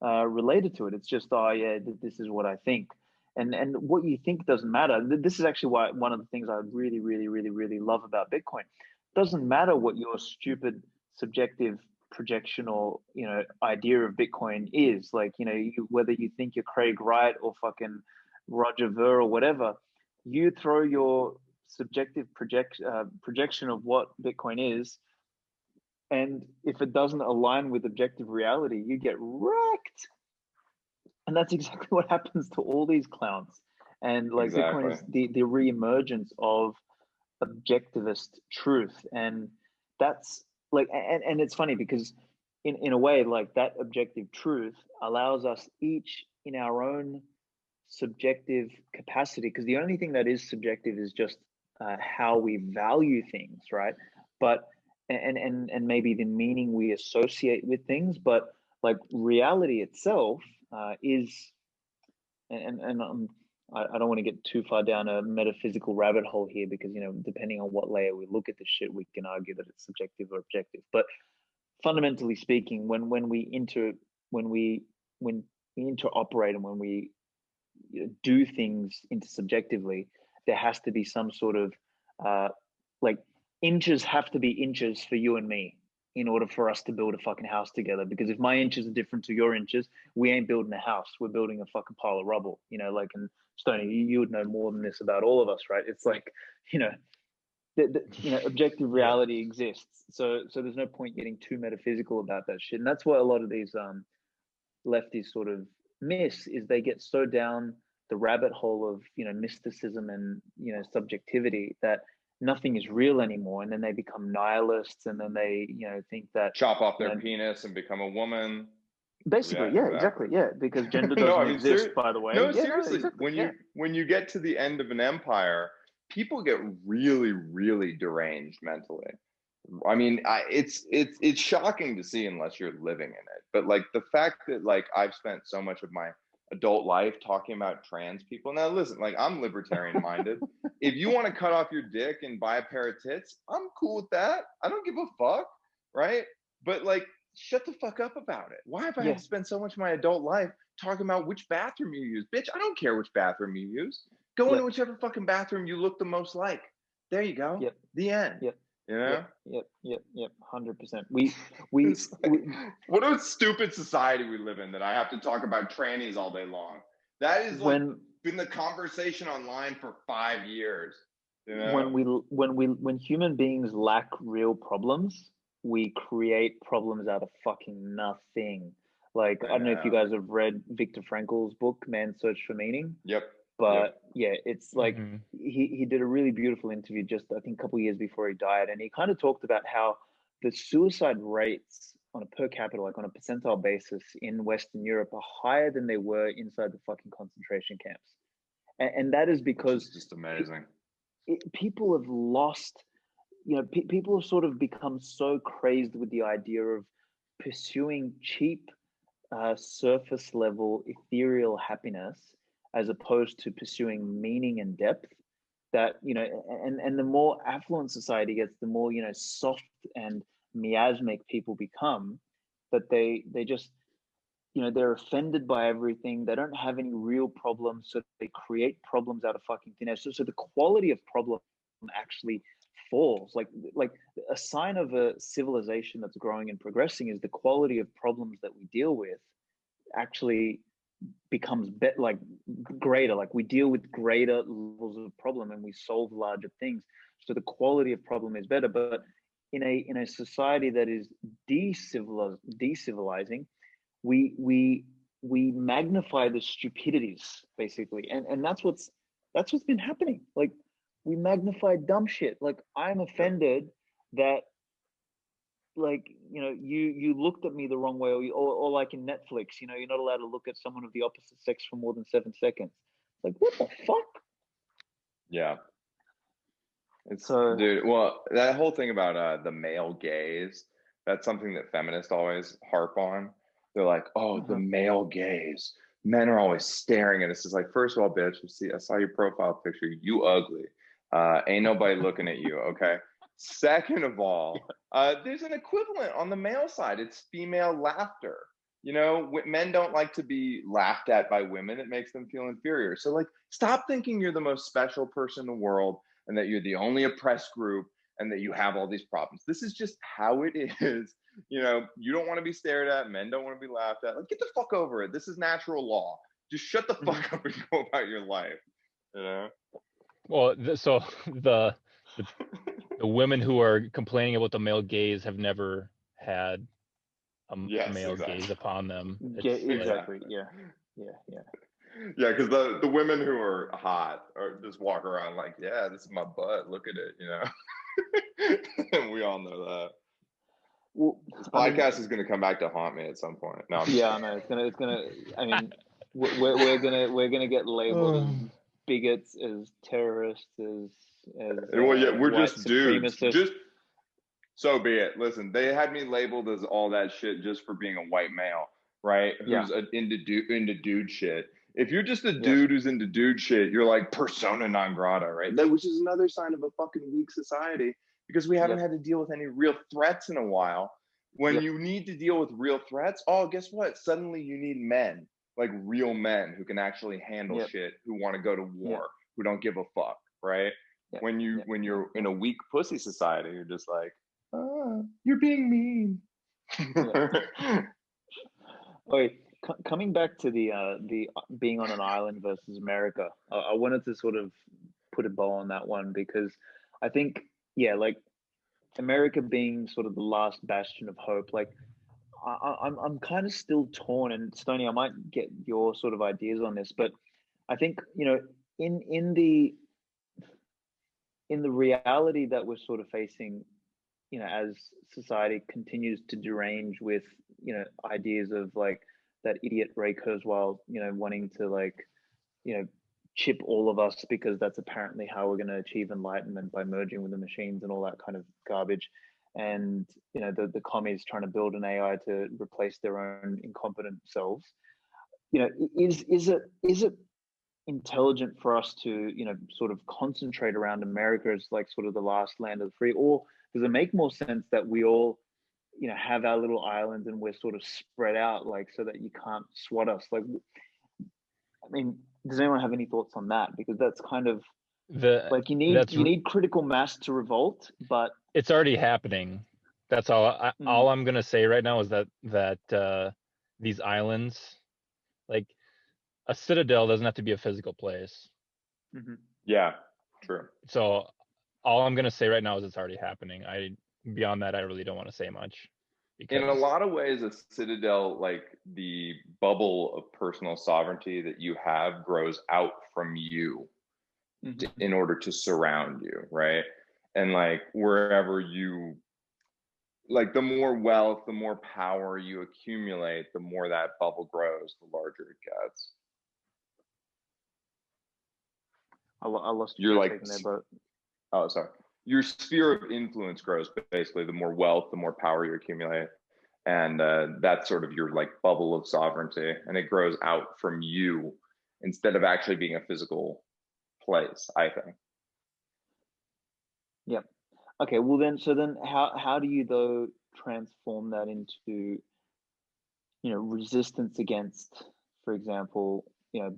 related to it. It's just, oh yeah, this is what I think, and what you think doesn't matter. This is actually why one of the things I really, really, really, really love about Bitcoin. It doesn't matter what your stupid subjective projection or idea of Bitcoin is. Like, whether you think you're Craig Wright or fucking Roger Ver or whatever, you throw your subjective projection of what Bitcoin is, and if it doesn't align with objective reality, you get wrecked. And that's exactly what happens to all these clowns. And like, exactly. Bitcoin is the re-emergence of objectivist truth, and that's like, and it's funny because in a way, like, that objective truth allows us each in our own subjective capacity, because the only thing that is subjective is just how we value things, right? But and maybe the meaning we associate with things, but like reality itself is, and I don't want to get too far down a metaphysical rabbit hole here, because depending on what layer we look at this shit, we can argue that it's subjective or objective. But fundamentally speaking, when we interoperate, and when we do things intersubjectively, there has to be some sort of like, inches have to be inches for you and me in order for us to build a fucking house together. Because if my inches are different to your inches, we ain't building a house. We're building a fucking pile of rubble. Like, and Stoney, you would know more than this about all of us, right? It's like, objective reality exists. So there's no point getting too metaphysical about that shit. And that's what a lot of these lefties sort of miss, is they get so down the rabbit hole of mysticism and subjectivity that nothing is real anymore, and then they become nihilists, and then they think that chop off their penis and become a woman. Basically, exactly, because gender doesn't exist, by the way. No, seriously, exactly, when you get to the end of an empire, people get really, really deranged mentally. I mean, it's shocking to see unless you're living in it. But like, the fact that, like, I've spent so much of my adult life talking about trans people. Now listen, like, I'm libertarian minded. If you want to cut off your dick and buy a pair of tits, I'm cool with that. I don't give a fuck, right? But like, shut the fuck up about it. Why have I had to spend so much of my adult life talking about which bathroom you use? Bitch, I don't care which bathroom you use. Go into whichever fucking bathroom you look the most like. There you go. The end. You know? Yep. 100%. What a stupid society we live in, that I have to talk about trannies all day long. That is been the conversation online for 5 years. When human beings lack real problems, we create problems out of fucking nothing. Like, I don't know if you guys have read Viktor Frankl's book, Man's Search for Meaning. Yep. But yeah, it's like Mhm. he did a really beautiful interview just I think a couple of years before he died, and he kind of talked about how the suicide rates on a per capita, like on a percentile basis in Western Europe, are higher than they were inside the fucking concentration camps, and that is because it's just amazing. People have lost, people have sort of become so crazed with the idea of pursuing cheap, surface level, ethereal happiness as opposed to pursuing meaning and depth. That and the more affluent society gets, the more soft and miasmic people become. That they just they're offended by everything. They don't have any real problems, so they create problems out of fucking thin air. So the quality of problem actually falls. Like a sign of a civilization that's growing and progressing is the quality of problems that we deal with actually becomes like greater. Like we deal with greater levels of problem and we solve larger things. So the quality of problem is better. But in a society that is decivilizing, we magnify the stupidities basically, and that's what's been happening. Like we magnify dumb shit. Like I'm offended that like you looked at me the wrong way, or like in Netflix, you're not allowed to look at someone of the opposite sex for more than 7 seconds. Like what the fuck? Yeah. It's So, dude, well, that whole thing about the male gaze, that's something that feminists always harp on. They're like, oh, the male gaze. Men are always staring at us. It's like, first of all, bitch, I saw your profile picture. You ugly. Ain't nobody looking at you, okay? Second of all, there's an equivalent on the male side. It's female laughter. Men don't like to be laughed at by women. It makes them feel inferior. So, like, stop thinking you're the most special person in the world and that you're the only oppressed group and that you have all these problems. This is just how it is. You don't want to be stared at. Men don't want to be laughed at. Like, get the fuck over it. This is natural law. Just shut the fuck up and go about your life. Well, so the women who are complaining about the male gaze have never had a male gaze upon them. Exactly. Yeah. Yeah, because the women who are hot or just walk around like, yeah, this is my butt. Look at it, And we all know that. Well, this podcast is going to come back to haunt me at some point. No, I know it's gonna. I mean, we're gonna get labeled as bigots, as terrorists, as well, yeah, we're just dudes. Just so be it. Listen, they had me labeled as all that shit just for being a white male, right? Who's into dude shit. If you're just a dude who's into dude shit, you're like persona non grata, right? Which is another sign of a fucking weak society because we haven't had to deal with any real threats in a while. When you need to deal with real threats, guess what? Suddenly you need men, like real men who can actually handle shit, who want to go to war, who don't give a fuck, right? When you're in a weak pussy society, you're just like, you're being mean. Wait, coming back to the being on an island versus America, I wanted to sort of put a bow on that one because I think like America being sort of the last bastion of hope, like I'm kind of still torn. And Stoney, I might get your sort of ideas on this, but I think in the reality that we're sort of facing, as society continues to derange with ideas of like that idiot Ray Kurzweil, wanting to like chip all of us because that's apparently how we're going to achieve enlightenment, by merging with the machines and all that kind of garbage. And the commies trying to build an AI to replace their own incompetent selves. Is it intelligent for us to sort of concentrate around America as like sort of the last land of the free, or does it make more sense that we all have our little islands and we're sort of spread out, like, so that you can't swat us? Like, I mean, does anyone have any thoughts on that? Because that's kind of like you need critical mass to revolt, but it's already happening. That's all. All I'm gonna say right now is that these islands, like a citadel, doesn't have to be a physical place. Yeah, true. So all I'm gonna say right now is it's already happening. Beyond that, I really don't want to say much In a because lot of ways, a citadel, like the bubble of personal sovereignty that you have, grows out from you in order to surround you, right? And like wherever you, like the more wealth, the more power you accumulate, the more that bubble grows, the larger it gets. I lost you You're for a like, second there, but oh, sorry. Your sphere of influence grows basically. The more wealth, the more power you accumulate. And that's sort of your like bubble of sovereignty. And it grows out from you instead of actually being a physical place, I think. yeah. Okay, well then, so then how do you though transform that into, resistance against, for example,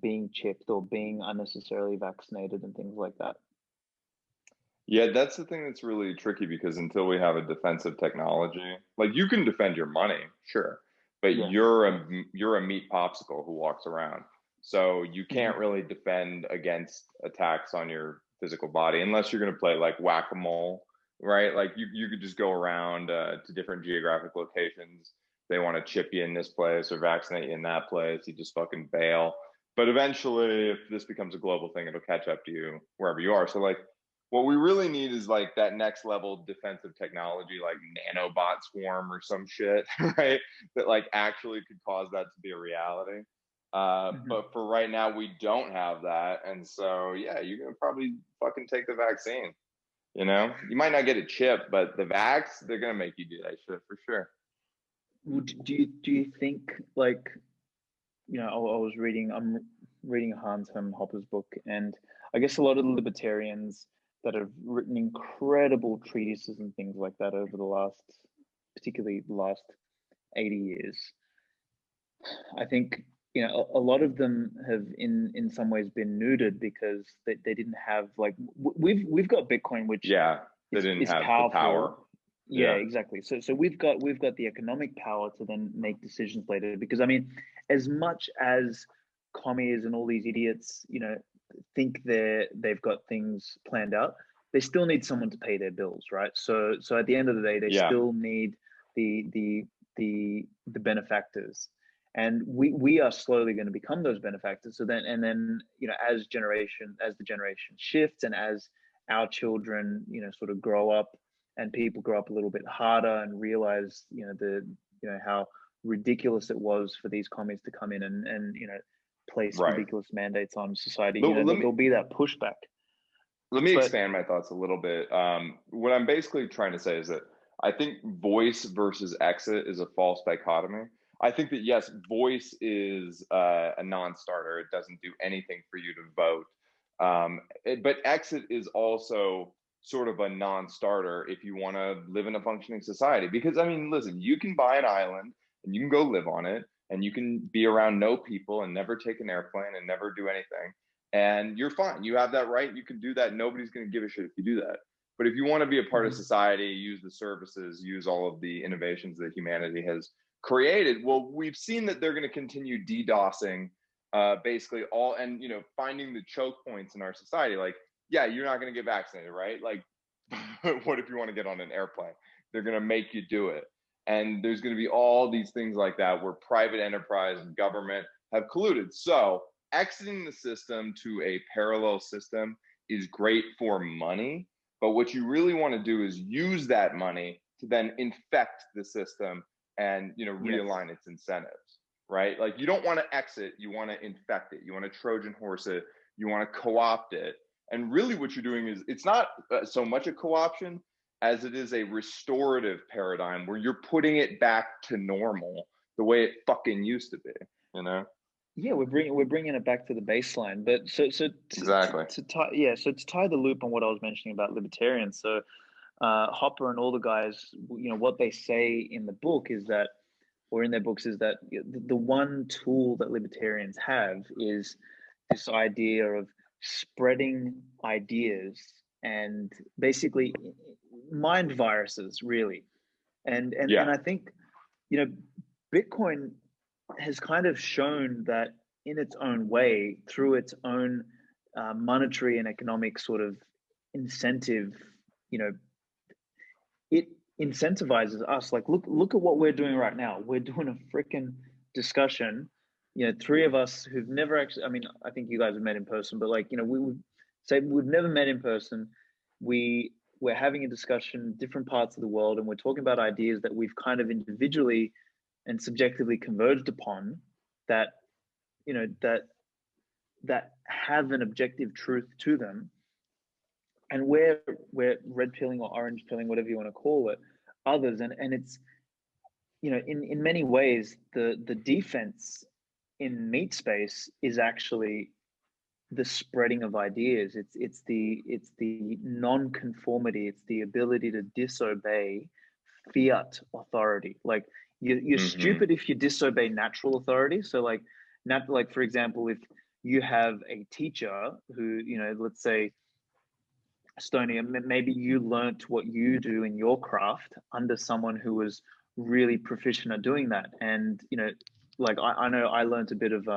being chipped or being unnecessarily vaccinated and things like that? Yeah, that's the thing that's really tricky, because until we have a defensive technology, like you can defend your money, sure, but Yeah. you're a meat popsicle who walks around. So you can't really defend against attacks on your physical body unless you're going to play like whack-a-mole, right? Like you could just go around to different geographic locations. They want to chip you in this place or vaccinate you in that place. You just fucking bail. But eventually, if this becomes a global thing, it'll catch up to you wherever you are. So like, what we really need is like that next level defensive technology, like nanobot swarm or some shit, right? That like actually could cause that to be a reality. But for right now, we don't have that. And so, yeah, you're going to probably fucking take the vaccine. You might not get a chip, but the vax, they're going to make you do that shit for sure. Well, do you think, like, I'm reading Hans Hermann Hoppe's book, and I guess a lot of the libertarians that have written incredible treatises and things like that over particularly the last 80 years, I think, a lot of them have in some ways been neutered because they didn't have, like, we've got Bitcoin, which they didn't have powerful. the power. Yeah, exactly. So we've got the economic power to then make decisions later, because I mean, as much as commies and all these idiots, think they've got things planned out, they still need someone to pay their bills, right? So at the end of the day, they still need the benefactors, and we are slowly going to become those benefactors. So then as the generation shifts, and as our children sort of grow up, and people grow up a little bit harder and realize how ridiculous it was for these commies to come in and place ridiculous mandates on society. There'll be that pushback. Let me expand my thoughts a little bit. What I'm basically trying to say is that I think voice versus exit is a false dichotomy. I think that, yes, voice is a non-starter. It doesn't do anything for you to vote. But exit is also sort of a non-starter if you want to live in a functioning society. Because, I mean, listen, you can buy an island and you can go live on it, and you can be around no people and never take an airplane and never do anything. And you're fine. You have that right. You can do that. Nobody's going to give a shit if you do that. But if you want to be a part of society, use the services, use all of the innovations that humanity has created, well, we've seen that they're going to continue DDoSing basically all, and finding the choke points in our society. Like, yeah, you're not going to get vaccinated, right? Like, what if you want to get on an airplane? They're going to make you do it. And there's going to be all these things like that where private enterprise and government have colluded. So exiting the system to a parallel system is great for money. But what you really want to do is use that money to then infect the system and realign its incentives, right? Like, you don't want to exit, you want to infect it. You want to Trojan horse it. You want to co-opt it. And really what you're doing is, it's not so much a co-option as it is a restorative paradigm where you're putting it back to normal the way it fucking used to be, Yeah, we're bringing it back to the baseline. But exactly. To tie the loop on what I was mentioning about libertarians. So Hopper and all the guys, what they say in the book is that, or in their books, is that the one tool that libertarians have is this idea of spreading ideas and basically mind viruses, really. And I think, Bitcoin has kind of shown that in its own way, through its own monetary and economic sort of incentive, incentivizes us. Like, look at what we're doing right now. We're doing a freaking discussion. You know, three of us who've never actually, I mean, I think you guys have met in person, but like, you know, we would say we've never met in person. We're having a discussion, different parts of the world, and we're talking about ideas that we've kind of individually and subjectively converged upon, that, you know, that have an objective truth to them. And we're red pilling or orange pilling, whatever you want to call it, others. And it's, you know, in many ways, the defense in meat space is actually the spreading of ideas. It's the non-conformity. It's the ability to disobey fiat authority. Like, you're stupid if you disobey natural authority. So like, for example, if you have a teacher who, you know, let's say, Stoney, maybe you learnt what you do in your craft under someone who was really proficient at doing that. And, you know, like I know I learned a bit of,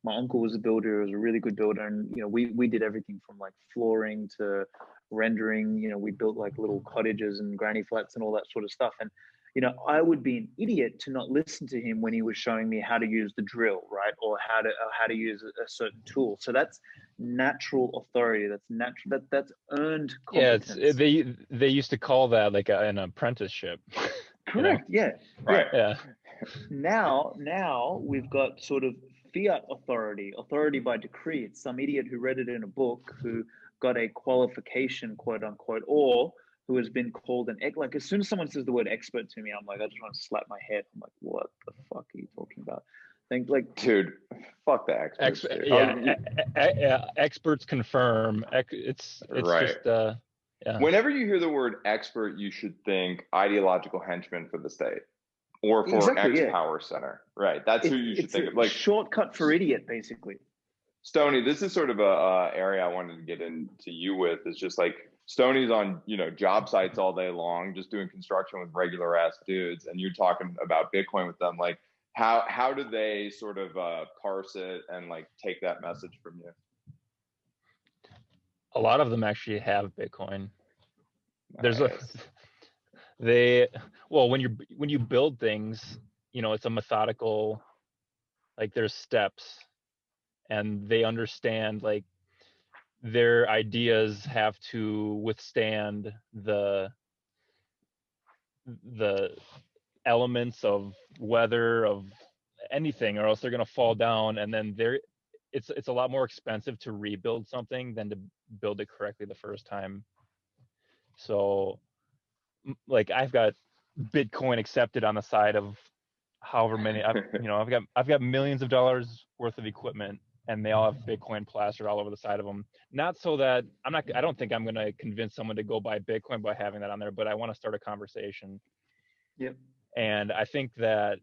my uncle was a builder, he was a really good builder. And, you know, we did everything from like flooring to rendering, you know, we built like little cottages and granny flats and all that sort of stuff. And, you know, I would be an idiot to not listen to him when he was showing me how to use the drill, right? Or how to use a certain tool. So that's natural authority. That's natural. That's earned competence. Yeah, they used to call that like an apprenticeship. Correct. You know? Yeah. Right. Yeah. Now we've got sort of fiat authority by decree. It's some idiot who read it in a book, who got a qualification, quote unquote, or who has been called like, as soon as someone says the word expert to me, I'm like, I just want to slap my head. I'm like, what the fuck are you talking about? Like, dude, fuck the experts. Experts confirm. It's right. just Whenever you hear the word expert, you should think ideological henchman for the state or for exactly, power center. Right. That's who you should think of. Like, shortcut for idiot, basically. Stoney, this is sort of a area I wanted to get into you with. Is just like, Stoney's on, you know, job sites all day long, just doing construction with regular ass dudes, and you're talking about Bitcoin with them. Like, how do they sort of parse it and like take that message from you? A lot of them actually have Bitcoin. Nice. When you build things, you know, it's a methodical, like, there's steps, and they understand, like, their ideas have to withstand the elements of weather, of anything, or else they're going to fall down. And then it's a lot more expensive to rebuild something than to build it correctly the first time. So, like, I've got Bitcoin accepted on the side of however many, I've got millions of dollars worth of equipment, and they all have Bitcoin plastered all over the side of them. Not so that I don't think I'm going to convince someone to go buy Bitcoin by having that on there, but I want to start a conversation. Yep. And I think that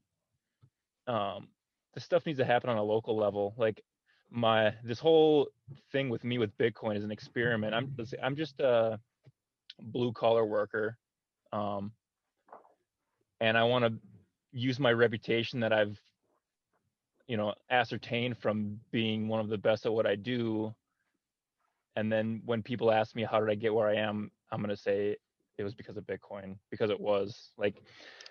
this stuff needs to happen on a local level. Like, this whole thing with me with Bitcoin is an experiment. I'm just a blue collar worker. And I want to use my reputation that I've, you know, ascertained from being one of the best at what I do. And then when people ask me, how did I get where I am? I'm going to say it was because of Bitcoin, because it was like,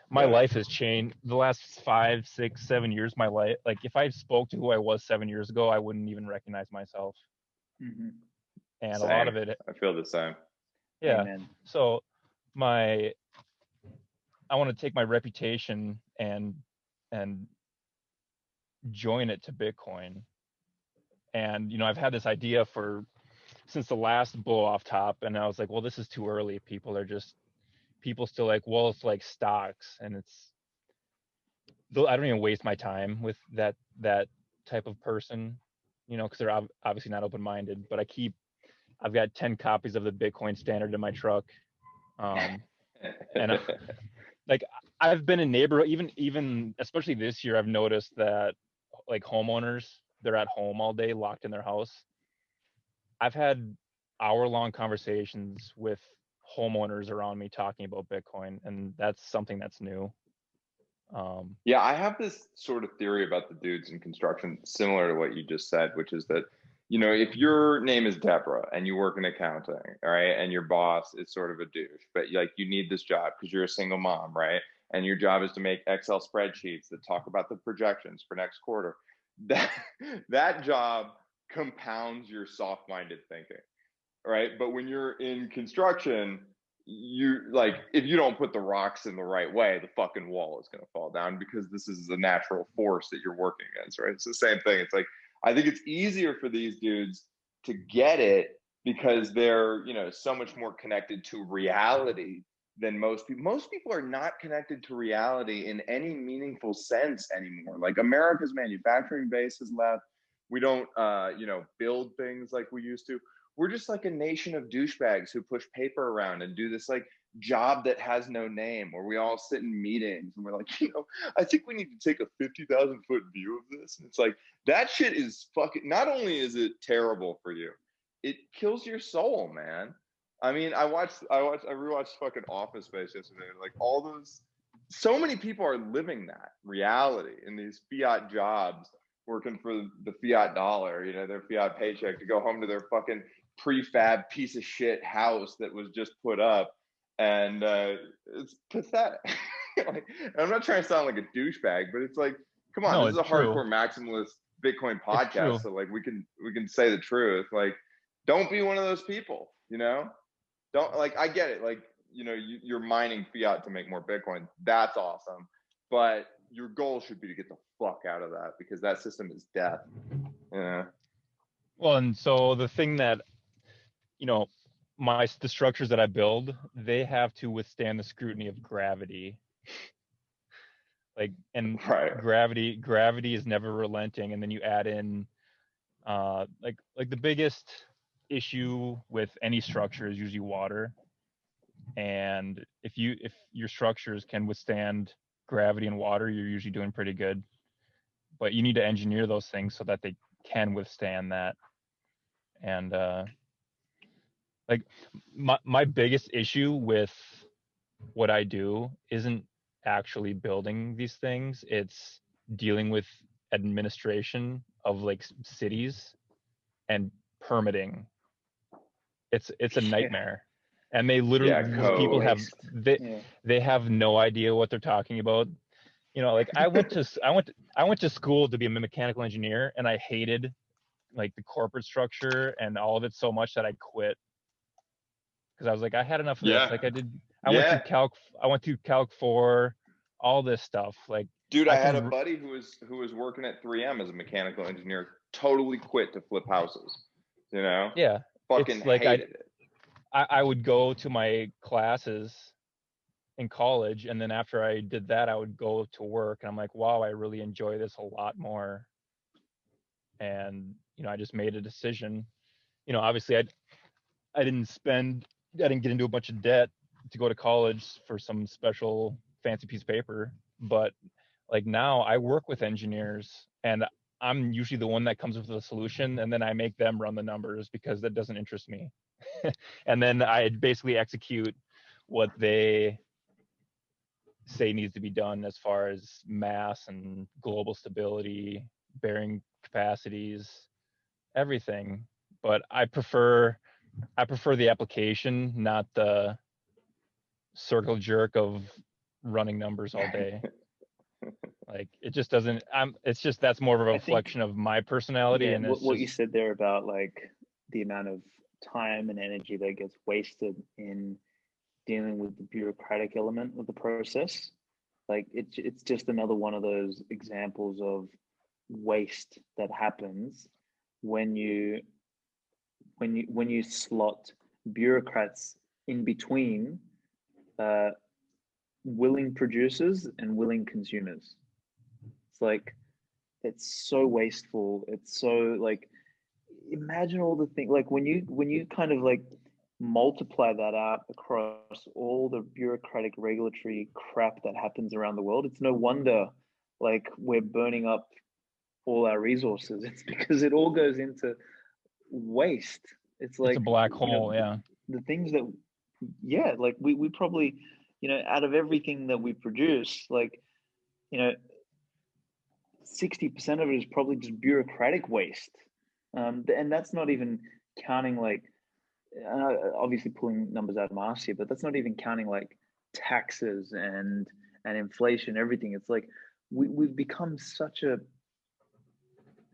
my life has changed the last 5, 6, 7 years. My life, like, if I spoke to who I was 7 years ago, I wouldn't even recognize myself. Mm-hmm. And same. A lot of it, I feel the same. Yeah. Amen. So I want to take my reputation and join it to Bitcoin. And, you know, I've had this idea since the last blow off top, and I was like, well, this is too early. People still like, well, it's like stocks, and I don't even waste my time with that type of person, you know, because they're obviously not open-minded. But I've got 10 copies of the Bitcoin Standard in my truck, and like, I've been in neighborhood, even especially this year, I've noticed that, like, homeowners, they're at home all day, locked in their house. I've had hour-long conversations with homeowners around me talking about Bitcoin, and that's something that's new. Yeah, I have this sort of theory about the dudes in construction, similar to what you just said, which is that you know, if your name is Deborah and you work in accounting, all right, and your boss is sort of a douche, but like you need this job because you're a single mom, right? And your job is to make Excel spreadsheets that talk about the projections for next quarter. That that job compounds your soft-minded thinking, right? But when you're in construction, you like, if you don't put the rocks in the right way, the fucking wall is going to fall down because this is the natural force that you're working against, right? It's the same thing. It's like, I think it's easier for these dudes to get it because they're, you know, so much more connected to reality than most people. Most people are not connected to reality in any meaningful sense anymore. Like, America's manufacturing base has left. We don't, you know, build things like we used to. We're just like a nation of douchebags who push paper around and do this like job that has no name, where we all sit in meetings and we're like, you know, I think we need to take a 50,000 foot view of this. And it's like, that shit is fucking, not only is it terrible for you, it kills your soul, man. I mean, I rewatched fucking Office Space yesterday. Like, all those, so many people are living that reality in these fiat jobs, working for the fiat dollar, you know, their fiat paycheck to go home to their fucking prefab piece of shit house that was just put up. And it's pathetic. Like, I'm not trying to sound like a douchebag, but it's like, come on, No, this is a it's true. hardcore maximalist Bitcoin It's true. podcast, so like we can say the truth. Like, don't be one of those people, you know? Don't, like, I get it, like, you know, you're mining fiat to make more Bitcoin. That's awesome, but your goal should be to get the fuck out of that, because that system is death. Yeah. Well, and so the thing that, you know, the structures that I build, they have to withstand the scrutiny of gravity. Like, and Right. gravity is never relenting. And then you add in, like the biggest issue with any structure is usually water. And if your structures can withstand gravity and water, you're usually doing pretty good. But you need to engineer those things so that they can withstand that. And like my biggest issue with what I do isn't actually building these things. It's dealing with administration of like cities and permitting. It's a nightmare. And they literally, these people have, they have no idea what they're talking about. You know, like I went to school to be a mechanical engineer, and I hated like the corporate structure and all of it so much that I quit, because I was like, I had enough of this. Like I went through Calc 4, all this stuff. Like, dude, I had a buddy who was working at 3M as a mechanical engineer, totally quit to flip houses. You know? Yeah. Fucking like hated it. I would go to my classes in college, and then after I did that, I would go to work, and I'm like, wow, I really enjoy this a lot more. And, you know, I just made a decision. You know, obviously I didn't get into a bunch of debt to go to college for some special fancy piece of paper, but like now I work with engineers, and I'm usually the one that comes up with a solution, and then I make them run the numbers because that doesn't interest me. And then I basically execute what they say needs to be done as far as mass and global stability, bearing capacities, everything. But I prefer the application, not the circle jerk of running numbers all day. Like, it just doesn't, it's just, that's more of a reflection of my personality. And it's what you said there about like the amount of time and energy that gets wasted in dealing with the bureaucratic element of the process, like it's just another one of those examples of waste that happens when you slot bureaucrats in between willing producers and willing consumers. It's like, it's so wasteful. It's so like, imagine all the things, like when you kind of like multiply that out across all the bureaucratic regulatory crap that happens around the world, it's no wonder like we're burning up all our resources. It's because it all goes into waste. It's like, it's a black hole. The things that, like we probably, out of everything that we produce, like, 60% of it is probably just bureaucratic waste. And that's not even counting like, obviously pulling numbers out of my ass here, but that's not even counting like taxes and inflation, everything. It's like we've become such a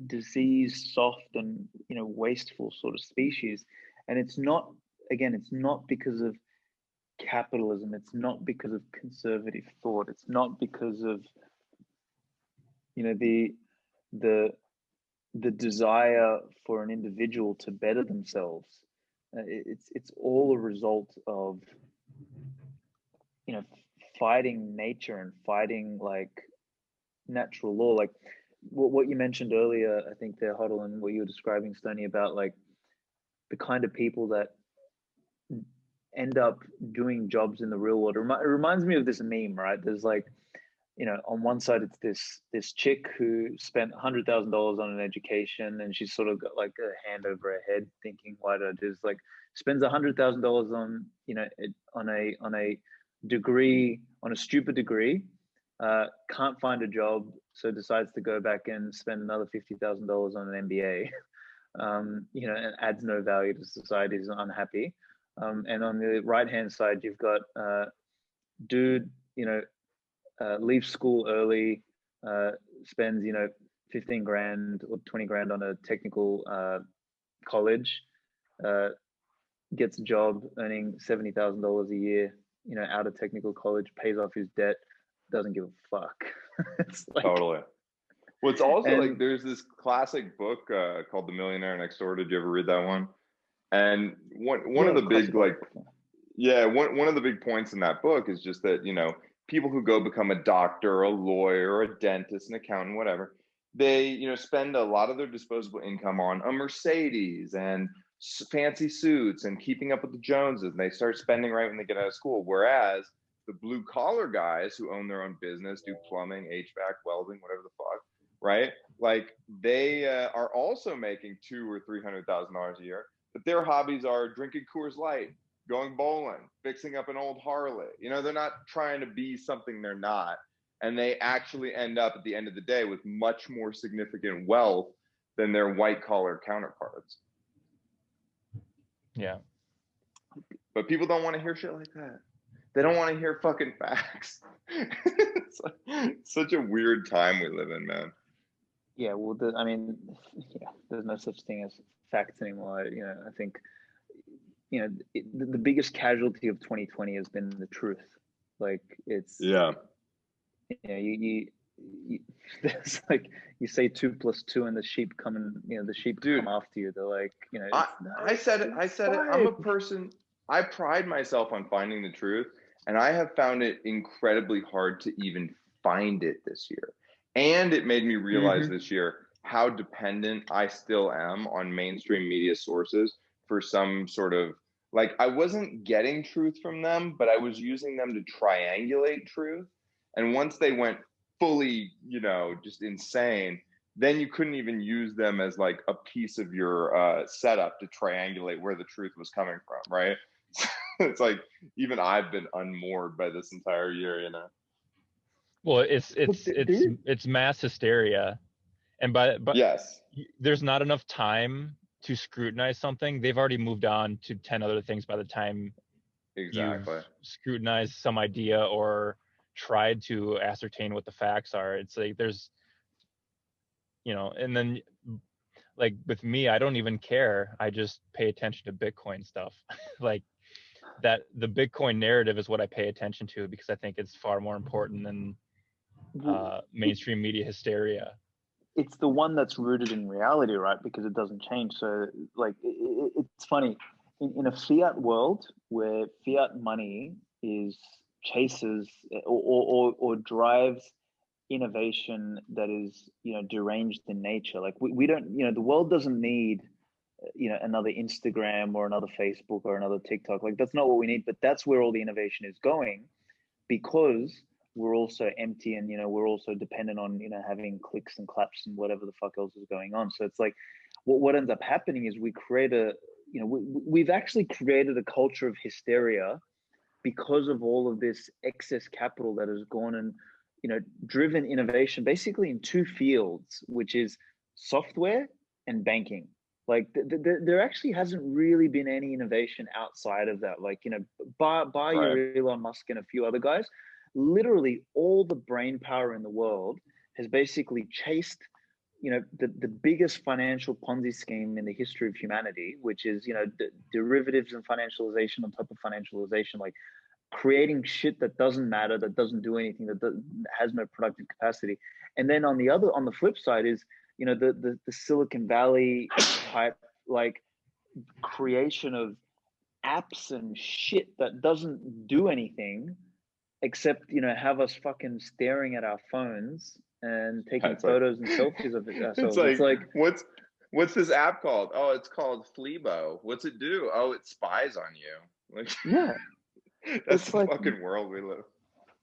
diseased, soft, and wasteful sort of species. And it's not, again, it's not because of capitalism. It's not because of conservative thought. It's not because of the desire for an individual to better themselves. It's all a result of fighting nature and fighting like natural law. Like what you mentioned earlier, I think there, HODL, and what you were describing, Stoney, about like the kind of people that end up doing jobs in the real world. It reminds me of this meme, right? There's like, on one side it's this chick who spent $100,000 on an education, and she's sort of got like a hand over her head, thinking, "Why did I do this?" Like, spends $100,000 on on a degree, on a stupid degree, can't find a job, so decides to go back and spend another $50,000 on an MBA. And adds no value to society, is unhappy. And on the right hand side, you've got dude, leaves school early, spends 15 grand or 20 grand on a technical college, gets a job earning $70,000 a year, out of technical college, pays off his debt, doesn't give a fuck. It's like, totally. Well, it's also like there's this classic book called The Millionaire Next Door. Did you ever read that one? And one of the big like one of the big points in that book is just that people who go become a doctor, a lawyer, a dentist, an accountant, whatever, they spend a lot of their disposable income on a Mercedes and fancy suits and keeping up with the Joneses, and they start spending right when they get out of school. Whereas the blue collar guys who own their own business, do plumbing, HVAC, welding, whatever the fuck, right? Like they are also making $200,000 or $300,000 a year, but their hobbies are drinking Coors Light, going bowling, fixing up an old Harley. They're not trying to be something they're not. And they actually end up at the end of the day with much more significant wealth than their white collar counterparts. Yeah. But people don't want to hear shit like that. They don't want to hear fucking facts. It's like, such a weird time we live in, man. Yeah, well, there's no such thing as facts anymore. I think, the biggest casualty of 2020 has been the truth. Like it's you there's like, you say 2 + 2 and the sheep come and the sheep come after you. They're like, I said it. I'm a person. I pride myself on finding the truth, and I have found it incredibly hard to even find it this year. And it made me realize this year how dependent I still am on mainstream media sources for some sort of, like, I wasn't getting truth from them, but I was using them to triangulate truth. And once they went fully, just insane, then you couldn't even use them as like a piece of your setup to triangulate where the truth was coming from, right? It's like even I've been unmoored by this entire year, Well, it's mass hysteria, and but yes, there's not enough time to scrutinize something. They've already moved on to 10 other things by the time you've scrutinized some idea or tried to ascertain what the facts are. It's like there's, and then like with me, I don't even care. I just pay attention to Bitcoin stuff. Like that, the Bitcoin narrative is what I pay attention to because I think it's far more important than mainstream media hysteria. It's the one that's rooted in reality, right? Because it doesn't change. So like it's funny in a fiat world where fiat money chases or drives innovation that is deranged in nature. Like we don't, the world doesn't need another Instagram or another Facebook or another TikTok. Like that's not what we need, but that's where all the innovation is going, because we're also empty and we're also dependent on having clicks and claps and whatever the fuck else is going on. So it's like what ends up happening is we create we've actually created a culture of hysteria because of all of this excess capital that has gone and driven innovation basically in two fields, which is software and banking. Like there actually hasn't really been any innovation outside of that. Like, you know, by your Elon Musk and a few other guys, literally all the brain power in the world has basically chased, you know, the biggest financial Ponzi scheme in the history of humanity, which is, you know, derivatives and financialization on top of financialization, like creating shit that doesn't matter, that doesn't do anything, that has no productive capacity. And then on the flip side is, you know, the Silicon Valley type, like, creation of apps and shit that doesn't do anything except, you know, have us fucking staring at our phones and taking photos and selfies of ourselves. It's like what's this app called? Oh, it's called Fleabo. What's it do? Oh, it spies on you. Like, yeah, that's the fucking world we live.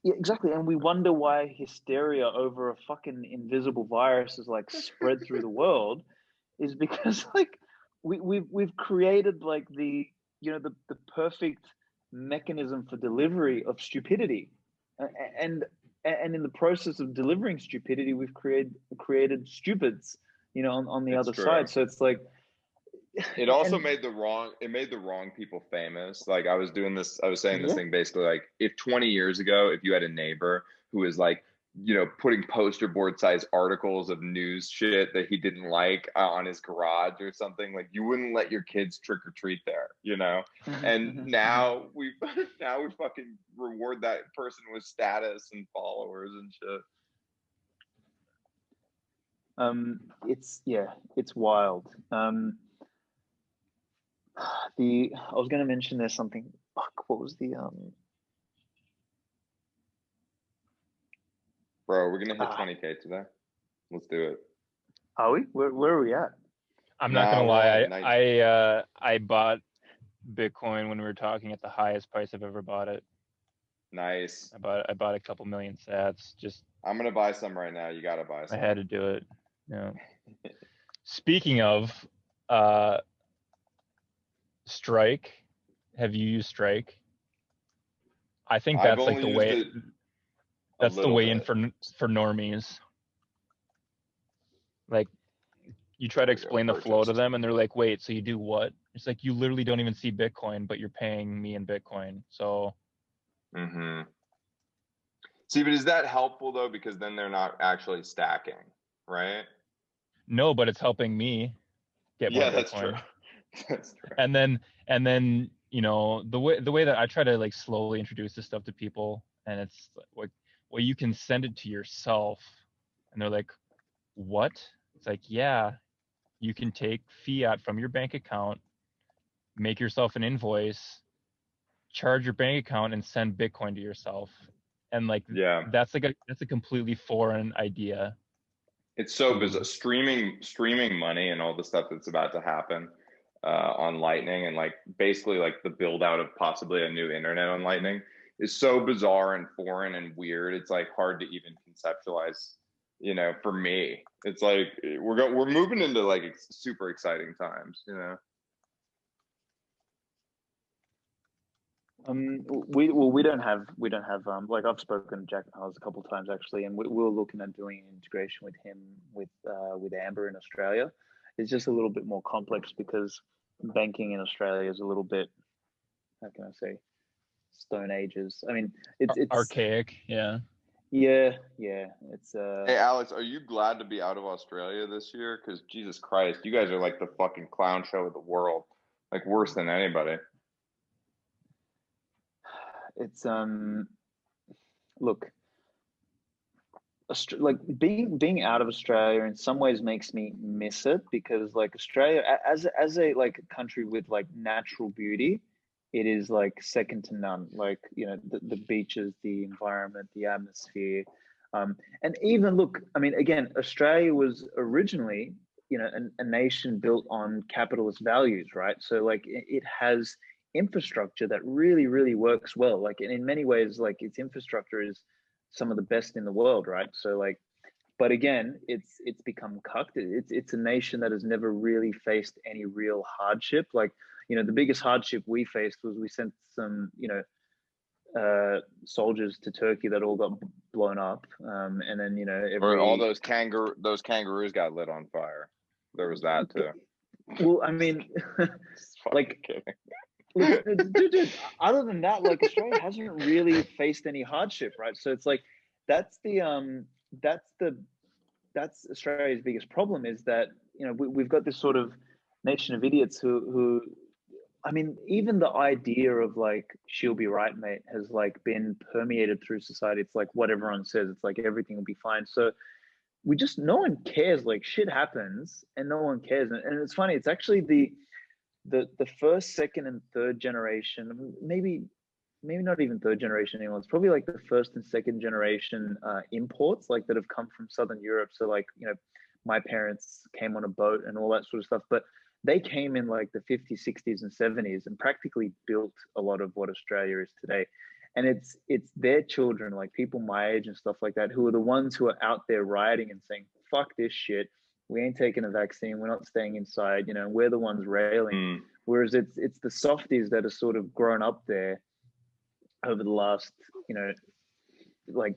Yeah, exactly. And we wonder why hysteria over a fucking invisible virus is like spread through the world, is because like we've created like the, you know, the perfect mechanism for delivery of stupidity, and in the process of delivering stupidity, we've created stupids, you know, on the other side. So it's like, it also made the wrong people famous. Like I was saying this thing basically, like, if 20 years ago, if you had a neighbor who was like, you know, putting poster board size articles of news shit that he didn't like on his garage or something, like, you wouldn't let your kids trick or treat there, you know. And now we fucking reward that person with status and followers and shit. It's wild. I was going to mention there's something. Fuck, what was the Bro, we're gonna hit 20K today. Let's do it. Are we? Where are we at? I'm not gonna lie. I bought Bitcoin when we were talking at the highest price I've ever bought it. Nice. I bought a couple million sats. Just I'm gonna buy some right now. You gotta buy some. I had to do it. Yeah. Speaking of Strike, have you used Strike? I think that's like the way. That's the way in for normies. Like, you try to explain the flow to them and they're like, wait, so you do what? It's like, you literally don't even see Bitcoin, but you're paying me in Bitcoin. So. See, but is that helpful though? Because then they're not actually stacking, right? No, but it's helping me get more Bitcoin. That's true. That's true. And then, you know, the way that I try to like slowly introduce this stuff to people, and it's like, well, you can send it to yourself. And they're like, what? It's like, yeah, you can take fiat from your bank account, make yourself an invoice, charge your bank account, and send Bitcoin to yourself. And like, that's a completely foreign idea. It's so bizarre. Streaming money and all the stuff that's about to happen on Lightning, and like basically like the build out of possibly a new internet on Lightning, is so bizarre and foreign and weird. It's like hard to even conceptualize, you know, for me. It's like we're moving into like super exciting times, you know. We don't have like, I've spoken to Jack House a couple of times actually, and we're looking at doing an integration with him with Amber in Australia. It's just a little bit more complex because banking in Australia is a little bit, how can I say, Stone Ages. I mean, it's archaic. Yeah. It's Hey Alex, are you glad to be out of Australia this year? Because Jesus Christ, you guys are like the fucking clown show of the world, like worse than anybody. It's look, like being out of Australia in some ways makes me miss it, because like Australia as a like country with like natural beauty, it is like second to none. Like, you know, the beaches, the environment, the atmosphere, and even look, I mean, again, Australia was originally, you know, a nation built on capitalist values, right? So like it has infrastructure that really works well. Like, in many ways, like, its infrastructure is some of the best in the world, right? So like, but again, it's become cucked. It's a nation that has never really faced any real hardship. Like, you know, the biggest hardship we faced was we sent some, you know, soldiers to Turkey that all got blown up, and then, you know, or all those kangaroos got lit on fire. There was that too. Well, I mean, Just fucking like, kidding. dude, other than that, like Australia hasn't really faced any hardship, right? So it's like that's Australia's biggest problem, is that, you know, we've got this sort of nation of idiots who I mean, even the idea of like she'll be right, mate, has like been permeated through society. It's like what everyone says. It's like everything will be fine. So no one cares. Like shit happens and no one cares. And it's funny. It's actually the first, second, and third generation, maybe not even third generation anymore. It's probably like the first and second generation imports, like that have come from Southern Europe. So like, you know, my parents came on a boat and all that sort of stuff, but they came in like the 50s, 60s, and 70s and practically built a lot of what Australia is today. And it's their children, like people my age and stuff like that, who are the ones who are out there rioting and saying, fuck this shit. We ain't taking a vaccine. We're not staying inside. You know, we're the ones railing. Whereas it's the softies that are sort of grown up there over the last, you know, like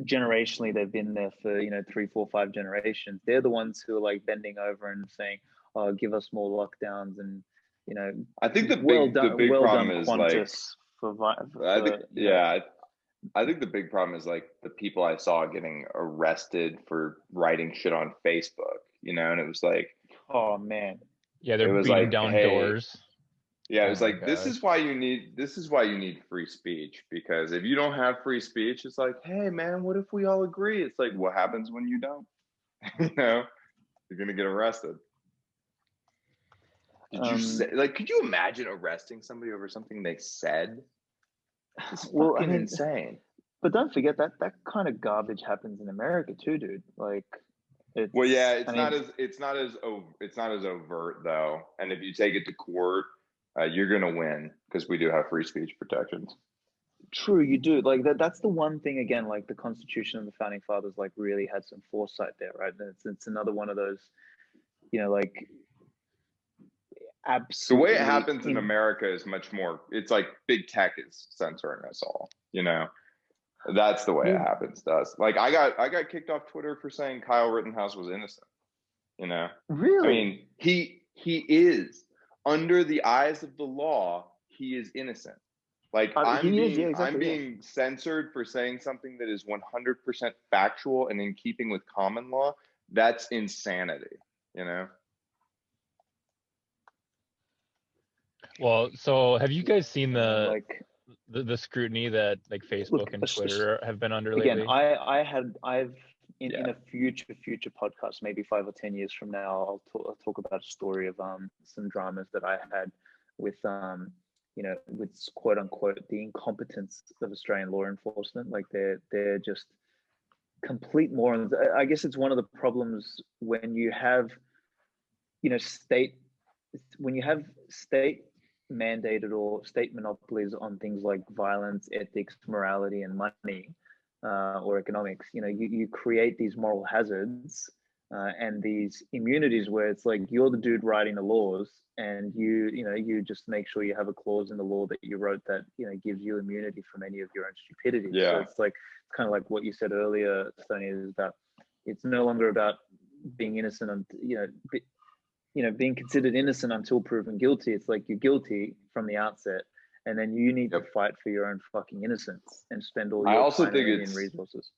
generationally, they've been there for, you know, 3, 4, 5 generations. They're the ones who are like bending over and saying, oh, give us more lockdowns. And, you know, I think the big problem is Qantas, like, I think the big problem is like the people I saw getting arrested for writing shit on Facebook, you know, and it was like, oh man, yeah, they're beating like, down doors. Yeah, it was like, this is why you need free speech, because if you don't have free speech, it's like, hey man, what if we all agree? It's like, what happens when you don't? You know, you're gonna get arrested. Did you say, like, could you imagine arresting somebody over something they said? It's fucking insane. But don't forget that kind of garbage happens in America too, dude. Like, well, yeah, it's not as overt though. And if you take it to court, you're gonna win because we do have free speech protections. True, you do. Like that's the one thing, again, like the Constitution of the Founding Fathers like really had some foresight there, right? And it's another one of those, you know, like, absolutely. The way it happens in America is much more, it's like big tech is censoring us all, you know. That's the way it happens to us. Like I got kicked off Twitter for saying Kyle Rittenhouse was innocent, you know. Really? I mean, he is, under the eyes of the law, he is innocent. Like I'm being censored for saying something that is 100% factual and in keeping with common law. That's insanity, you know. Well, so have you guys seen the scrutiny that like Facebook and Twitter have been under lately? Again, I've in a future podcast, maybe 5 or 10 years from now, I'll talk about a story of some dramas that I had with you know, with quote unquote the incompetence of Australian law enforcement. Like they're just complete morons. I guess it's one of the problems when you have, you know, state mandated or state monopolies on things like violence, ethics, morality, and money, or economics. You know, you create these moral hazards and these immunities where it's like you're the dude writing the laws, and you just make sure you have a clause in the law that you wrote that, you know, gives you immunity from any of your own stupidity. Yeah. So it's like kind of like what you said earlier, Stoney, is that it's no longer about being innocent and being considered innocent until proven guilty. It's like you're guilty from the outset, and then you need to fight for your own fucking innocence and spend all your time and resources.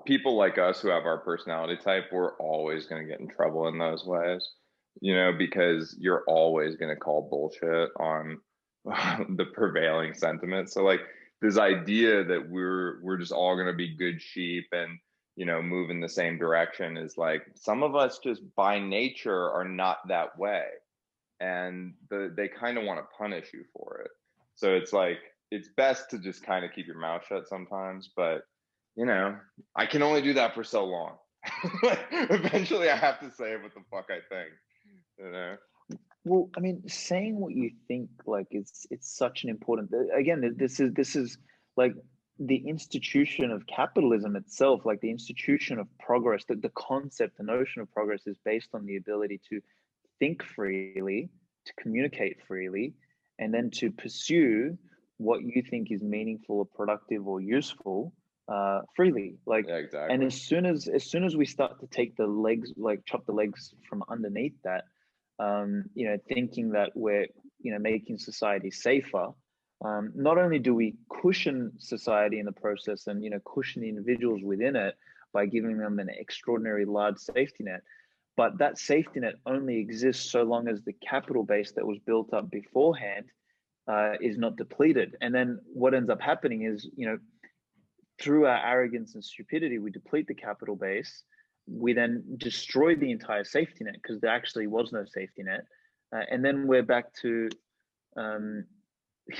People like us who have our personality type, we're always going to get in trouble in those ways, you know, because you're always going to call bullshit on the prevailing sentiment. So like this idea that we're just all going to be good sheep and, you know, move in the same direction is like, some of us just by nature are not that way. And they kind of want to punish you for it. So it's like, it's best to just kind of keep your mouth shut sometimes, but you know, I can only do that for so long. Eventually I have to say what the fuck I think, you know? Well, I mean, saying what you think, like, it's such an important, again, this is like the institution of capitalism itself, like the institution of progress, that the concept, the notion of progress is based on the ability to think freely, to communicate freely, and then to pursue what you think is meaningful or productive or useful freely. Like, yeah, exactly. And as soon as we start to take the legs, like chop the legs from underneath that, thinking that we're, making society safer. Not only do we cushion society in the process and, cushion the individuals within it by giving them an extraordinary large safety net, but that safety net only exists so long as the capital base that was built up beforehand is not depleted. And then what ends up happening is, through our arrogance and stupidity, we deplete the capital base. We then destroy the entire safety net because there actually was no safety net. And then we're back to,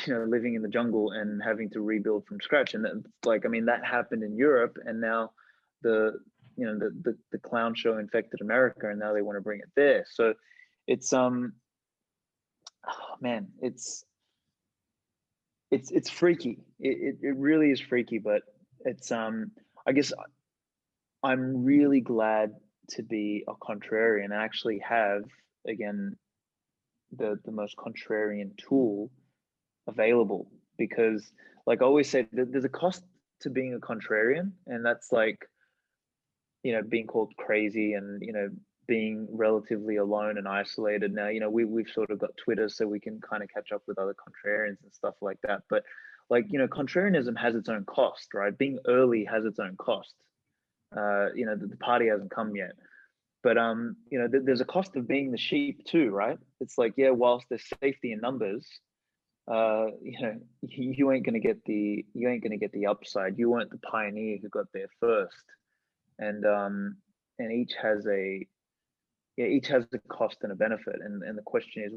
living in the jungle and having to rebuild from scratch. And that happened in Europe, and now the clown show infected America, and now they want to bring it there. So it's it's freaky. It really is freaky, but it's I guess I'm really glad to be a contrarian and actually have, again, the most contrarian tool available, because like I always say, there's a cost to being a contrarian, and that's like, being called crazy and, being relatively alone and isolated. Now, we've sort of got Twitter, so we can kind of catch up with other contrarians and stuff like that. But contrarianism has its own cost, right? Being early has its own cost. The party hasn't come yet. But there's a cost of being the sheep too, right? It's like, yeah, whilst there's safety in numbers, you ain't gonna get the upside. You weren't the pioneer who got there first. And each has a cost and a benefit. And the question is,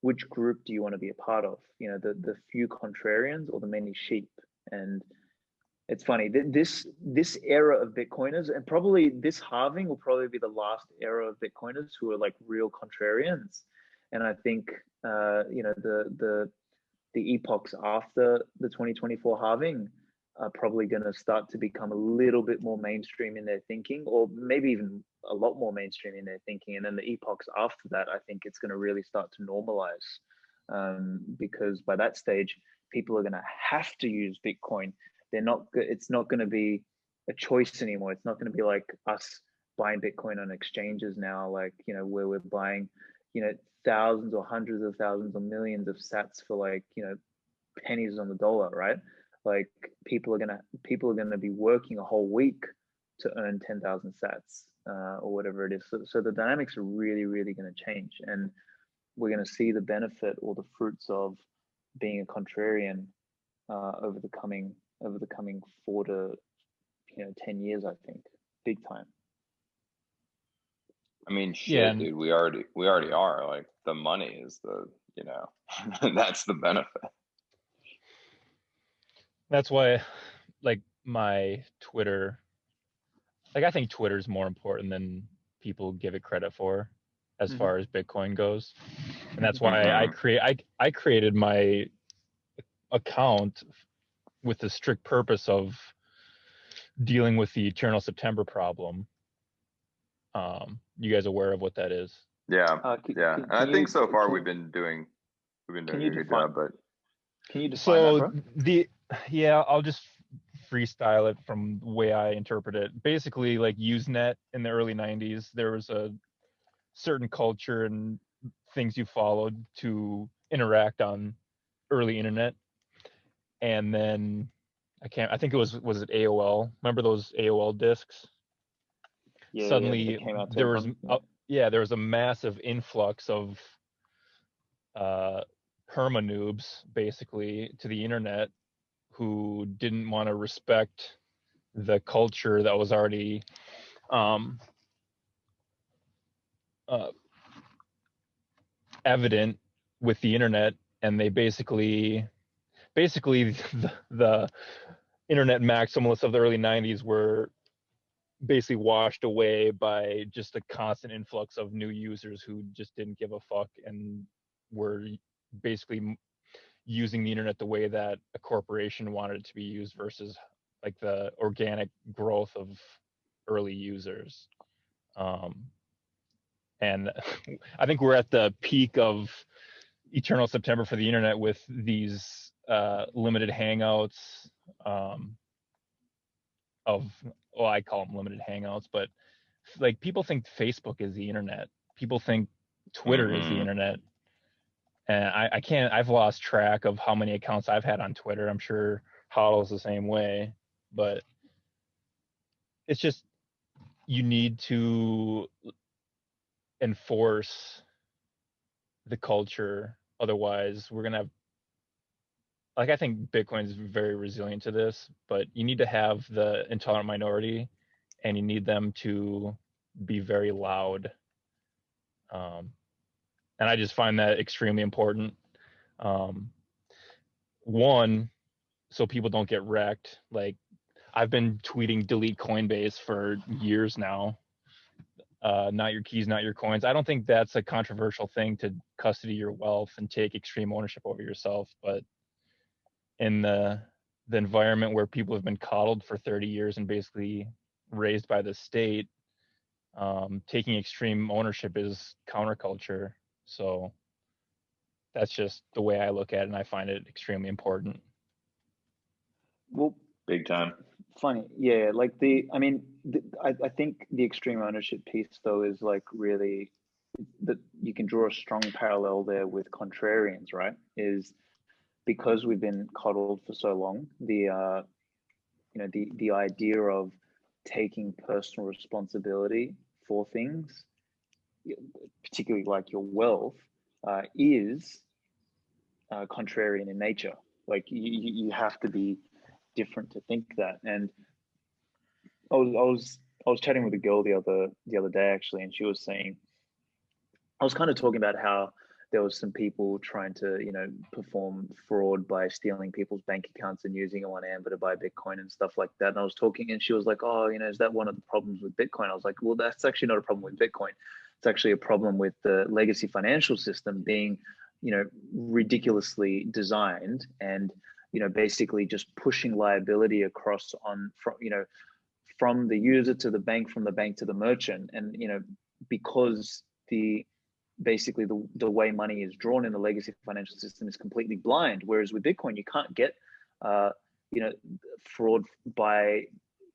which group do you want to be a part of? The few contrarians or the many sheep? And it's funny, this era of Bitcoiners, and probably this halving will probably be the last era of Bitcoiners who are like real contrarians. And I think the epochs after the 2024 halving are probably going to start to become a little bit more mainstream in their thinking, or maybe even a lot more mainstream in their thinking. And then the epochs after that, I think it's going to really start to normalize, because by that stage, people are going to have to use Bitcoin. It's not going to be a choice anymore. It's not going to be like us buying Bitcoin on exchanges now, like, where we're buying, thousands or hundreds of thousands or millions of sats for like, pennies on the dollar, right? Like people are gonna be working a whole week to earn 10,000 sats or whatever it is. So the dynamics are really, really going to change, and we're going to see the benefit or the fruits of being a contrarian over the coming 4 to 10 years. I think big time. I mean, shit, dude, we already are. Like the money is the that's the benefit. That's why, like, my Twitter, like, I think Twitter's more important than people give it credit for as far as Bitcoin goes. And that's why I created my account with the strict purpose of dealing with the eternal September problem. You guys aware of what that is? Yeah. And I think so far we've been doing a good job, but can you define that, bro? I'll just freestyle it from the way I interpret it. Basically, like Usenet in the early 90s, there was a certain culture and things you followed to interact on early internet. And then I think it was it AOL? Remember those AOL discs? Yeah, suddenly there was there was a massive influx of perma-noobs basically to the internet who didn't want to respect the culture that was already evident with the internet, and they basically the internet maximalists of the early 90s were basically washed away by just a constant influx of new users who just didn't give a fuck and were basically using the internet the way that a corporation wanted it to be used versus like the organic growth of early users. And I think we're at the peak of eternal September for the internet with these limited hangouts I call them limited hangouts, but like people think Facebook is the internet. People think Twitter is the internet. And I've lost track of how many accounts I've had on Twitter. I'm sure HODL's the same way, but it's just, you need to enforce the culture. Otherwise, we're going to have, like, I think Bitcoin is very resilient to this, but you need to have the intolerant minority, and you need them to be very loud. And I just find that extremely important. One, so people don't get wrecked. Like, I've been tweeting delete Coinbase for years now. Not your keys, not your coins. I don't think that's a controversial thing, to custody your wealth and take extreme ownership over yourself. But in the environment where people have been coddled for 30 years and basically raised by the state, taking extreme ownership is counterculture. So that's just the way I look at it, and I find it extremely important. Well, big time. Funny, yeah. Like I think the extreme ownership piece though is like really that you can draw a strong parallel there with contrarians, right? Is because we've been coddled for so long, the idea of taking personal responsibility for things, particularly like your wealth, is contrarian in nature. Like you have to be different to think that. And I was chatting with a girl the other day actually, and she was saying, I was kind of talking about how there was some people trying to, perform fraud by stealing people's bank accounts and using it on Amber to buy Bitcoin and stuff like that. And I was talking, and she was like, "Oh, is that one of the problems with Bitcoin?" I was like, "Well, that's actually not a problem with Bitcoin. It's actually a problem with the legacy financial system being, ridiculously designed and, basically just pushing liability across from the user to the bank, from the bank to the merchant, and because basically the way money is drawn in the legacy financial system is completely blind. Whereas with Bitcoin, you can't get, fraud by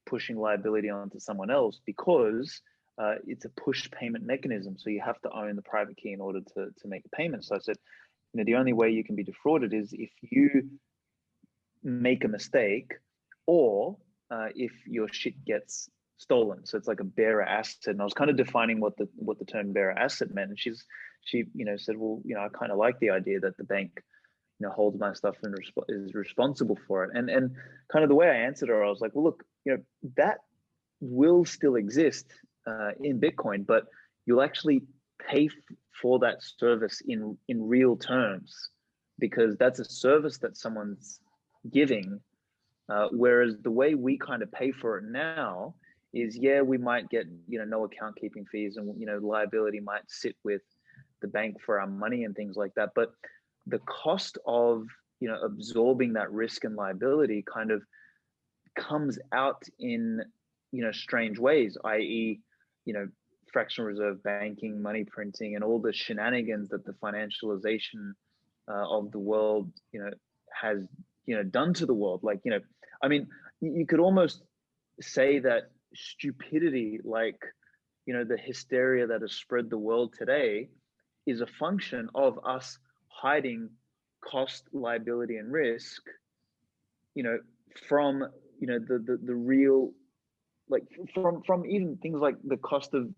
pushing liability onto someone else, because it's a push payment mechanism. So you have to own the private key in order to make a payment. So I said, the only way you can be defrauded is if you make a mistake, or if your shit gets stolen. So it's like a bearer asset. And I was kind of defining what the term bearer asset meant. And she said, well, I kind of like the idea that the bank, holds my stuff and is responsible for it. And kind of the way I answered her, I was like, well, look, that will still exist in Bitcoin, but you'll actually pay for that service in real terms, because that's a service that someone's giving. Whereas the way we kind of pay for it now is, we might get, no account keeping fees, and, liability might sit with the bank for our money and things like that. But the cost of, absorbing that risk and liability kind of comes out in, strange ways, i.e., fractional reserve banking, money printing, and all the shenanigans that the financialization of the world, has, done to the world. Like, I mean, you could almost say that stupidity, like, the hysteria that has spread the world today, is a function of us hiding cost, liability, and risk, from, the real, like from even things like the cost of,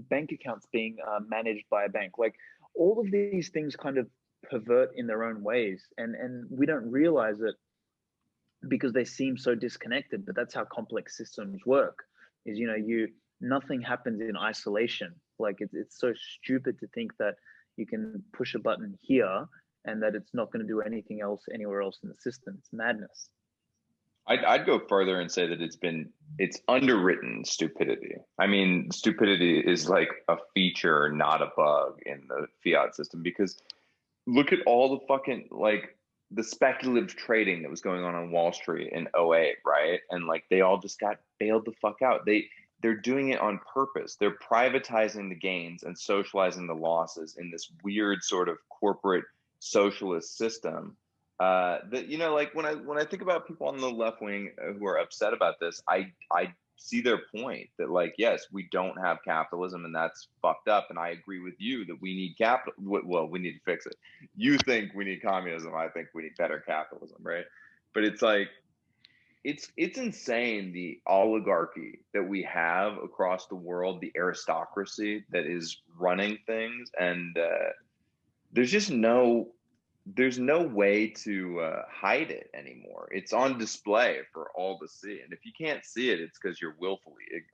bank accounts being managed by a bank. Like, all of these things kind of pervert in their own ways, and we don't realize it because they seem so disconnected. But that's how complex systems work, is, nothing happens in isolation. Like, it's so stupid to think that you can push a button here and that it's not going to do anything else anywhere else in the system. It's madness. I'd go further and say that it's underwritten stupidity. I mean, stupidity is like a feature, not a bug in the fiat system, because look at all the fucking, like, the speculative trading that was going on Wall Street in 2008, right? And like, they all just got bailed the fuck out. They're doing it on purpose. They're privatizing the gains and socializing the losses in this weird sort of corporate socialist system. That, like, when I think about people on the left wing who are upset about this, I see their point that like, yes, we don't have capitalism and that's fucked up. And I agree with you that we need capital. Well, we need to fix it. You think we need communism. I think we need better capitalism, right? But it's like, it's insane, the oligarchy that we have across the world, the aristocracy that is running things, and there's no way to hide it anymore. It's on display for all to see, and if you can't see it, it's because you're willfully ignorant.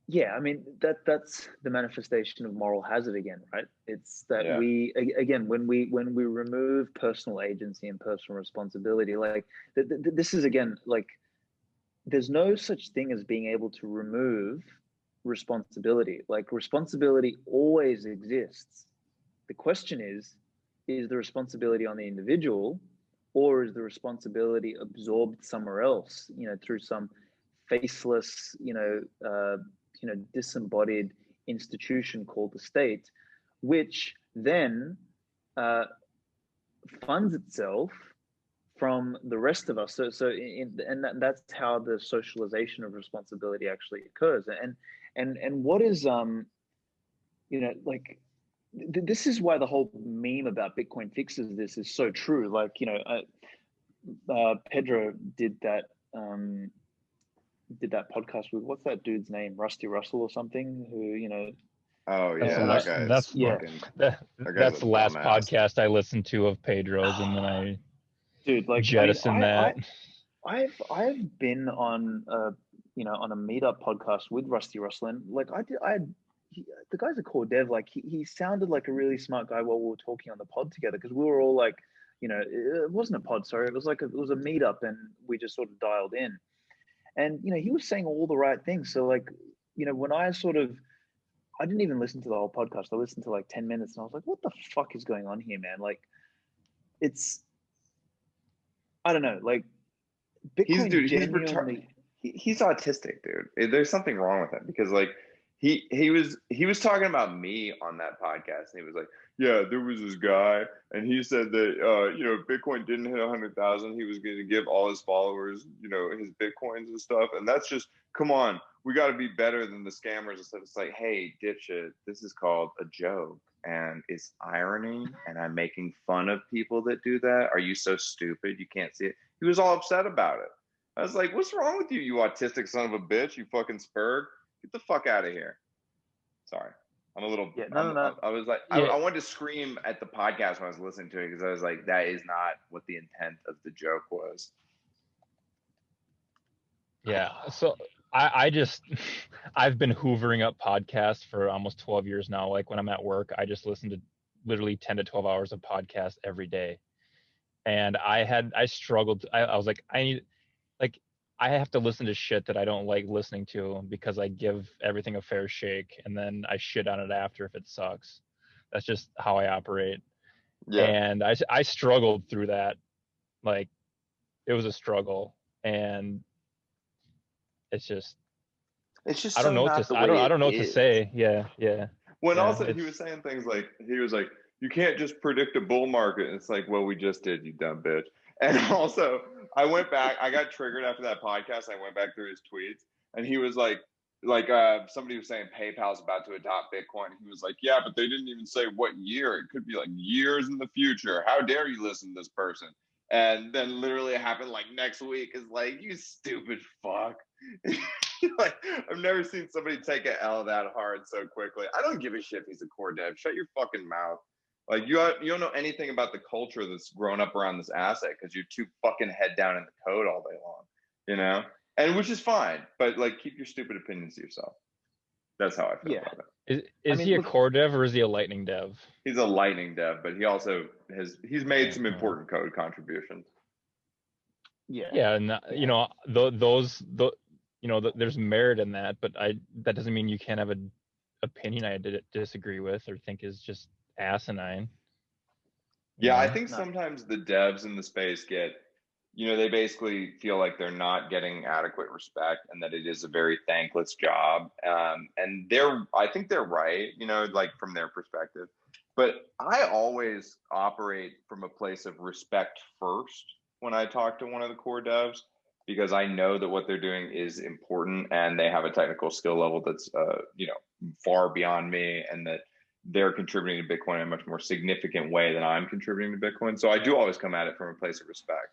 Yeah, I mean that's the manifestation of moral hazard again, right? It's that Yeah. we again, when we remove personal agency and personal responsibility, like this is again like there's no such thing as being able to remove responsibility. Like responsibility always exists. The question is the responsibility on the individual, or is the responsibility absorbed somewhere else, through some faceless, disembodied institution called the state, which then funds itself from the rest of us. That's how the socialization of responsibility actually occurs. And what is this is why the whole meme about Bitcoin fixes this is so true. Like, Pedro did that podcast with, what's that dude's name, Rusty Russell or something, who Oh yeah, that's the last dumbass. podcast I listened to of Pedro's, and then I jettisoned that. I've been on on a meetup podcast with Rusty Russell, and like the guy's a core dev. Like he sounded like a really smart guy while we were talking on the pod together, because we were all like, it wasn't a pod, sorry, it was a meetup, and we just sort of dialed in. And he was saying all the right things. So like, when I didn't even listen to the whole podcast. I listened to like 10 minutes, and I was like, what the fuck is going on here, man? Like, I don't know, like Bitcoin he's autistic, dude. There's something wrong with him, because like he was talking about me on that podcast, and he was like, yeah, there was this guy, and he said that Bitcoin didn't hit 100,000, he was going to give all his followers his Bitcoins and stuff, and that's just, come on, we got to be better than the scammers and stuff. It's like, hey, dipshit, this is called a joke, and it's irony, and I'm making fun of people that do that. Are you so stupid you can't see it? He was all upset about it. I was like, what's wrong with you, you autistic son of a bitch, you fucking spurg? Get the fuck out of here. Sorry. I'm a little, no. I was like, yeah. I wanted to scream at the podcast when I was listening to it, because I was like, that is not what the intent of the joke was. Yeah. So I've been hoovering up podcasts for almost 12 years now. Like when I'm at work, I just listen to literally 10 to 12 hours of podcast every day. And I struggled. I was like, I have to listen to shit that I don't like listening to, because I give everything a fair shake, and then I shit on it after if it sucks. That's just how I operate. Yeah. And I struggled through that. Like, it was a struggle, and it's just I don't know what to I don't know what to say. Yeah. When also he was saying things like, he was like, you can't just predict a bull market. And it's like, well, we just did, you dumb bitch. And also, I went back, I got triggered after that podcast. I went back through his tweets, and he was like somebody was saying PayPal's about to adopt Bitcoin. He was like, yeah, but they didn't even say what year. It could be like years in the future. How dare you listen to this person? And then literally it happened like next week. Is like, you stupid fuck. Like, I've never seen somebody take an L that hard so quickly. I don't give a shit if he's a core dev. Shut your fucking mouth. Like, you don't know anything about the culture that's grown up around this asset, because you're too fucking head down in the code all day long, and which is fine, but like, keep your stupid opinions to yourself. That's how I feel about it. Is he a core dev, or is he a lightning dev? He's a lightning dev, but he also he's made some important code contributions. Yeah, and there's merit in that, but that doesn't mean you can't have an opinion I disagree with or think is just asinine. Yeah, I think sometimes the devs in the space get, they basically feel like they're not getting adequate respect, and that it is a very thankless job. And I think they're right, like from their perspective. But I always operate from a place of respect first, when I talk to one of the core devs, because I know that what they're doing is important and they have a technical skill level that's far beyond me, and that they're contributing to Bitcoin in a much more significant way than I'm contributing to Bitcoin. So I do always come at it from a place of respect.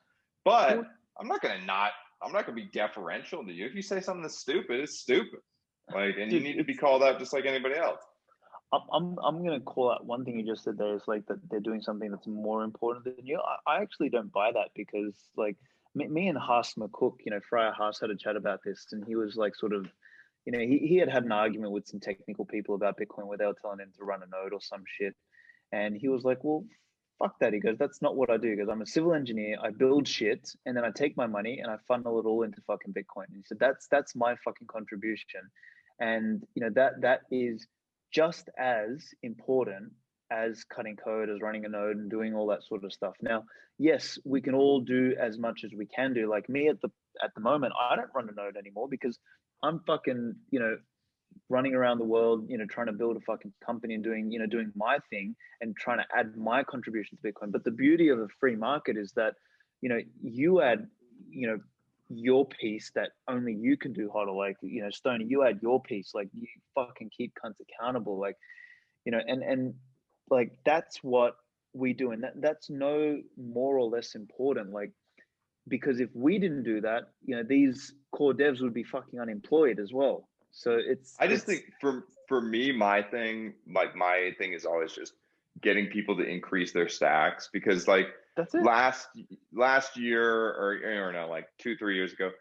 But I'm not gonna be deferential to you. If you say something that's stupid, it's stupid. Like, and you need to be called out just like anybody else. I'm gonna call out one thing you just said there, is like that they're doing something that's more important than you. I actually don't buy that, because like me and Haas McCook, Friar Haas had a chat about this, and he was like sort of, he had an argument with some technical people about Bitcoin where they were telling him to run a node or some shit, and he was like, well, fuck that. He goes, that's not what I do. He goes, I'm a civil engineer. I build shit, and then I take my money and I funnel it all into fucking Bitcoin. And he said, that's my fucking contribution, and that is just as important as cutting code, as running a node and doing all that sort of stuff. Now, yes, we can all do as much as we can do. Like me at the moment, I don't run a node anymore because I'm fucking, running around the world, trying to build a fucking company and doing my thing and trying to add my contribution to Bitcoin. But the beauty of a free market is that, you add, your piece that only you can do, HODL. Like, Stoney, you add your piece, like you fucking keep cunts accountable, like, and like that's what we do, and that's no more or less important, like, because if we didn't do that, these core devs would be fucking unemployed as well. So I just think for me, my thing is always just getting people to increase their stacks, because like that's it. last year, or no, like 2-3 years ago,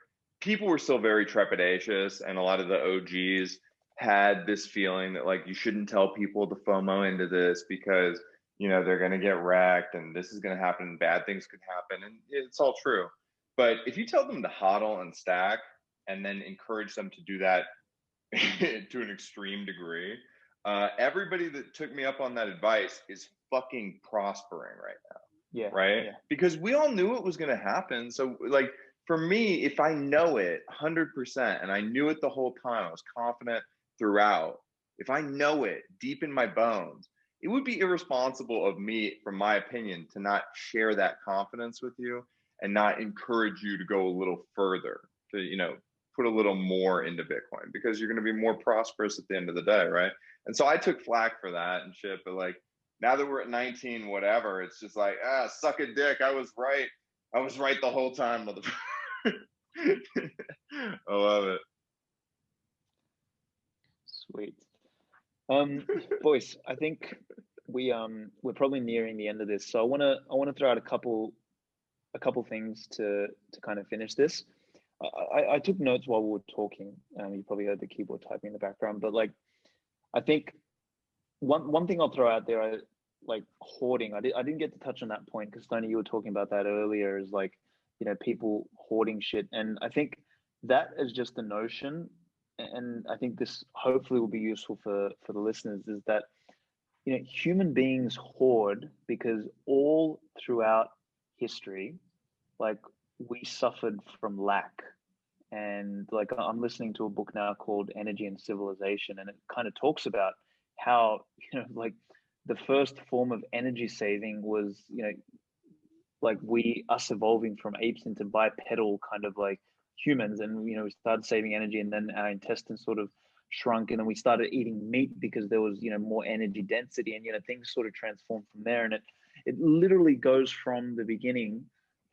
people were still very trepidatious, and a lot of the OGs had this feeling that like you shouldn't tell people to FOMO into this because they're going to get wrecked and this is going to happen and bad things could happen, and it's all true. But if you tell them to HODL and stack and then encourage them to do that to an extreme degree, everybody that took me up on that advice is fucking prospering right now. Yeah. Right. Yeah. Because we all knew it was going to happen. So like for me, if I know it 100% and I knew it the whole time, I was confident throughout. If I know it deep in my bones, it would be irresponsible of me, from my opinion, to not share that confidence with you and not encourage you to go a little further, to, put a little more into Bitcoin, because you're going to be more prosperous at the end of the day. Right. And so I took flack for that and shit. But like, now that we're at 19, whatever, it's just like, suck a dick. I was right. I was right the whole time, motherfucker. I love it. Sweet. Boys, I think we're probably nearing the end of this. So I wanna throw out a couple things to kind of finish this. I took notes while we were talking. You probably heard the keyboard typing in the background, but like, I think one thing I'll throw out there, like hoarding. I didn't get to touch on that point because Tony, you were talking about that earlier. Is like, people hoarding shit, and I think that is just the notion. And I think this hopefully will be useful for the listeners. Is that human beings hoard because all throughout history, like we suffered from lack. And like I'm listening to a book now called Energy and Civilization, and it kind of talks about how like the first form of energy saving was like us evolving from apes into bipedal kind of like humans, and we started saving energy, and then our intestines sort of shrunk, and then we started eating meat because there was more energy density, and things sort of transformed from there. And it literally goes from the beginning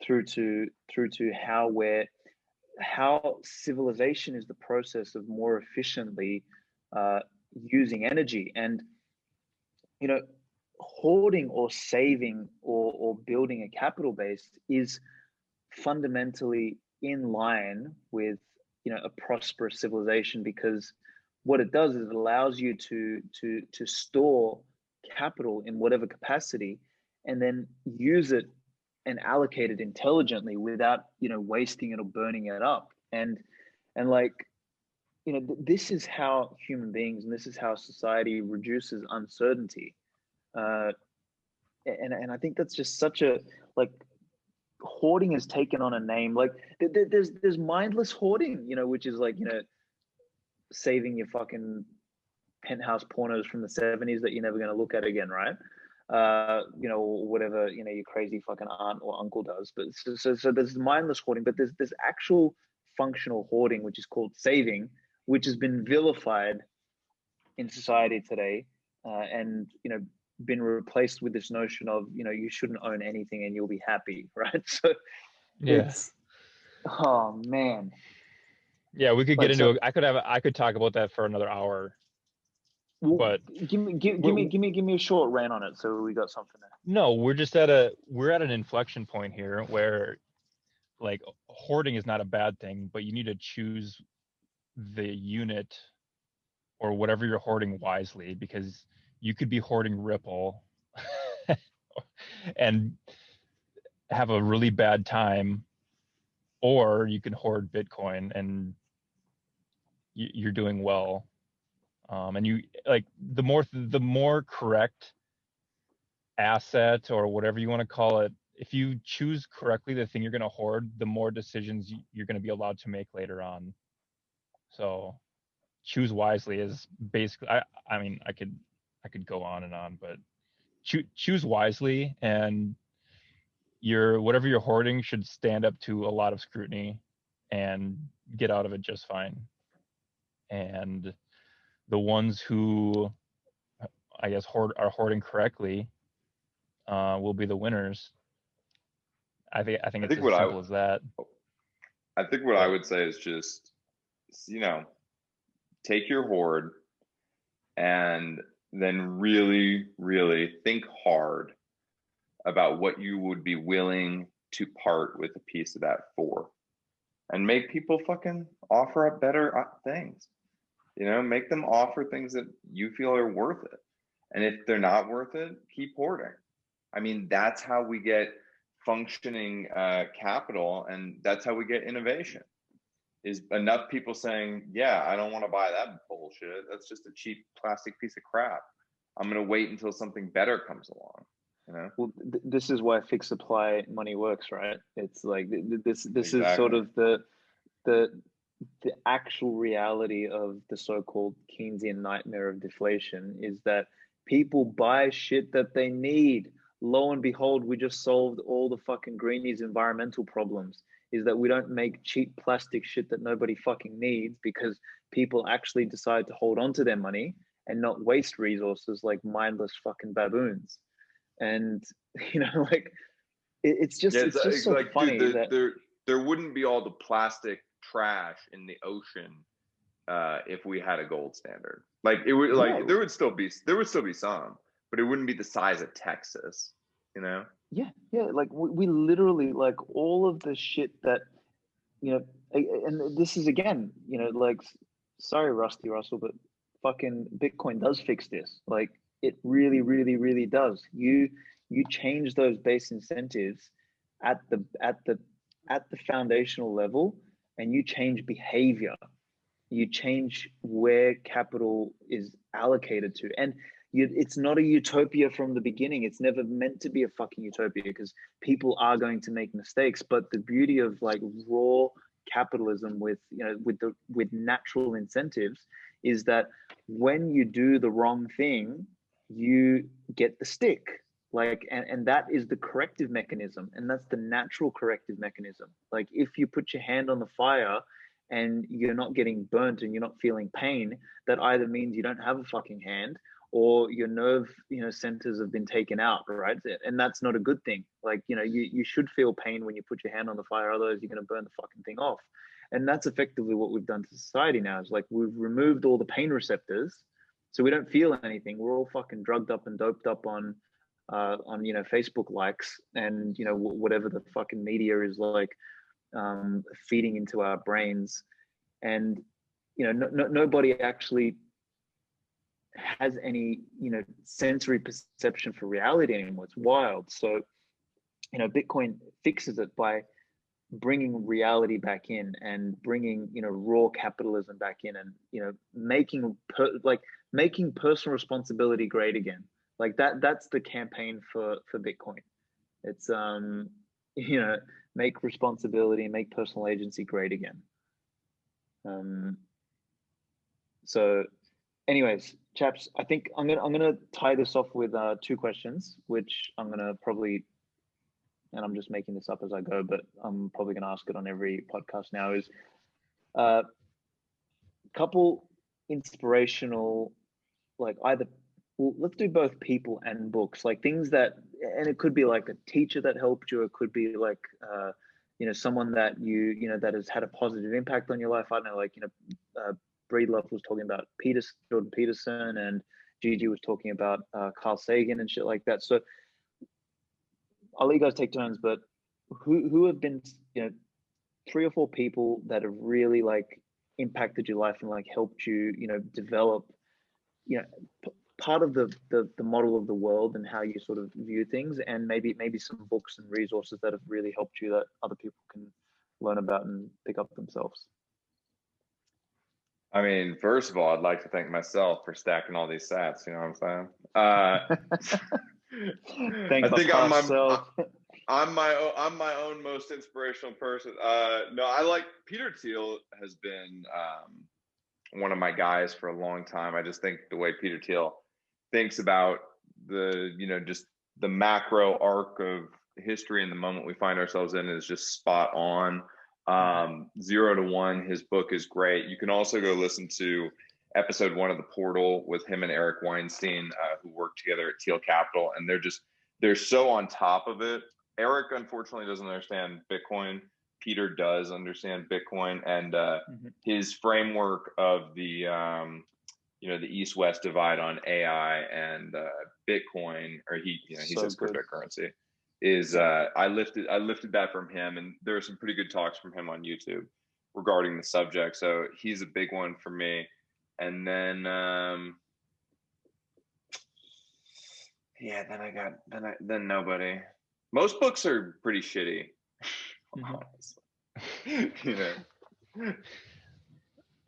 through to how civilization is the process of more efficiently using energy. And hoarding or saving or building a capital base is fundamentally in line with a prosperous civilization, because what it does is it allows you to store capital in whatever capacity and then use it and allocate it intelligently without wasting it or burning it up. And like this is how human beings, and this is how society reduces uncertainty. And I think that's just such a, like, hoarding has taken on a name. Like there's mindless hoarding, which is like saving your fucking penthouse pornos from the 70s that you're never going to look at again, right? you know, or whatever, you know, your crazy fucking aunt or uncle does. But so there's mindless hoarding, but there's actual functional hoarding, which is called saving, which has been vilified in society today, and, you know, been replaced with this notion of, you know, you shouldn't own anything and you'll be happy, right? So it's, oh man. Yeah, we could Like, get into it. I could talk about that for another hour. Well, but give me a short rant on it, so we got something there. No, we're at an inflection point here where, like, hoarding is not a bad thing, but you need to choose the unit or whatever you're hoarding wisely, because you could be hoarding Ripple and have a really bad time, or you can hoard Bitcoin and you're doing well. And you, like, the more correct asset or whatever you want to call it, if you choose correctly the thing you're going to hoard, the more decisions you're going to be allowed to make later on. So choose wisely is basically, I mean, I could go on and on, but choose wisely, and whatever you're hoarding should stand up to a lot of scrutiny and get out of it just fine. And the ones who, I guess, are hoarding correctly will be the winners. I think it's as simple as that. I think what I would say is just, you know, take your hoard and then really, really think hard about what you would be willing to part with a piece of that for, and make people fucking offer up better things. You know, make them offer things that you feel are worth it. And if they're not worth it, keep hoarding. I mean, that's how we get functioning capital, and that's how we get innovation. Is enough people saying, yeah, I don't want to buy that bullshit. That's just a cheap plastic piece of crap. I'm going to wait until something better comes along. You know? Well, this is why fixed supply money works, right? It's like this Exactly. is sort of the actual reality of the so-called Keynesian nightmare of deflation, is that people buy shit that they need. Lo and behold, we just solved all the fucking greenies environmental problems. Is that we don't make cheap plastic shit that nobody fucking needs, because people actually decide to hold on to their money and not waste resources like mindless fucking baboons. And, you know, like, it's just so like, funny, dude, that there wouldn't be all the plastic trash in the ocean if we had a gold standard. Like, it would, like, there would still be some, but it wouldn't be the size of Texas, you know? Yeah, like we literally, like, all of the shit that, you know, and this is, again, you know, like, sorry, Rusty Russell, but fucking Bitcoin does fix this. Like, it really, really, really does. You change those base incentives at the foundational level, and you change behavior. You change where capital is allocated to, and it's not a utopia from the beginning. It's never meant to be a fucking utopia, because people are going to make mistakes. But the beauty of, like, raw capitalism with, you know, with natural incentives, is that when you do the wrong thing, you get the stick. Like, and that is the corrective mechanism, and that's the natural corrective mechanism. Like, if you put your hand on the fire and you're not getting burnt and you're not feeling pain, that either means you don't have a fucking hand, or your nerve, you know, centers have been taken out, right? And that's not a good thing. Like, you know, you should feel pain when you put your hand on the fire, otherwise you're going to burn the fucking thing off. And that's effectively what we've done to society now, is like, we've removed all the pain receptors, so we don't feel anything. We're all fucking drugged up and doped up on you know, Facebook likes, and, you know, whatever the fucking media is, like, feeding into our brains. And, you know, nobody actually has any, you know, sensory perception for reality anymore. It's wild. So, you know, Bitcoin fixes it by bringing reality back in, and bringing, you know, raw capitalism back in, and, you know, making personal responsibility great again. Like, that's the campaign for Bitcoin. It's you know, make responsibility, make personal agency great again. So Anyways, chaps, I think I'm gonna tie this off with two questions, which I'm gonna probably, and I'm just making this up as I go, but I'm probably gonna ask it on every podcast now. Is couple inspirational, like either, well, let's do both people and books, like things that, and it could be like a teacher that helped you, it could be like someone that you know that has had a positive impact on your life. I don't know, like Breedlove was talking about Jordan Peterson, and Gigi was talking about Carl Sagan and shit like that. So I'll let you guys take turns, but who have been, three or four people that have really like impacted your life and like helped you, develop, part of the model of the world and how you sort of view things, and maybe some books and resources that have really helped you that other people can learn about and pick up themselves. I mean, first of all, I'd like to thank myself for stacking all these sats. You know what I'm saying? Thank I think myself. I'm my own most inspirational person. No, I like Peter Thiel has been one of my guys for a long time. I just think the way Peter Thiel thinks about the, just the macro arc of history and the moment we find ourselves in is just spot on. 0 to 1, his book is great. You can also go listen to episode 1 of The Portal with him and Eric Weinstein, who work together at Thiel Capital, and they're so on top of it. Eric unfortunately doesn't understand Bitcoin. Peter does understand Bitcoin, and his framework of the the East-West divide on AI and Bitcoin, or he says cryptocurrency, is I lifted that from him, and there are some pretty good talks from him on YouTube regarding the subject. So he's a big one for me. And then then nobody. Most books are pretty shitty.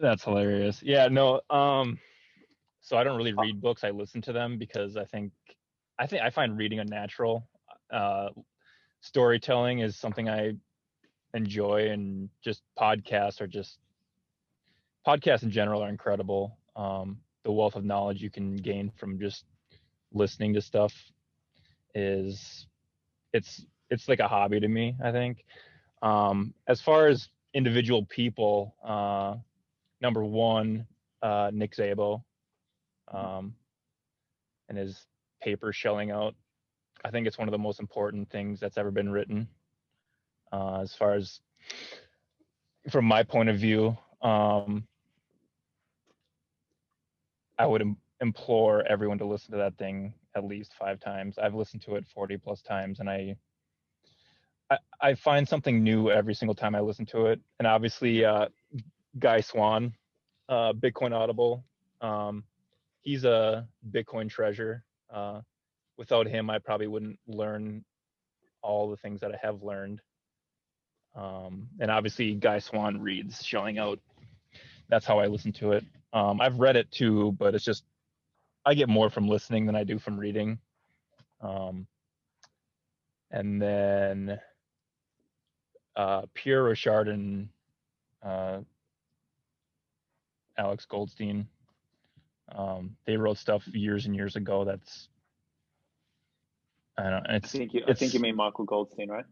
That's hilarious. Yeah, no. So I don't really read books. I listen to them because I find reading unnatural. Storytelling is something I enjoy, and just podcasts in general are incredible. The wealth of knowledge you can gain from just listening to stuff it's like a hobby to me, I think. As far as individual people, number one, Nick Szabo, and his paper shelling out. I think it's one of the most important things that's ever been written. As far as from my point of view, I would implore everyone to listen to that thing at least 5 times. I've listened to it 40 plus times, and I find something new every single time I listen to it. And obviously, Guy Swan, Bitcoin Audible, he's a Bitcoin treasure. Without him, I probably wouldn't learn all the things that I have learned. And obviously, Guy Swan reads Showing Out. That's how I listen to it. I've read it too, but it's just I get more from listening than I do from reading. And then Pierre Rochard and Alex Goldstein, they wrote stuff years and years ago. That's I don't know. I think you mean Michael Goldstein, right?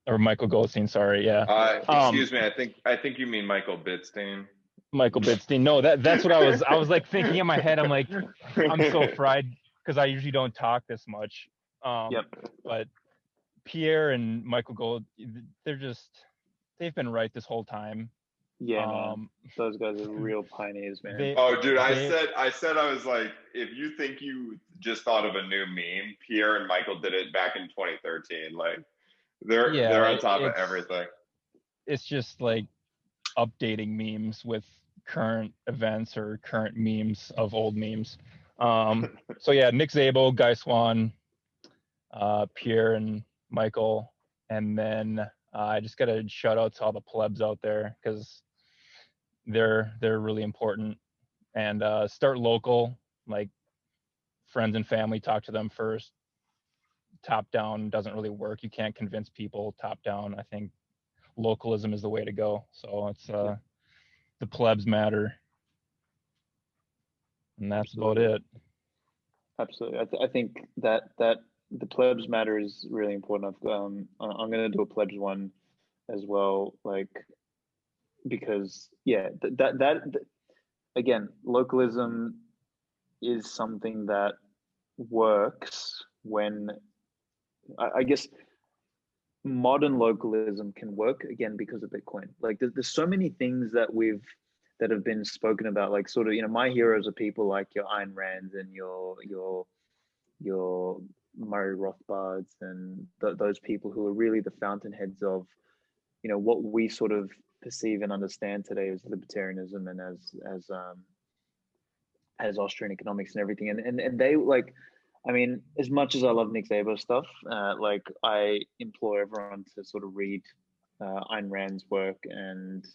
Or Michael Goldstein, sorry, yeah. Excuse me, I think you mean Michael Bitstein. Michael Bitstein. No, that's what I was like thinking in my head. I'm like, I'm so fried because I usually don't talk this much. But Pierre and Michael Gold, they've been right this whole time. Yeah, man. Those guys are real pioneers, man. I said I was like, if you think you just thought of a new meme, Pierre and Michael did it back in 2013. Like they're on top of everything. It's just like updating memes with current events or current memes of old memes. So yeah, Nick Szabo, Guy Swan, Pierre and Michael, and then I just got to shout out to all the plebs out there because they're really important. And start local, like friends and family, talk to them first. Top down doesn't really work. You can't convince people top down. I think localism is the way to go. So it's the plebs matter. And that's about it. Absolutely. I think that the plebs matter is really important. I'm going to do a plebs one as well, like, because that again, localism is something that works when I guess modern localism can work again because of Bitcoin. Like there's so many things that have been spoken about, like sort of, my heroes are people like your Ayn Rands and your Murray Rothbards and those people who are really the fountainheads of, what we sort of perceive and understand today as libertarianism and as Austrian economics and everything. And they, like, I mean, as much as I love Nick Szabo's stuff, like I implore everyone to sort of read Ayn Rand's work and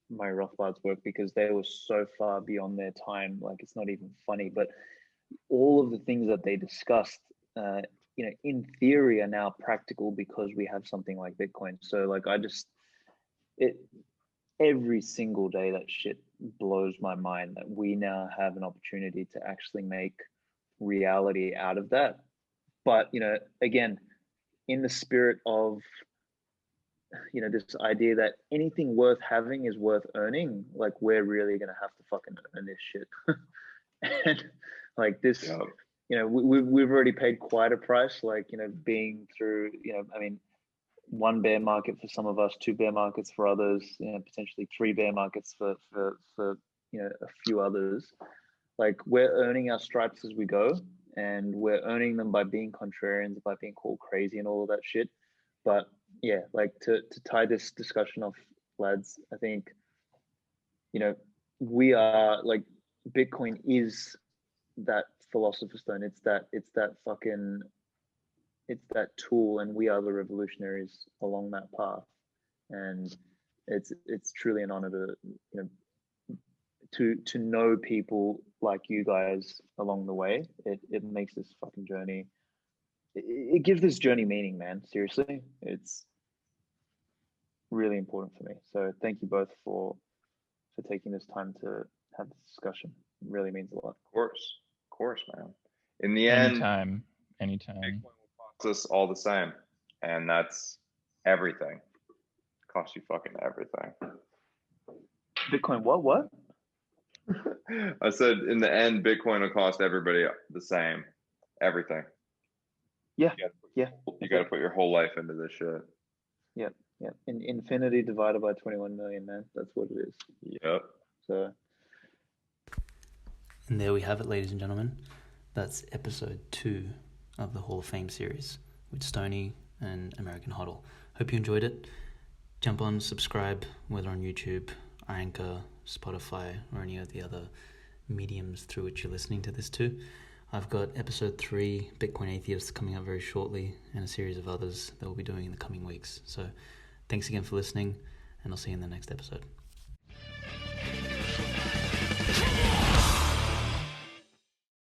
Murray Rothbard's work, because they were so far beyond their time. Like, it's not even funny, but all of the things that they discussed, in theory are now practical because we have something like Bitcoin. So like, every single day that shit blows my mind that we now have an opportunity to actually make reality out of that. But, again, in the spirit of, this idea that anything worth having is worth earning, like we're really going to have to fucking earn this shit. And like this, we've already paid quite a price, like, being through, I mean, one bear market for some of us, two bear markets for others, potentially three bear markets for a few others. Like, we're earning our stripes as we go, and we're earning them by being contrarians, by being called crazy and all of that shit. But yeah, like to tie this discussion off, lads, I think, we are, like, Bitcoin is that philosopher's stone. It's that tool, and we are the revolutionaries along that path. And it's truly an honor to know people like you guys along the way. It makes this fucking journey, it gives this journey meaning, man. Seriously, it's really important for me. So thank you both for taking this time to have this discussion. It really means a lot. Of course, man. In the end, anytime. Bitcoin will cost us all the same, and that's everything. Cost you fucking everything. Bitcoin, what? I said, in the end, Bitcoin will cost everybody the same. Everything. Yeah. You got to put your whole life into this shit. Yeah. Infinity divided by 21 million, man. That's what it is. Yep. So. And there we have it, ladies and gentlemen. That's episode 2 of the Hall of Fame series with Stoney and American HODL. Hope you enjoyed it. Jump on, subscribe, whether on YouTube, Anchor, Spotify, or any of the other mediums through which you're listening to this too. I've got episode 3, Bitcoin Atheists, coming up very shortly, and a series of others that we'll be doing in the coming weeks. So thanks again for listening, and I'll see you in the next episode.